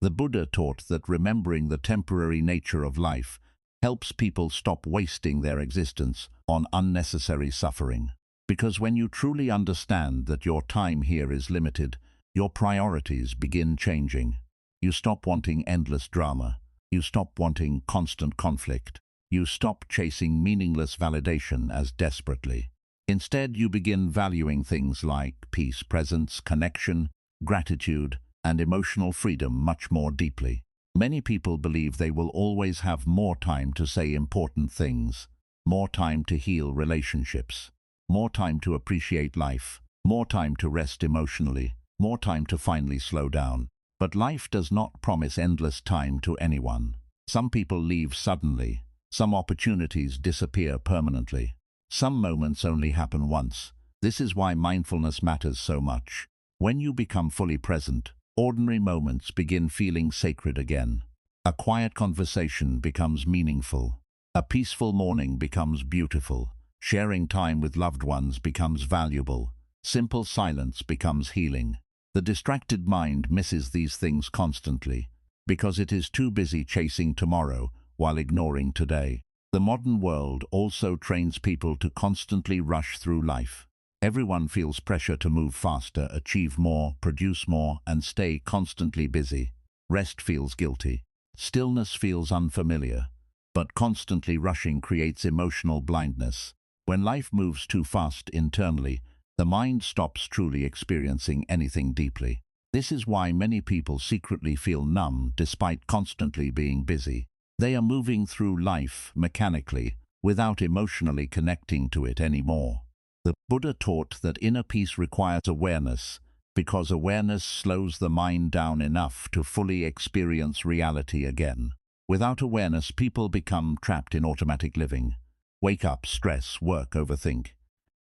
The Buddha taught that remembering the temporary nature of life helps people stop wasting their existence on unnecessary suffering. Because when you truly understand that your time here is limited, your priorities begin changing. You stop wanting endless drama. You stop wanting constant conflict. You stop chasing meaningless validation as desperately. Instead, you begin valuing things like peace, presence, connection, gratitude, and emotional freedom much more deeply. Many people believe they will always have more time to say important things, more time to heal relationships, more time to appreciate life, more time to rest emotionally, more time to finally slow down. But life does not promise endless time to anyone. Some people leave suddenly. Some opportunities disappear permanently. Some moments only happen once. This is why mindfulness matters so much. When you become fully present, ordinary moments begin feeling sacred again. A quiet conversation becomes meaningful. A peaceful morning becomes beautiful. Sharing time with loved ones becomes valuable. Simple silence becomes healing. The distracted mind misses these things constantly because it is too busy chasing tomorrow while ignoring today. The modern world also trains people to constantly rush through life. Everyone feels pressure to move faster, achieve more, produce more, and stay constantly busy. Rest feels guilty. Stillness feels unfamiliar. But constantly rushing creates emotional blindness. When life moves too fast internally, the mind stops truly experiencing anything deeply. This is why many people secretly feel numb despite constantly being busy. They are moving through life mechanically, without emotionally connecting to it anymore. The Buddha taught that inner peace requires awareness, because awareness slows the mind down enough to fully experience reality again. Without awareness, people become trapped in automatic living. Wake up, stress, work, overthink.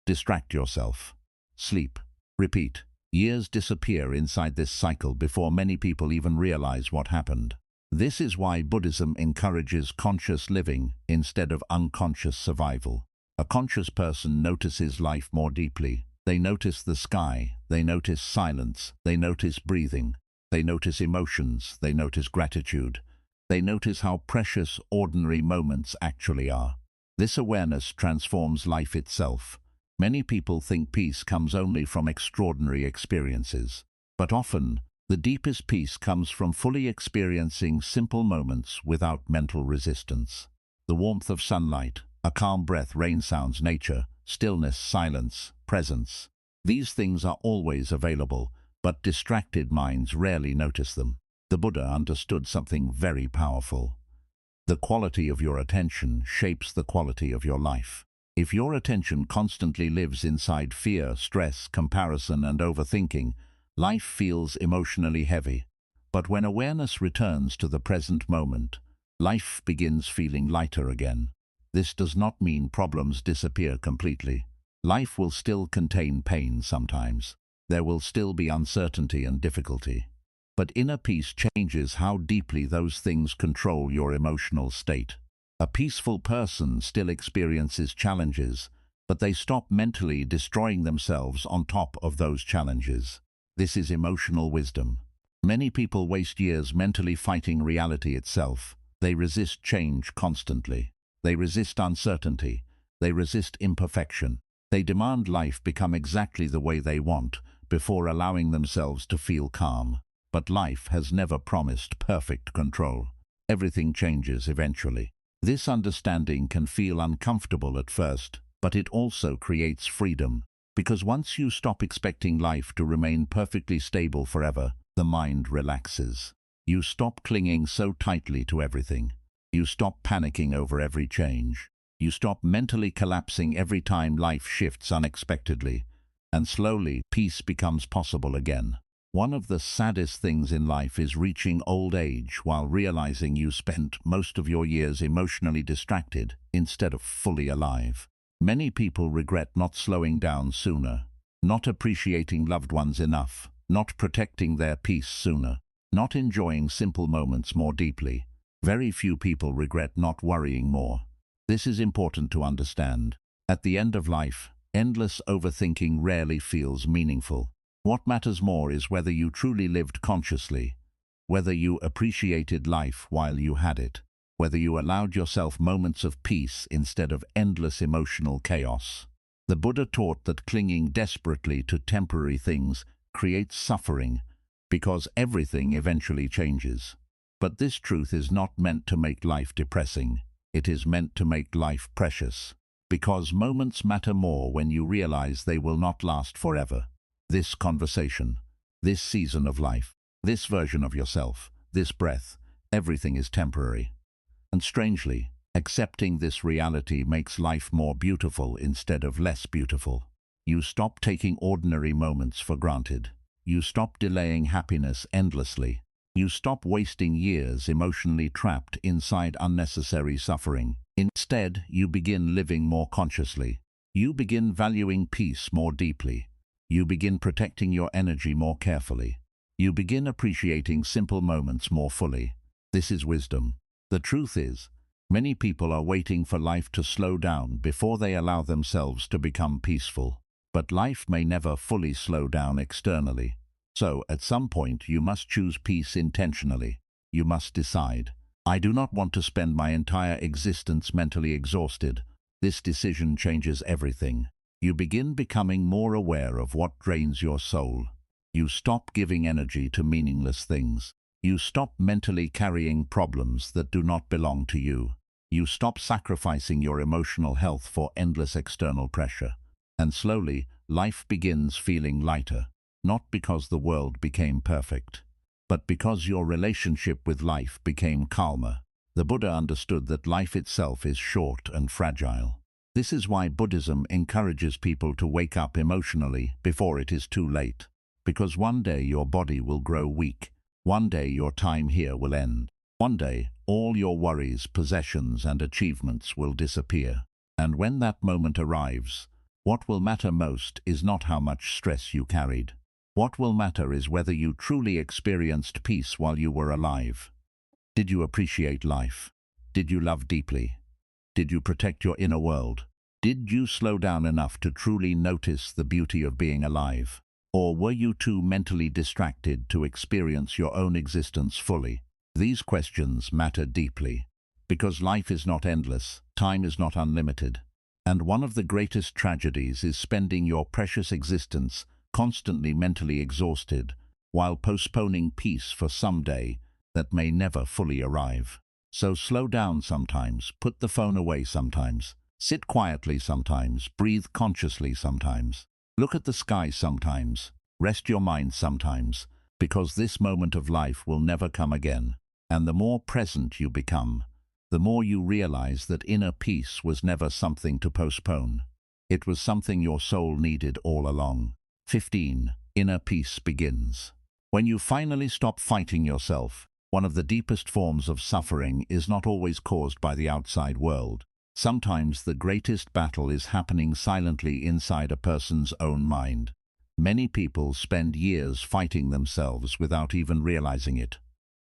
Distract yourself. Sleep. Repeat. Years disappear inside this cycle before many people even realize what happened. This is why Buddhism encourages conscious living instead of unconscious survival. A conscious person notices life more deeply. They notice the sky, they notice silence, they notice breathing, they notice emotions, they notice gratitude. They notice how precious ordinary moments actually are. This awareness transforms life itself. Many people think peace comes only from extraordinary experiences, but often the deepest peace comes from fully experiencing simple moments without mental resistance. The warmth of sunlight, A calm breath, rain sounds, nature, stillness, silence, presence. These things are always available, but distracted minds rarely notice them. The Buddha understood something very powerful. The quality of your attention shapes the quality of your life. If your attention constantly lives inside fear, stress, comparison, and overthinking, life feels emotionally heavy. But when awareness returns to the present moment, life begins feeling lighter again. This does not mean problems disappear completely. Life will still contain pain sometimes. There will still be uncertainty and difficulty. But inner peace changes how deeply those things control your emotional state. A peaceful person still experiences challenges, but they stop mentally destroying themselves on top of those challenges. This is emotional wisdom. Many people waste years mentally fighting reality itself. They resist change constantly. They resist uncertainty. They resist imperfection. They demand life become exactly the way they want before allowing themselves to feel calm. But life has never promised perfect control. Everything changes eventually. This understanding can feel uncomfortable at first, but it also creates freedom. Because once you stop expecting life to remain perfectly stable forever, the mind relaxes. You stop clinging so tightly to everything. You stop panicking over every change. You stop mentally collapsing every time life shifts unexpectedly. And slowly, peace becomes possible again. One of the saddest things in life is reaching old age while realizing you spent most of your years emotionally distracted instead of fully alive. Many people regret not slowing down sooner, not appreciating loved ones enough, not protecting their peace sooner, not enjoying simple moments more deeply. Very few people regret not worrying more. This is important to understand. At the end of life, endless overthinking rarely feels meaningful. What matters more is whether you truly lived consciously, whether you appreciated life while you had it, whether you allowed yourself moments of peace instead of endless emotional chaos. The Buddha taught that clinging desperately to temporary things creates suffering because everything eventually changes. But this truth is not meant to make life depressing. It is meant to make life precious. Because moments matter more when you realize they will not last forever. This conversation, this season of life, this version of yourself, this breath, everything is temporary. And strangely, accepting this reality makes life more beautiful instead of less beautiful. You stop taking ordinary moments for granted. You stop delaying happiness endlessly. You stop wasting years emotionally trapped inside unnecessary suffering. Instead, you begin living more consciously. You begin valuing peace more deeply. You begin protecting your energy more carefully. You begin appreciating simple moments more fully. This is wisdom. The truth is, many people are waiting for life to slow down before they allow themselves to become peaceful. But life may never fully slow down externally. So, at some point, you must choose peace intentionally. You must decide, I do not want to spend my entire existence mentally exhausted. This decision changes everything. You begin becoming more aware of what drains your soul. You stop giving energy to meaningless things. You stop mentally carrying problems that do not belong to you. You stop sacrificing your emotional health for endless external pressure. And slowly, life begins feeling lighter, not because the world became perfect, but because your relationship with life became calmer. The Buddha understood that life itself is short and fragile. This is why Buddhism encourages people to wake up emotionally before it is too late. Because one day your body will grow weak. One day your time here will end. One day all your worries, possessions, and achievements will disappear. And when that moment arrives, what will matter most is not how much stress you carried. What will matter is whether you truly experienced peace while you were alive. Did you appreciate life? Did you love deeply? Did you protect your inner world? Did you slow down enough to truly notice the beauty of being alive? Or were you too mentally distracted to experience your own existence fully? These questions matter deeply, because life is not endless, time is not unlimited, and one of the greatest tragedies is spending your precious existence constantly mentally exhausted, while postponing peace for some day that may never fully arrive. So slow down sometimes, put the phone away sometimes, Sit quietly sometimes, breathe consciously sometimes. Look at the sky sometimes, rest your mind sometimes, because this moment of life will never come again. And the more present you become, the more you realize that inner peace was never something to postpone. It was something your soul needed all along. 15. Inner peace begins. When you finally stop fighting yourself, one of the deepest forms of suffering is not always caused by the outside world. Sometimes the greatest battle is happening silently inside a person's own mind. Many people spend years fighting themselves without even realizing it.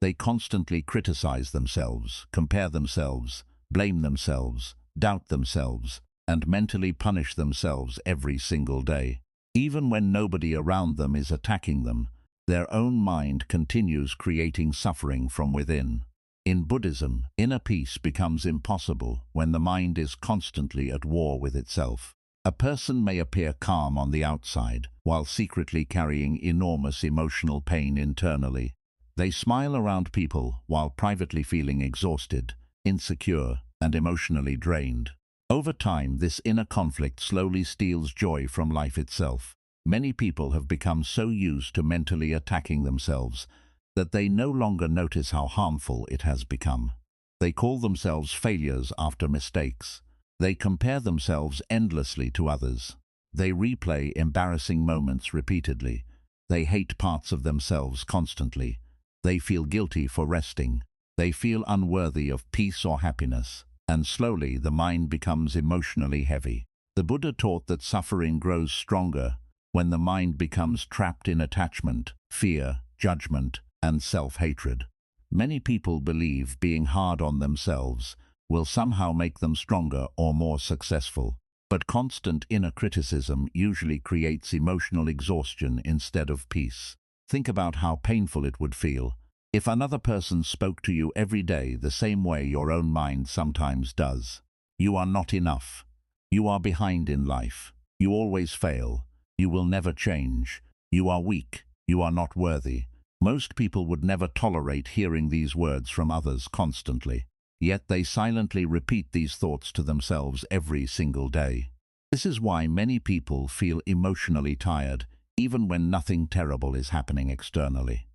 They constantly criticize themselves, compare themselves, blame themselves, doubt themselves, and mentally punish themselves every single day. Even when nobody around them is attacking them, their own mind continues creating suffering from within. In Buddhism, inner peace becomes impossible when the mind is constantly at war with itself. A person may appear calm on the outside, while secretly carrying enormous emotional pain internally. They smile around people while privately feeling exhausted, insecure, and emotionally drained. Over time, this inner conflict slowly steals joy from life itself. Many people have become so used to mentally attacking themselves that they no longer notice how harmful it has become. They call themselves failures after mistakes. They compare themselves endlessly to others. They replay embarrassing moments repeatedly. They hate parts of themselves constantly. They feel guilty for resting. They feel unworthy of peace or happiness. And slowly the mind becomes emotionally heavy. The Buddha taught that suffering grows stronger when the mind becomes trapped in attachment, fear, judgment, and self-hatred. Many people believe being hard on themselves will somehow make them stronger or more successful. But constant inner criticism usually creates emotional exhaustion instead of peace. Think about how painful it would feel if another person spoke to you every day the same way your own mind sometimes does. You are not enough. You are behind in life. You always fail. You will never change. You are weak. You are not worthy. Most people would never tolerate hearing these words from others constantly. Yet they silently repeat these thoughts to themselves every single day. This is why many people feel emotionally tired, even when nothing terrible is happening externally.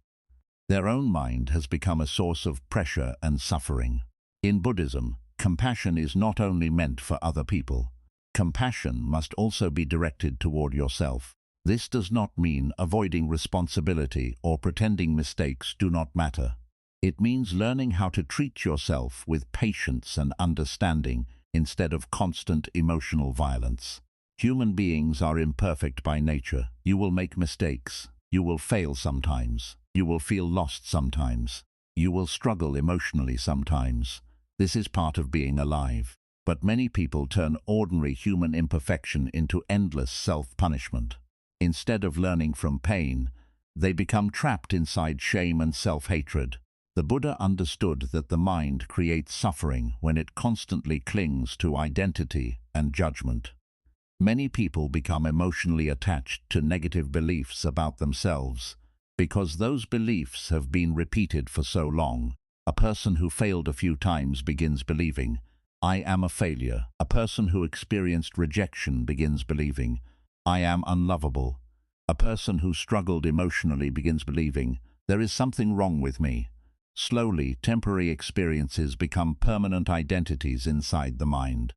Their own mind has become a source of pressure and suffering. In Buddhism, compassion is not only meant for other people. Compassion must also be directed toward yourself. This does not mean avoiding responsibility or pretending mistakes do not matter. It means learning how to treat yourself with patience and understanding instead of constant emotional violence. Human beings are imperfect by nature. You will make mistakes. You will fail sometimes. You will feel lost sometimes. You will struggle emotionally sometimes. This is part of being alive. But many people turn ordinary human imperfection into endless self-punishment. Instead of learning from pain, they become trapped inside shame and self-hatred. The Buddha understood that the mind creates suffering when it constantly clings to identity and judgment. Many people become emotionally attached to negative beliefs about themselves because those beliefs have been repeated for so long. A person who failed a few times begins believing, "I am a failure." A person who experienced rejection begins believing, "I am unlovable." A person who struggled emotionally begins believing, "There is something wrong with me." Slowly, temporary experiences become permanent identities inside the mind.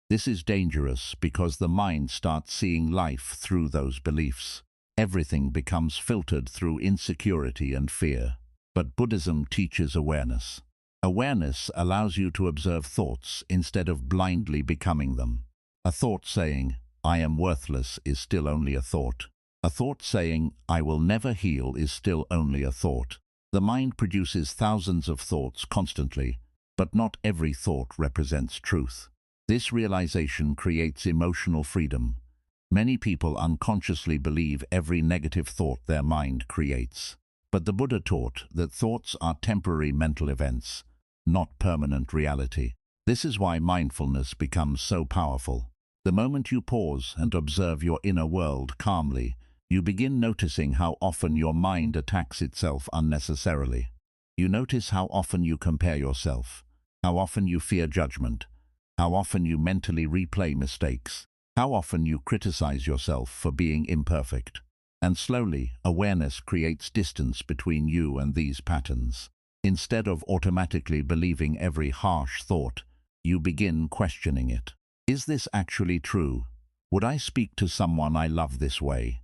This is dangerous because the mind starts seeing life through those beliefs. Everything becomes filtered through insecurity and fear. But Buddhism teaches awareness. Awareness allows you to observe thoughts instead of blindly becoming them. A thought saying, "I am worthless," is still only a thought. A thought saying, "I will never heal," is still only a thought. The mind produces thousands of thoughts constantly, but not every thought represents truth. This realization creates emotional freedom. Many people unconsciously believe every negative thought their mind creates. But the Buddha taught that thoughts are temporary mental events, not permanent reality. This is why mindfulness becomes so powerful. The moment you pause and observe your inner world calmly, you begin noticing how often your mind attacks itself unnecessarily. You notice how often you compare yourself, how often you fear judgment, how often you mentally replay mistakes, how often you criticize yourself for being imperfect. And slowly, awareness creates distance between you and these patterns. Instead of automatically believing every harsh thought, you begin questioning it. Is this actually true? Would I speak to someone I love this way?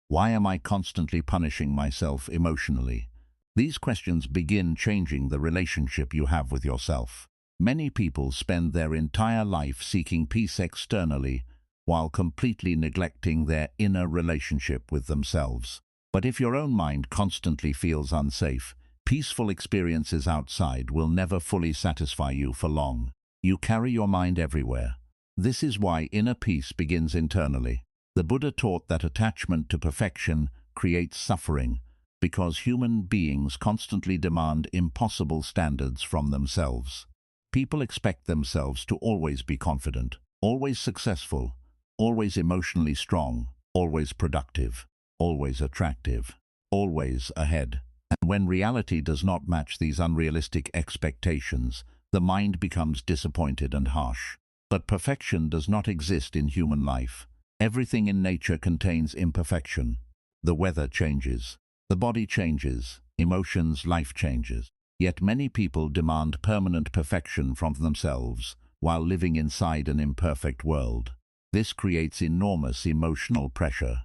Why am I constantly punishing myself emotionally? These questions begin changing the relationship you have with yourself. Many people spend their entire life seeking peace externally while completely neglecting their inner relationship with themselves. But if your own mind constantly feels unsafe, peaceful experiences outside will never fully satisfy you for long. You carry your mind everywhere. This is why inner peace begins internally. The Buddha taught that attachment to perfection creates suffering because human beings constantly demand impossible standards from themselves. People expect themselves to always be confident, always successful, always emotionally strong, always productive, always attractive, always ahead. And when reality does not match these unrealistic expectations, the mind becomes disappointed and harsh. But perfection does not exist in human life. Everything in nature contains imperfection. The weather changes, the body changes, emotions, life changes. Yet many people demand permanent perfection from themselves while living inside an imperfect world. This creates enormous emotional pressure.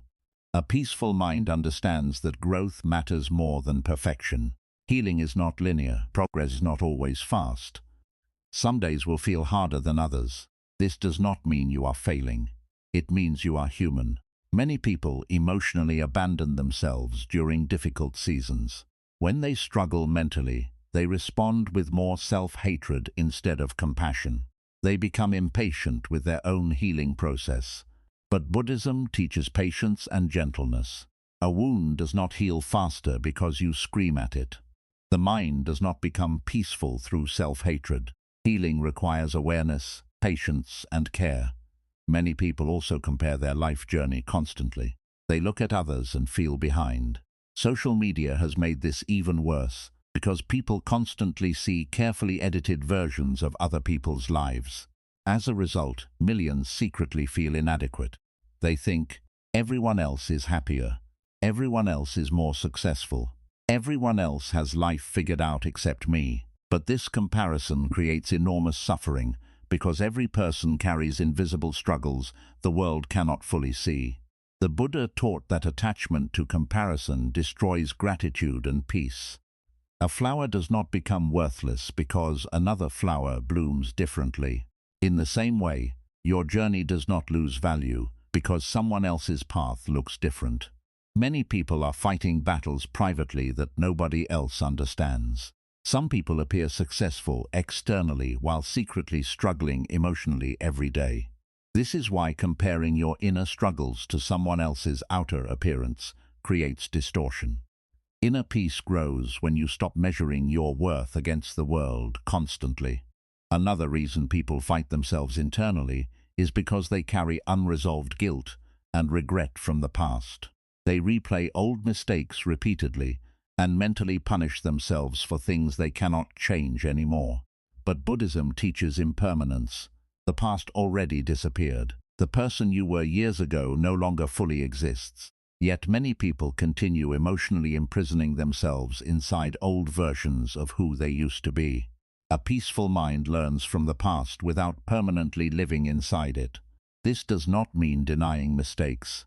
A peaceful mind understands that growth matters more than perfection. Healing is not linear. Progress is not always fast. Some days will feel harder than others. This does not mean you are failing. It means you are human. Many people emotionally abandon themselves during difficult seasons. When they struggle mentally, they respond with more self-hatred instead of compassion. They become impatient with their own healing process. But Buddhism teaches patience and gentleness. A wound does not heal faster because you scream at it. The mind does not become peaceful through self-hatred. Healing requires awareness, patience, and care. Many people also compare their life journey constantly. They look at others and feel behind. Social media has made this even worse because people constantly see carefully edited versions of other people's lives. As a result, millions secretly feel inadequate. They think, everyone else is happier, everyone else is more successful, everyone else has life figured out except me. But this comparison creates enormous suffering because every person carries invisible struggles the world cannot fully see. The Buddha taught that attachment to comparison destroys gratitude and peace. A flower does not become worthless because another flower blooms differently. In the same way, your journey does not lose value because someone else's path looks different. Many people are fighting battles privately that nobody else understands. Some people appear successful externally while secretly struggling emotionally every day. This is why comparing your inner struggles to someone else's outer appearance creates distortion. Inner peace grows when you stop measuring your worth against the world constantly. Another reason people fight themselves internally is because they carry unresolved guilt and regret from the past. They replay old mistakes repeatedly and mentally punish themselves for things they cannot change anymore. But Buddhism teaches impermanence. The past already disappeared. The person you were years ago no longer fully exists. Yet many people continue emotionally imprisoning themselves inside old versions of who they used to be. A peaceful mind learns from the past without permanently living inside it. This does not mean denying mistakes.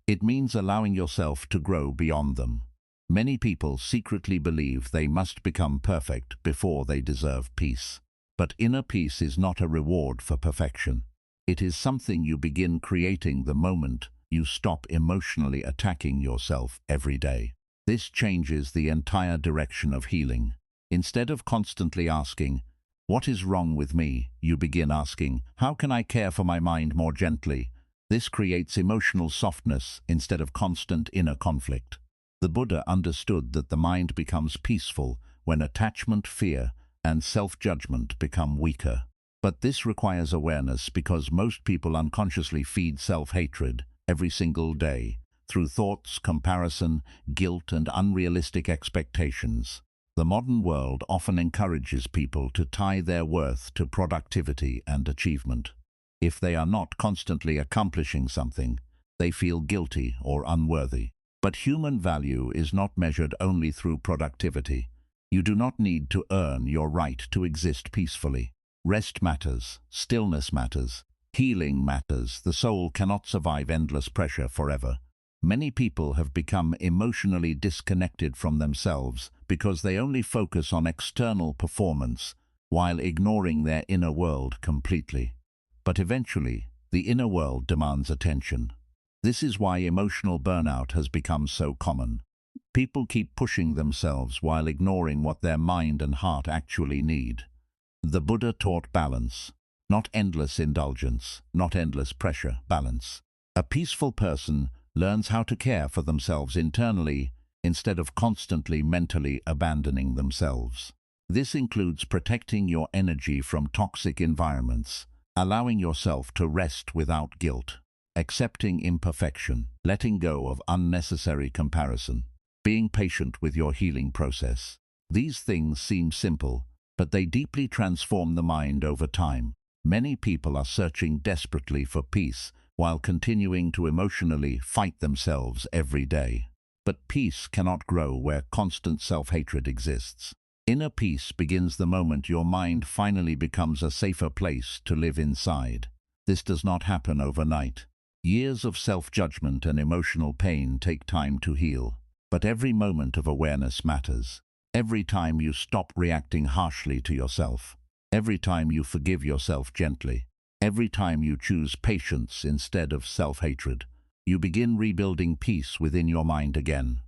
It means allowing yourself to grow beyond them. Many people secretly believe they must become perfect before they deserve peace. But inner peace is not a reward for perfection. It is something you begin creating the moment you stop emotionally attacking yourself every day. This changes the entire direction of healing. Instead of constantly asking, "What is wrong with me?" you begin asking, "How can I care for my mind more gently?" This creates emotional softness instead of constant inner conflict. The Buddha understood that the mind becomes peaceful when attachment, fear, and self-judgment become weaker. But this requires awareness because most people unconsciously feed self-hatred every single day through thoughts, comparison, guilt, and unrealistic expectations. The modern world often encourages people to tie their worth to productivity and achievement. If they are not constantly accomplishing something, they feel guilty or unworthy. But human value is not measured only through productivity. You do not need to earn your right to exist peacefully. Rest matters, stillness matters, healing matters. The soul cannot survive endless pressure forever. Many people have become emotionally disconnected from themselves because they only focus on external performance while ignoring their inner world completely. But eventually, the inner world demands attention. This is why emotional burnout has become so common. People keep pushing themselves while ignoring what their mind and heart actually need. The Buddha taught balance, not endless indulgence, not endless pressure, balance. A peaceful person learns how to care for themselves internally instead of constantly mentally abandoning themselves. This includes protecting your energy from toxic environments, allowing yourself to rest without guilt, accepting imperfection, letting go of unnecessary comparison, being patient with your healing process. These things seem simple, but they deeply transform the mind over time. Many people are searching desperately for peace while continuing to emotionally fight themselves every day. But peace cannot grow where constant self-hatred exists. Inner peace begins the moment your mind finally becomes a safer place to live inside. This does not happen overnight. Years of self-judgment and emotional pain take time to heal. But every moment of awareness matters. Every time you stop reacting harshly to yourself. Every time you forgive yourself gently. Every time you choose patience instead of self-hatred. You begin rebuilding peace within your mind again.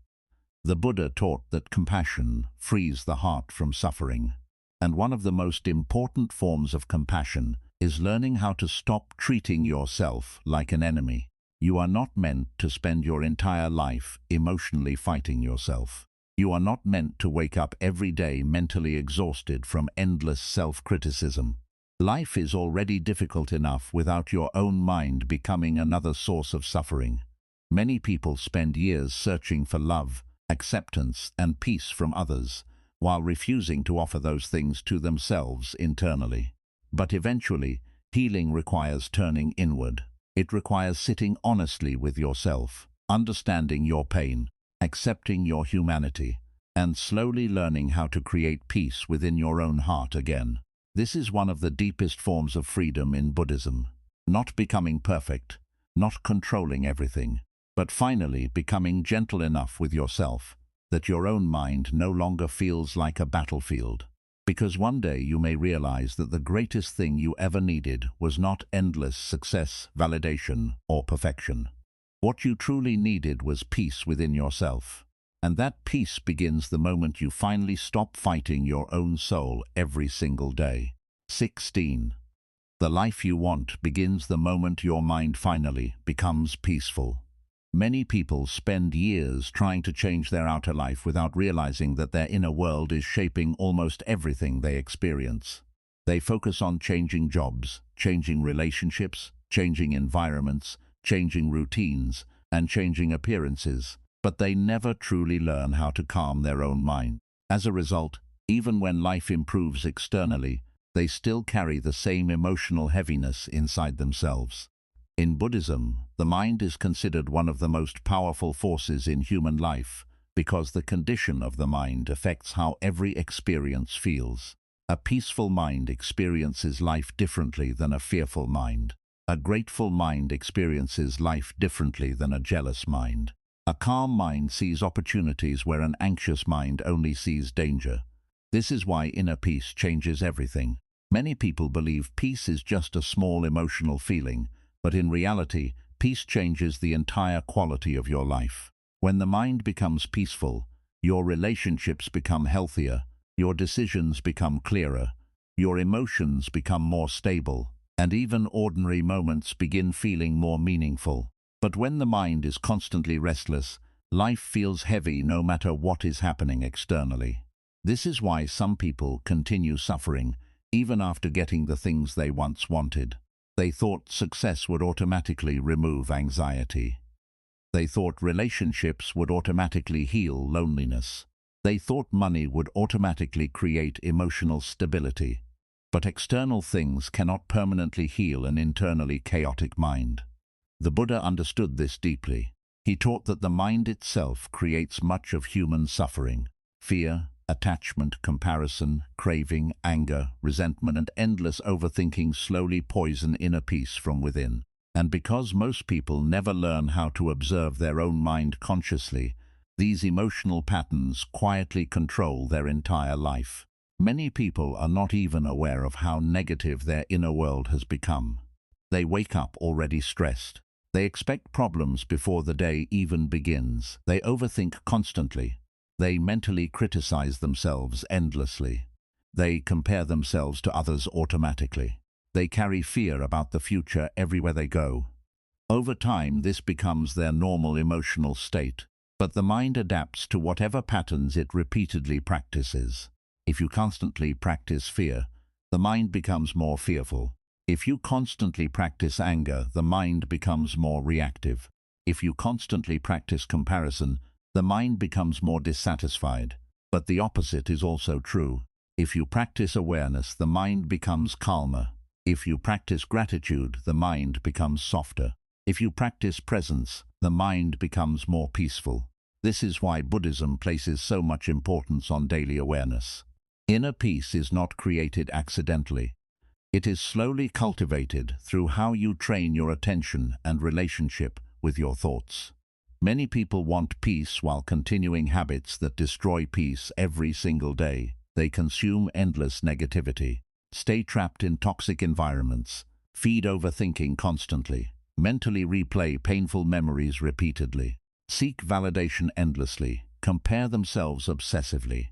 The Buddha taught that compassion frees the heart from suffering. And one of the most important forms of compassion is learning how to stop treating yourself like an enemy. You are not meant to spend your entire life emotionally fighting yourself. You are not meant to wake up every day mentally exhausted from endless self-criticism. Life is already difficult enough without your own mind becoming another source of suffering. Many people spend years searching for love, acceptance, and peace from others, while refusing to offer those things to themselves internally. But eventually, healing requires turning inward. It requires sitting honestly with yourself, understanding your pain, accepting your humanity, and slowly learning how to create peace within your own heart again. This is one of the deepest forms of freedom in Buddhism. Not becoming perfect, not controlling everything, but finally becoming gentle enough with yourself that your own mind no longer feels like a battlefield. Because one day you may realize that the greatest thing you ever needed was not endless success, validation, or perfection. What you truly needed was peace within yourself. And that peace begins the moment you finally stop fighting your own soul every single day. 16. The life you want begins the moment your mind finally becomes peaceful. Many people spend years trying to change their outer life without realizing that their inner world is shaping almost everything they experience. They focus on changing jobs, changing relationships, changing environments, changing routines, and changing appearances, but they never truly learn how to calm their own mind. As a result, even when life improves externally, they still carry the same emotional heaviness inside themselves. In Buddhism, the mind is considered one of the most powerful forces in human life because the condition of the mind affects how every experience feels. A peaceful mind experiences life differently than a fearful mind. A grateful mind experiences life differently than a jealous mind. A calm mind sees opportunities where an anxious mind only sees danger. This is why inner peace changes everything. Many people believe peace is just a small emotional feeling, but in reality, peace changes the entire quality of your life. When the mind becomes peaceful, your relationships become healthier, your decisions become clearer, your emotions become more stable, and even ordinary moments begin feeling more meaningful. But when the mind is constantly restless, life feels heavy no matter what is happening externally. This is why some people continue suffering, even after getting the things they once wanted. They thought success would automatically remove anxiety. They thought relationships would automatically heal loneliness. They thought money would automatically create emotional stability. But external things cannot permanently heal an internally chaotic mind. The Buddha understood this deeply. He taught that the mind itself creates much of human suffering. Fear, attachment, comparison, craving, anger, resentment, and endless overthinking slowly poison inner peace from within. And because most people never learn how to observe their own mind consciously, these emotional patterns quietly control their entire life. Many people are not even aware of how negative their inner world has become. They wake up already stressed. They expect problems before the day even begins. They overthink constantly. They mentally criticize themselves endlessly. They compare themselves to others automatically. They carry fear about the future everywhere they go. Over time, this becomes their normal emotional state. But the mind adapts to whatever patterns it repeatedly practices. If you constantly practice fear, the mind becomes more fearful. If you constantly practice anger, the mind becomes more reactive. If you constantly practice comparison, the mind becomes more dissatisfied. But the opposite is also true. If you practice awareness, the mind becomes calmer. If you practice gratitude, the mind becomes softer. If you practice presence, the mind becomes more peaceful. This is why Buddhism places so much importance on daily awareness. Inner peace is not created accidentally. It is slowly cultivated through how you train your attention and relationship with your thoughts. Many people want peace while continuing habits that destroy peace every single day. They consume endless negativity, stay trapped in toxic environments, feed overthinking constantly, mentally replay painful memories repeatedly, seek validation endlessly, compare themselves obsessively.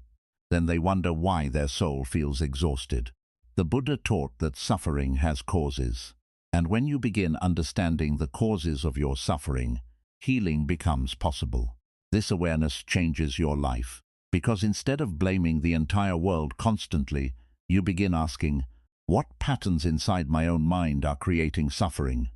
Then they wonder why their soul feels exhausted. The Buddha taught that suffering has causes, and when you begin understanding the causes of your suffering, healing becomes possible. This awareness changes your life, because instead of blaming the entire world constantly, you begin asking, what patterns inside my own mind are creating suffering?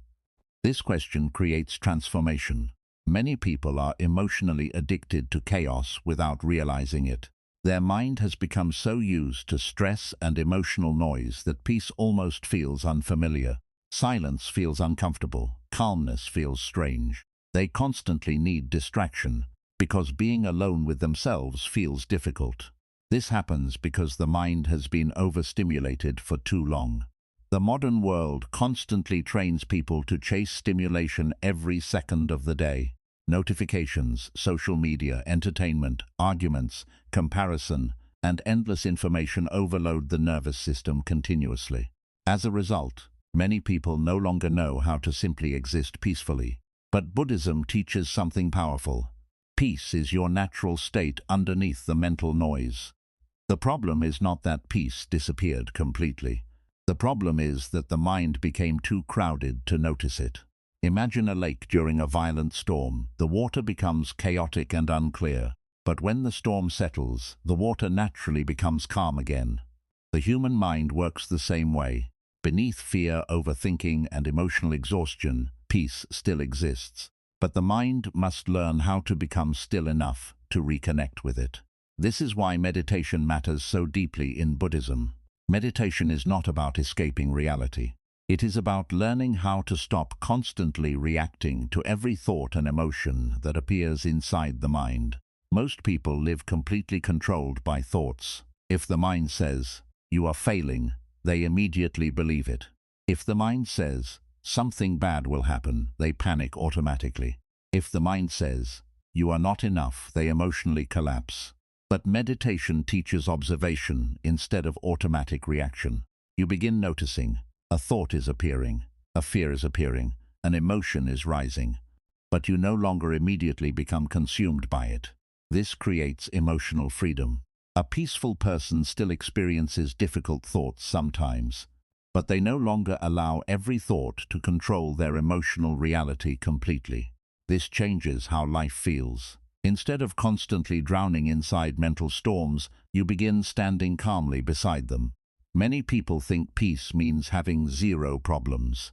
This question creates transformation. Many people are emotionally addicted to chaos without realizing it. Their mind has become so used to stress and emotional noise that peace almost feels unfamiliar. Silence feels uncomfortable. Calmness feels strange. They constantly need distraction because being alone with themselves feels difficult. This happens because the mind has been overstimulated for too long. The modern world constantly trains people to chase stimulation every second of the day. Notifications, social media, entertainment, arguments, comparison, and endless information overload the nervous system continuously. As a result, many people no longer know how to simply exist peacefully. But Buddhism teaches something powerful. Peace is your natural state underneath the mental noise. The problem is not that peace disappeared completely. The problem is that the mind became too crowded to notice it. Imagine a lake during a violent storm. The water becomes chaotic and unclear. But when the storm settles, the water naturally becomes calm again. The human mind works the same way. Beneath fear, overthinking, and emotional exhaustion, peace still exists. But the mind must learn how to become still enough to reconnect with it. This is why meditation matters so deeply in Buddhism. Meditation is not about escaping reality. It is about learning how to stop constantly reacting to every thought and emotion that appears inside the mind. Most people live completely controlled by thoughts. If the mind says, "You are failing," they immediately believe it. If the mind says, "Something bad will happen," they panic automatically. If the mind says, "You are not enough," they emotionally collapse. But meditation teaches observation instead of automatic reaction. You begin noticing. A thought is appearing, a fear is appearing, an emotion is rising. But you no longer immediately become consumed by it. This creates emotional freedom. A peaceful person still experiences difficult thoughts sometimes, but they no longer allow every thought to control their emotional reality completely. This changes how life feels. Instead of constantly drowning inside mental storms, you begin standing calmly beside them. Many people think peace means having zero problems,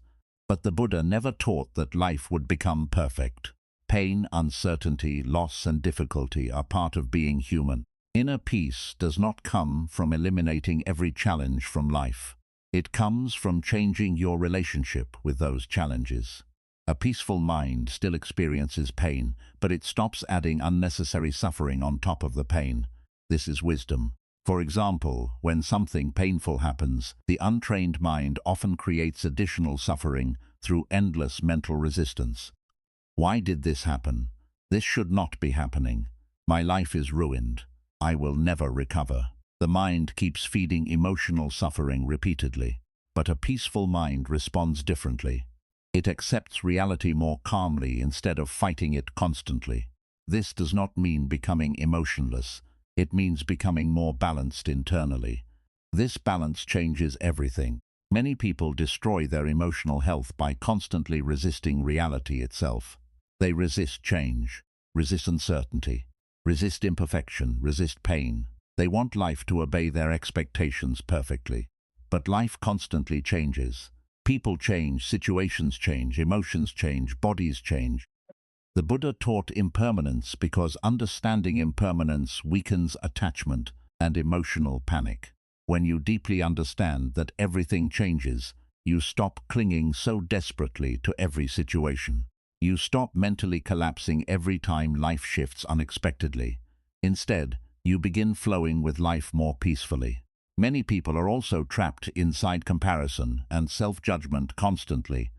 but the Buddha never taught that life would become perfect. Pain, uncertainty, loss, and difficulty are part of being human. Inner peace does not come from eliminating every challenge from life. It comes from changing your relationship with those challenges. A peaceful mind still experiences pain, but it stops adding unnecessary suffering on top of the pain. This is wisdom. For example, when something painful happens, the untrained mind often creates additional suffering through endless mental resistance. Why did this happen? This should not be happening. My life is ruined. I will never recover. The mind keeps feeding emotional suffering repeatedly. But a peaceful mind responds differently. It accepts reality more calmly instead of fighting it constantly. This does not mean becoming emotionless. It means becoming more balanced internally. This balance changes everything. Many people destroy their emotional health by constantly resisting reality itself. They resist change, resist uncertainty, resist imperfection, resist pain. They want life to obey their expectations perfectly. But life constantly changes. People change, situations change, emotions change, bodies change. The Buddha taught impermanence because understanding impermanence weakens attachment and emotional panic. When you deeply understand that everything changes, you stop clinging so desperately to every situation. You stop mentally collapsing every time life shifts unexpectedly. Instead, you begin flowing with life more peacefully. Many people are also trapped inside comparison and self-judgment constantly.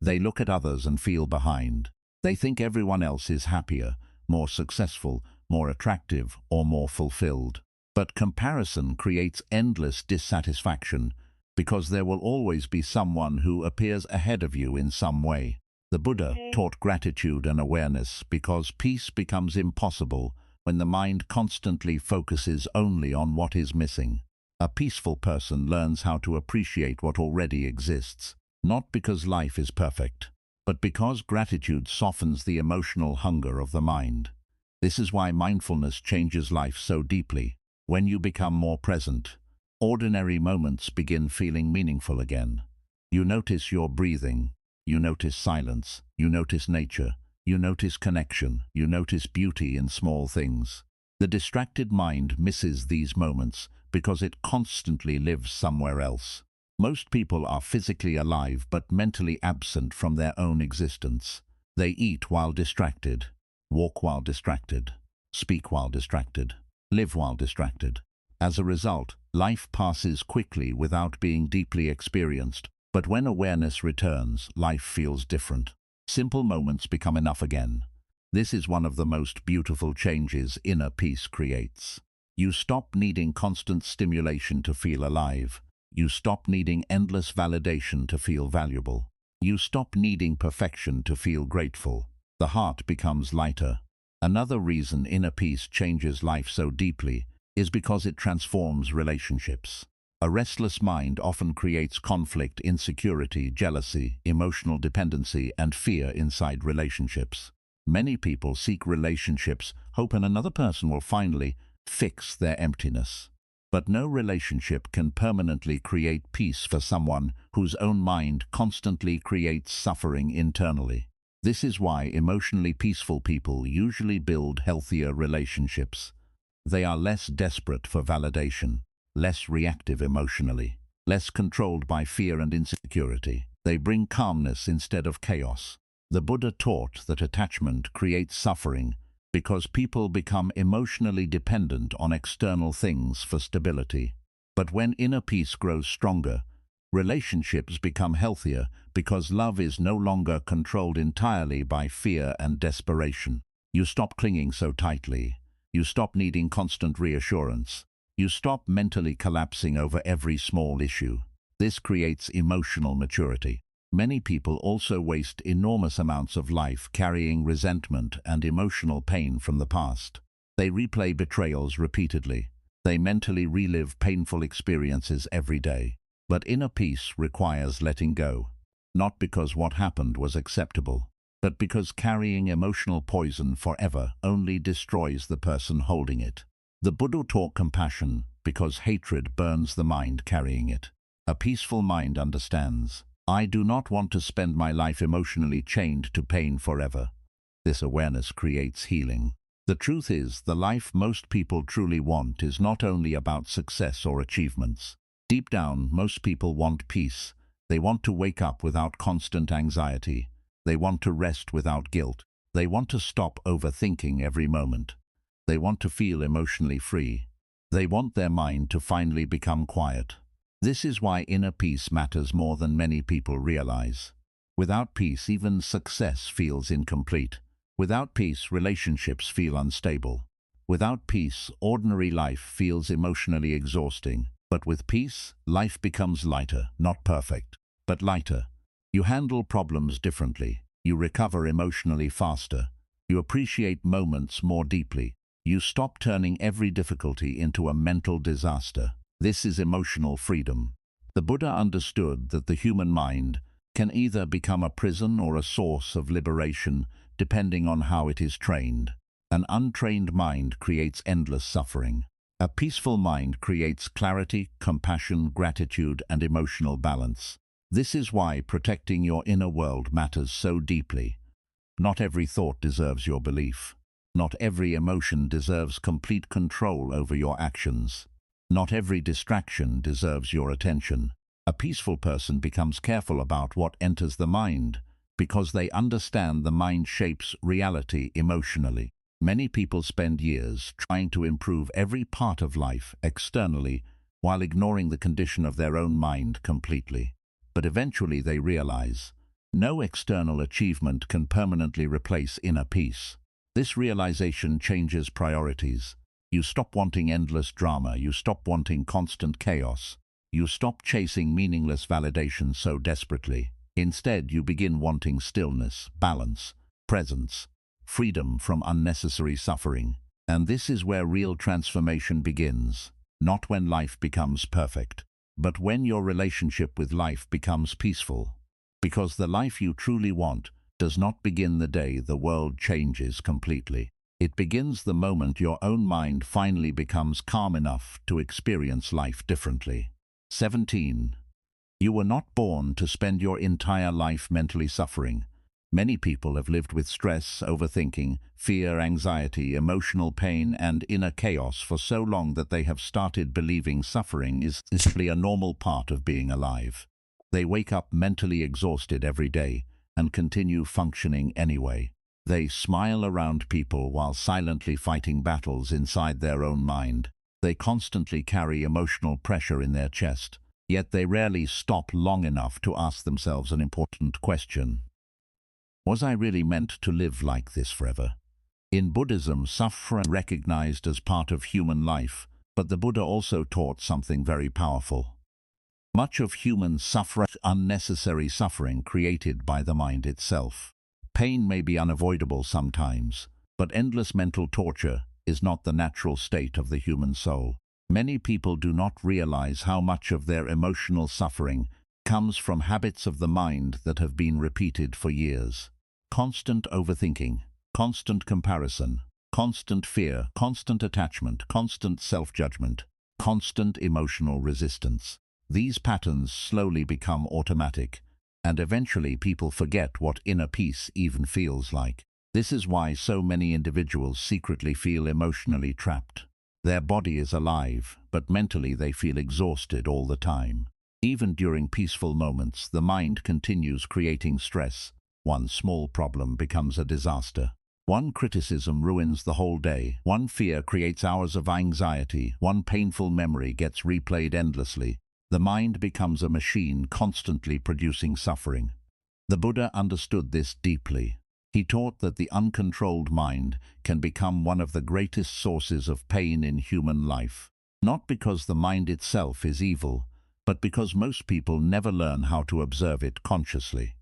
They look at others and feel behind. They think everyone else is happier, more successful, more attractive, or more fulfilled. But comparison creates endless dissatisfaction because there will always be someone who appears ahead of you in some way. The Buddha taught gratitude and awareness because peace becomes impossible when the mind constantly focuses only on what is missing. A peaceful person learns how to appreciate what already exists, not because life is perfect, but because gratitude softens the emotional hunger of the mind. This is why mindfulness changes life so deeply. When you become more present, ordinary moments begin feeling meaningful again. You notice your breathing, you notice silence, you notice nature, you notice connection, you notice beauty in small things. The distracted mind misses these moments because it constantly lives somewhere else. Most people are physically alive but mentally absent from their own existence. They eat while distracted, walk while distracted, speak while distracted, live while distracted. As a result, life passes quickly without being deeply experienced. But when awareness returns, life feels different. Simple moments become enough again. This is one of the most beautiful changes inner peace creates. You stop needing constant stimulation to feel alive. You stop needing endless validation to feel valuable. You stop needing perfection to feel grateful. The heart becomes lighter. Another reason inner peace changes life so deeply is because it transforms relationships. A restless mind often creates conflict, insecurity, jealousy, emotional dependency, and fear inside relationships. Many people seek relationships, hoping another person will finally fix their emptiness. But no relationship can permanently create peace for someone whose own mind constantly creates suffering internally. This is why emotionally peaceful people usually build healthier relationships. They are less desperate for validation, less reactive emotionally, less controlled by fear and insecurity. They bring calmness instead of chaos. The Buddha taught that attachment creates suffering because people become emotionally dependent on external things for stability. But when inner peace grows stronger, relationships become healthier because love is no longer controlled entirely by fear and desperation. You stop clinging so tightly. You stop needing constant reassurance. You stop mentally collapsing over every small issue. This creates emotional maturity. Many people also waste enormous amounts of life carrying resentment and emotional pain from the past. They replay betrayals repeatedly. They mentally relive painful experiences every day. But inner peace requires letting go, not because what happened was acceptable, but because carrying emotional poison forever only destroys the person holding it. The Buddha taught compassion because hatred burns the mind carrying it. A peaceful mind understands, I do not want to spend my life emotionally chained to pain forever. This awareness creates healing. The truth is, the life most people truly want is not only about success or achievements. Deep down, most people want peace. They want to wake up without constant anxiety. They want to rest without guilt. They want to stop overthinking every moment. They want to feel emotionally free. They want their mind to finally become quiet. This is why inner peace matters more than many people realize. Without peace, even success feels incomplete. Without peace, relationships feel unstable. Without peace, ordinary life feels emotionally exhausting. But with peace, life becomes lighter, not perfect, but lighter. You handle problems differently. You recover emotionally faster. You appreciate moments more deeply. You stop turning every difficulty into a mental disaster. This is emotional freedom. The Buddha understood that the human mind can either become a prison or a source of liberation, depending on how it is trained. An untrained mind creates endless suffering. A peaceful mind creates clarity, compassion, gratitude, and emotional balance. This is why protecting your inner world matters so deeply. Not every thought deserves your belief. Not every emotion deserves complete control over your actions. Not every distraction deserves your attention. A peaceful person becomes careful about what enters the mind, because they understand the mind shapes reality emotionally. Many people spend years trying to improve every part of life externally while ignoring the condition of their own mind completely. But eventually they realize, no external achievement can permanently replace inner peace. This realization changes priorities. You stop wanting endless drama. You stop wanting constant chaos. You stop chasing meaningless validation so desperately. Instead, you begin wanting stillness, balance, presence, freedom from unnecessary suffering. And this is where real transformation begins. Not when life becomes perfect, but when your relationship with life becomes peaceful. Because the life you truly want does not begin the day the world changes completely. It begins the moment your own mind finally becomes calm enough to experience life differently. 17. You were not born to spend your entire life mentally suffering. Many people have lived with stress, overthinking, fear, anxiety, emotional pain, and inner chaos for so long that they have started believing suffering is simply a normal part of being alive. They wake up mentally exhausted every day and continue functioning anyway. They smile around people while silently fighting battles inside their own mind. They constantly carry emotional pressure in their chest, yet they rarely stop long enough to ask themselves an important question. Was I really meant to live like this forever? In Buddhism, suffering is recognized as part of human life, but the Buddha also taught something very powerful. Much of human suffering is unnecessary suffering created by the mind itself. Pain may be unavoidable sometimes, but endless mental torture is not the natural state of the human soul. Many people do not realize how much of their emotional suffering comes from habits of the mind that have been repeated for years. Constant overthinking, constant comparison, constant fear, constant attachment, constant self-judgment, constant emotional resistance. These patterns slowly become automatic, and eventually people forget what inner peace even feels like. This is why so many individuals secretly feel emotionally trapped. Their body is alive, but mentally they feel exhausted all the time. Even during peaceful moments, the mind continues creating stress. One small problem becomes a disaster. One criticism ruins the whole day. One fear creates hours of anxiety. One painful memory gets replayed endlessly. The mind becomes a machine constantly producing suffering. The Buddha understood this deeply. He taught that the uncontrolled mind can become one of the greatest sources of pain in human life. Not because the mind itself is evil, but because most people never learn how to observe it consciously.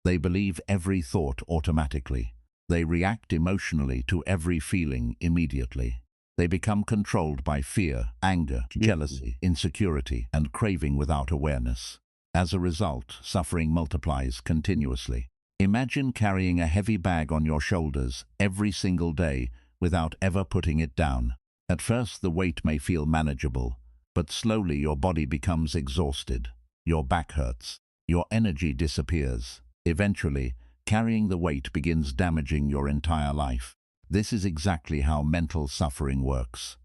They believe every thought automatically. They react emotionally to every feeling immediately. They become controlled by fear, anger, jealousy, insecurity, and craving without awareness. As a result, suffering multiplies continuously. Imagine carrying a heavy bag on your shoulders every single day without ever putting it down. At first, the weight may feel manageable, but slowly your body becomes exhausted. Your back hurts. Your energy disappears. Eventually, carrying the weight begins damaging your entire life. This is exactly how mental suffering works.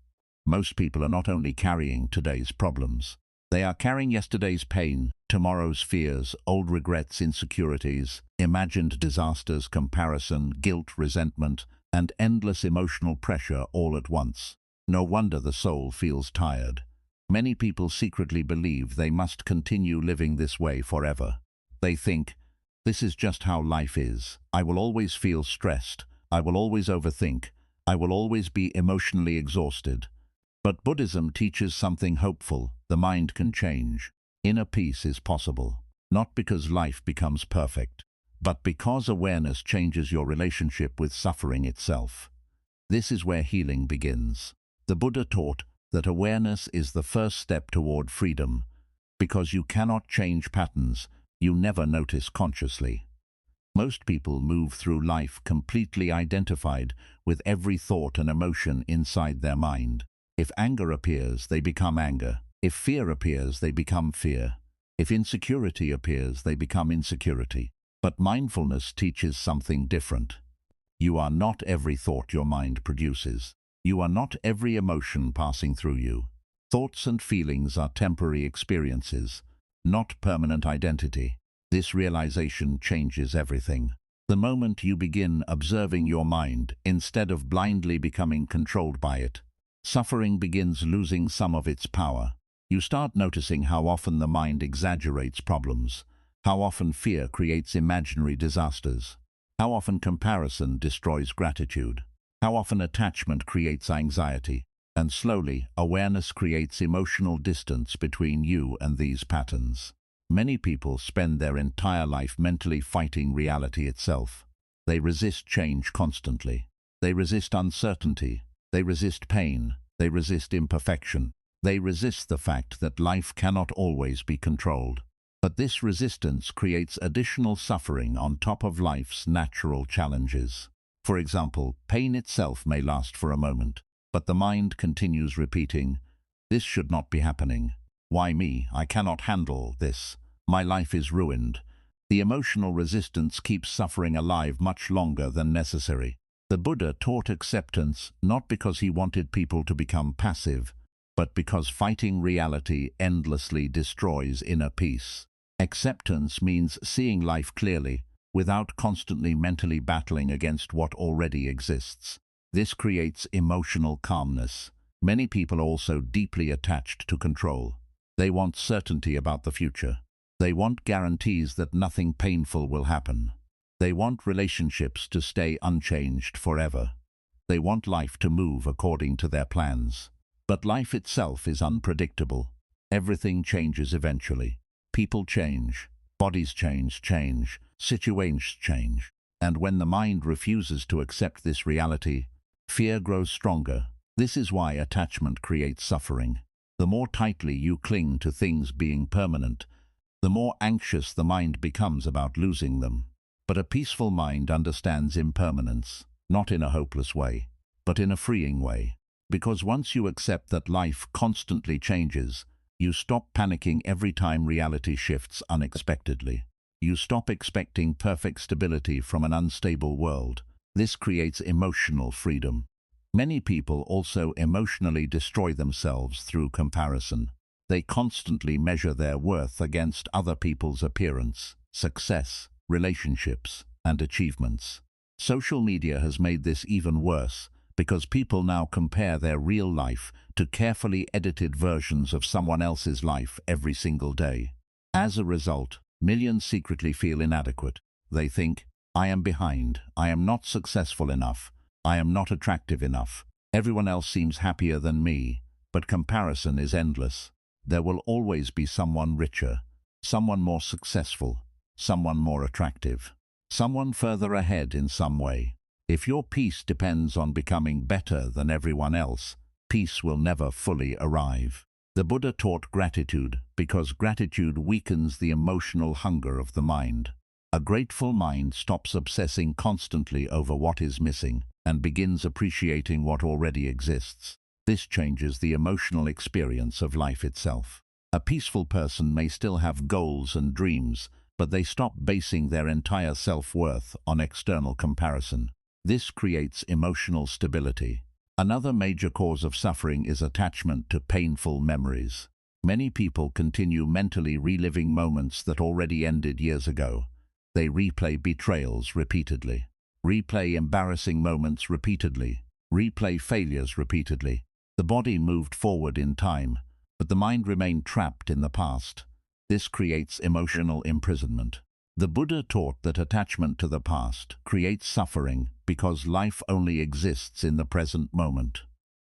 Most people are not only carrying today's problems, they are carrying yesterday's pain, tomorrow's fears, old regrets, insecurities, imagined disasters, comparison, guilt, resentment, and endless emotional pressure all at once. No wonder the soul feels tired. Many people secretly believe they must continue living this way forever. They think, this is just how life is. I will always feel stressed. I will always overthink. I will always be emotionally exhausted. But Buddhism teaches something hopeful. The mind can change. Inner peace is possible, not because life becomes perfect, but because awareness changes your relationship with suffering itself. This is where healing begins. The Buddha taught that awareness is the first step toward freedom, because you cannot change patterns you never notice consciously. Most people move through life completely identified with every thought and emotion inside their mind. If anger appears, they become anger. If fear appears, they become fear. If insecurity appears, they become insecurity. But mindfulness teaches something different. You are not every thought your mind produces. You are not every emotion passing through you. Thoughts and feelings are temporary experiences, not permanent identity. This realization changes everything. The moment you begin observing your mind instead of blindly becoming controlled by it, suffering begins losing some of its power. You start noticing how often the mind exaggerates problems, how often fear creates imaginary disasters, how often comparison destroys gratitude, how often attachment creates anxiety, and slowly, awareness creates emotional distance between you and these patterns. Many people spend their entire life mentally fighting reality itself. They resist change constantly. They resist uncertainty. They resist pain. They resist imperfection. They resist the fact that life cannot always be controlled. But this resistance creates additional suffering on top of life's natural challenges. For example, pain itself may last for a moment, but the mind continues repeating, "This should not be happening. Why me? I cannot handle this. My life is ruined." The emotional resistance keeps suffering alive much longer than necessary. The Buddha taught acceptance not because he wanted people to become passive, but because fighting reality endlessly destroys inner peace. Acceptance means seeing life clearly, without constantly mentally battling against what already exists. This creates emotional calmness. Many people are also deeply attached to control. They want certainty about the future. They want guarantees that nothing painful will happen. They want relationships to stay unchanged forever. They want life to move according to their plans. But life itself is unpredictable. Everything changes eventually. People change. Bodies change. Situations change. And when the mind refuses to accept this reality, fear grows stronger. This is why attachment creates suffering. The more tightly you cling to things being permanent, the more anxious the mind becomes about losing them. But a peaceful mind understands impermanence, not in a hopeless way, but in a freeing way. Because once you accept that life constantly changes, you stop panicking every time reality shifts unexpectedly. You stop expecting perfect stability from an unstable world. This creates emotional freedom. Many people also emotionally destroy themselves through comparison. They constantly measure their worth against other people's appearance, success, relationships, and achievements. Social media has made this even worse because people now compare their real life to carefully edited versions of someone else's life every single day. As a result, millions secretly feel inadequate. They think, "I am behind, I am not successful enough, I am not attractive enough. Everyone else seems happier than me." But comparison is endless. There will always be someone richer, someone more successful, someone more attractive, someone further ahead in some way. If your peace depends on becoming better than everyone else, peace will never fully arrive. The Buddha taught gratitude because gratitude weakens the emotional hunger of the mind. A grateful mind stops obsessing constantly over what is missing and begins appreciating what already exists. This changes the emotional experience of life itself. A peaceful person may still have goals and dreams, but they stop basing their entire self-worth on external comparison. This creates emotional stability. Another major cause of suffering is attachment to painful memories. Many people continue mentally reliving moments that already ended years ago. They replay betrayals repeatedly, replay embarrassing moments repeatedly, replay failures repeatedly. The body moved forward in time, but the mind remained trapped in the past. This creates emotional imprisonment. The Buddha taught that attachment to the past creates suffering because life only exists in the present moment.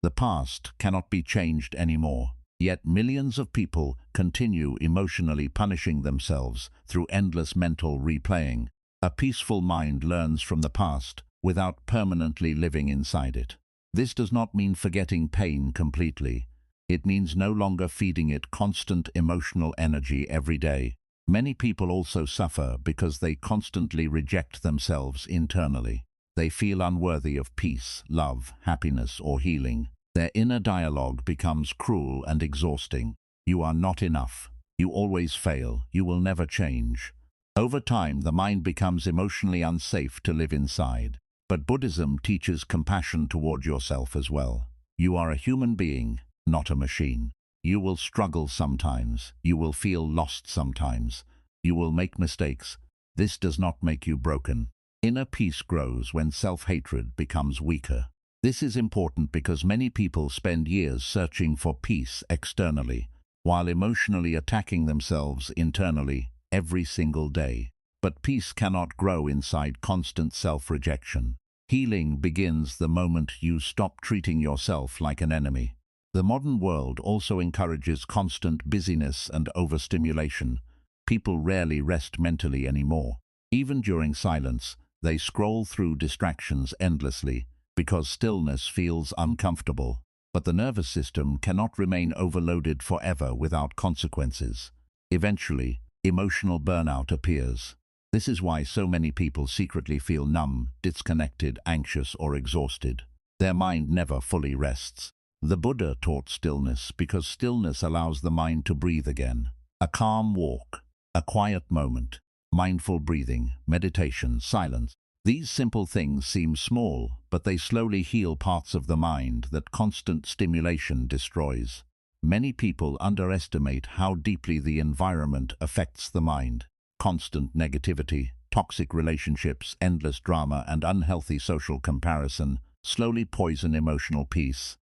The past cannot be changed anymore, yet millions of people continue emotionally punishing themselves through endless mental replaying. A peaceful mind learns from the past without permanently living inside it. This does not mean forgetting pain completely. It means no longer feeding it constant emotional energy every day. Many people also suffer because they constantly reject themselves internally. They feel unworthy of peace, love, happiness, or healing. Their inner dialogue becomes cruel and exhausting. You are not enough. You always fail. You will never change. Over time, the mind becomes emotionally unsafe to live inside. But Buddhism teaches compassion toward yourself as well. You are a human being, not a machine. You will struggle sometimes. You will feel lost sometimes. You will make mistakes. This does not make you broken. Inner peace grows when self-hatred becomes weaker. This is important because many people spend years searching for peace externally, while emotionally attacking themselves internally every single day. But peace cannot grow inside constant self-rejection. Healing begins the moment you stop treating yourself like an enemy. The modern world also encourages constant busyness and overstimulation. People rarely rest mentally anymore. Even during silence, they scroll through distractions endlessly because stillness feels uncomfortable. But the nervous system cannot remain overloaded forever without consequences. Eventually, emotional burnout appears. This is why so many people secretly feel numb, disconnected, anxious, or exhausted. Their mind never fully rests. The Buddha taught stillness because stillness allows the mind to breathe again. A calm walk, a quiet moment, mindful breathing, meditation, silence. These simple things seem small, but they slowly heal parts of the mind that constant stimulation destroys. Many people underestimate how deeply the environment affects the mind. Constant negativity, toxic relationships, endless drama, and unhealthy social comparison slowly poison emotional peace.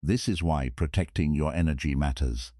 This is why protecting your energy matters.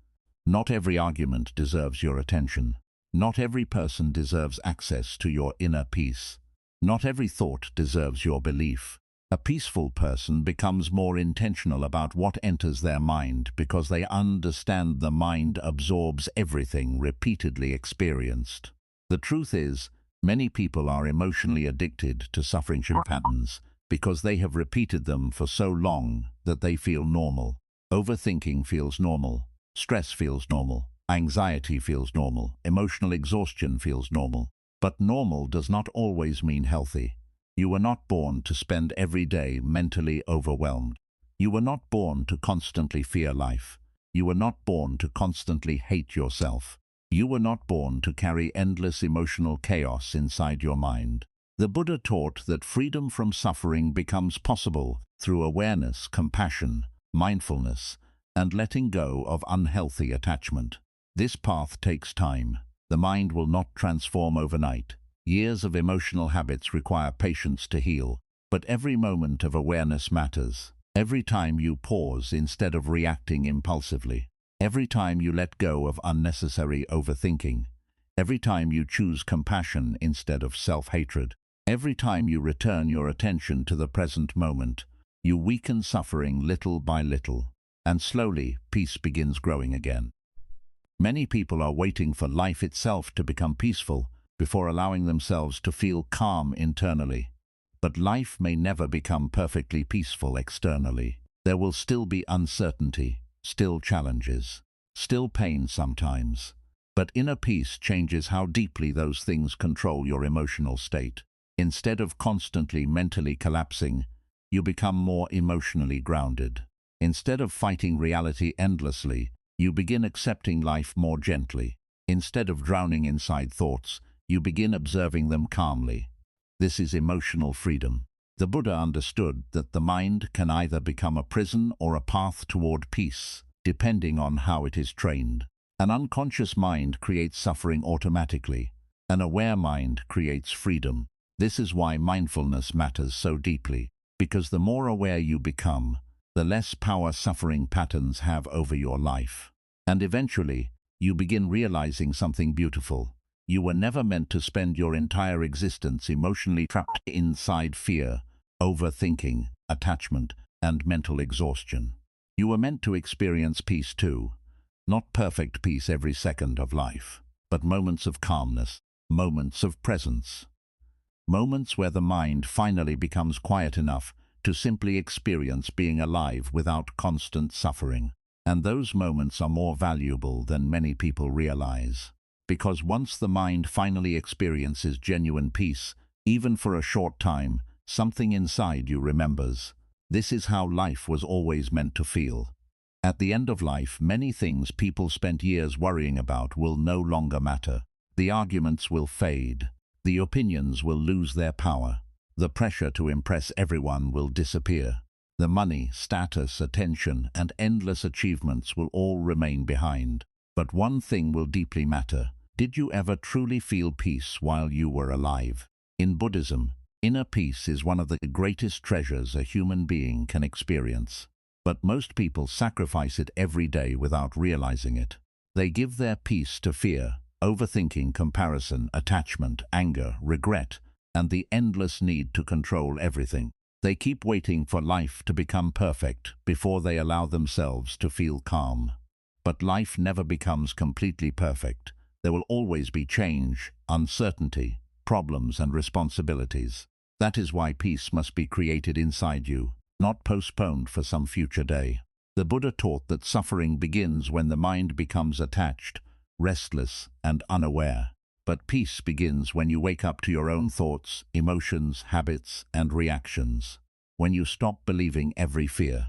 Not every argument deserves your attention. Not every person deserves access to your inner peace. Not every thought deserves your belief. A peaceful person becomes more intentional about what enters their mind because they understand the mind absorbs everything repeatedly experienced. The truth is, many people are emotionally addicted to suffering patterns because they have repeated them for so long that they feel normal. Overthinking feels normal. Stress feels normal. Anxiety feels normal. Emotional exhaustion feels normal. But normal does not always mean healthy. You were not born to spend every day mentally overwhelmed. You were not born to constantly fear life. You were not born to constantly hate yourself. You were not born to carry endless emotional chaos inside your mind. The Buddha taught that freedom from suffering becomes possible through awareness, compassion, mindfulness, and letting go of unhealthy attachment. This path takes time. The mind will not transform overnight. Years of emotional habits require patience to heal, but every moment of awareness matters. Every time you pause instead of reacting impulsively. Every time you let go of unnecessary overthinking. Every time you choose compassion instead of self-hatred. Every time you return your attention to the present moment, you weaken suffering little by little, and slowly peace begins growing again. Many people are waiting for life itself to become peaceful before allowing themselves to feel calm internally. But life may never become perfectly peaceful externally. There will still be uncertainty, still challenges, still pain sometimes. But inner peace changes how deeply those things control your emotional state. Instead of constantly mentally collapsing, you become more emotionally grounded. Instead of fighting reality endlessly, you begin accepting life more gently. Instead of drowning inside thoughts, you begin observing them calmly. This is emotional freedom. The Buddha understood that the mind can either become a prison or a path toward peace, depending on how it is trained. An unconscious mind creates suffering automatically. An aware mind creates freedom. This is why mindfulness matters so deeply, because the more aware you become, the less power suffering patterns have over your life. And eventually, you begin realizing something beautiful. You were never meant to spend your entire existence emotionally trapped inside fear, overthinking, attachment, and mental exhaustion. You were meant to experience peace too. Not perfect peace every second of life, but moments of calmness, moments of presence. Moments where the mind finally becomes quiet enough to simply experience being alive without constant suffering. And those moments are more valuable than many people realize. Because once the mind finally experiences genuine peace, even for a short time, something inside you remembers. This is how life was always meant to feel. At the end of life, many things people spent years worrying about will no longer matter. The arguments will fade. The opinions will lose their power. The pressure to impress everyone will disappear. The money, status, attention, and endless achievements will all remain behind. But one thing will deeply matter. Did you ever truly feel peace while you were alive? In Buddhism, inner peace is one of the greatest treasures a human being can experience. But most people sacrifice it every day without realizing it. They give their peace to fear, overthinking, comparison, attachment, anger, regret, and the endless need to control everything. They keep waiting for life to become perfect before they allow themselves to feel calm. But life never becomes completely perfect. There will always be change, uncertainty, problems, and responsibilities. That is why peace must be created inside you, not postponed for some future day. The Buddha taught that suffering begins when the mind becomes attached, restless, and unaware. But peace begins when you wake up to your own thoughts, emotions, habits, and reactions. When you stop believing every fear.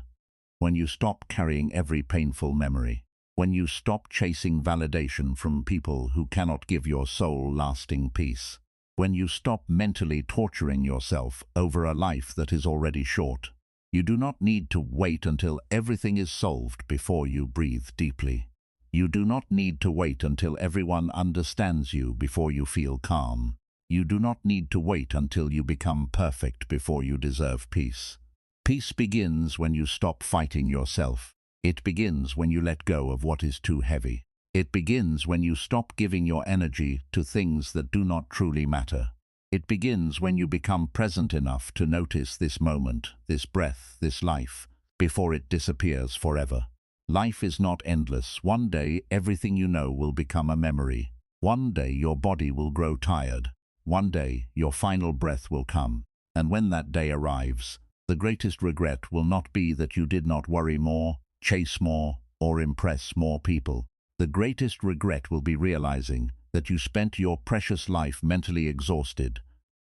When you stop carrying every painful memory. When you stop chasing validation from people who cannot give your soul lasting peace. When you stop mentally torturing yourself over a life that is already short. You do not need to wait until everything is solved before you breathe deeply. You do not need to wait until everyone understands you before you feel calm. You do not need to wait until you become perfect before you deserve peace. Peace begins when you stop fighting yourself. It begins when you let go of what is too heavy. It begins when you stop giving your energy to things that do not truly matter. It begins when you become present enough to notice this moment, this breath, this life, before it disappears forever. Life is not endless. One day, everything you know will become a memory. One day, your body will grow tired. One day, your final breath will come. And when that day arrives, the greatest regret will not be that you did not worry more, chase more, or impress more people. The greatest regret will be realizing that you spent your precious life mentally exhausted,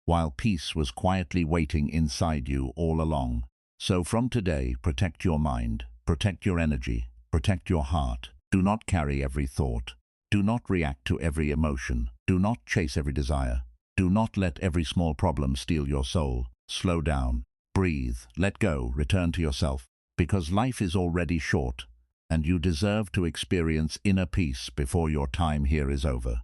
while peace was quietly waiting inside you all along. So from today, protect your mind, protect your energy, protect your heart. Do not carry every thought. Do not react to every emotion. Do not chase every desire. Do not let every small problem steal your soul. Slow down, breathe, let go, return to yourself, because life is already short, and you deserve to experience inner peace before your time here is over.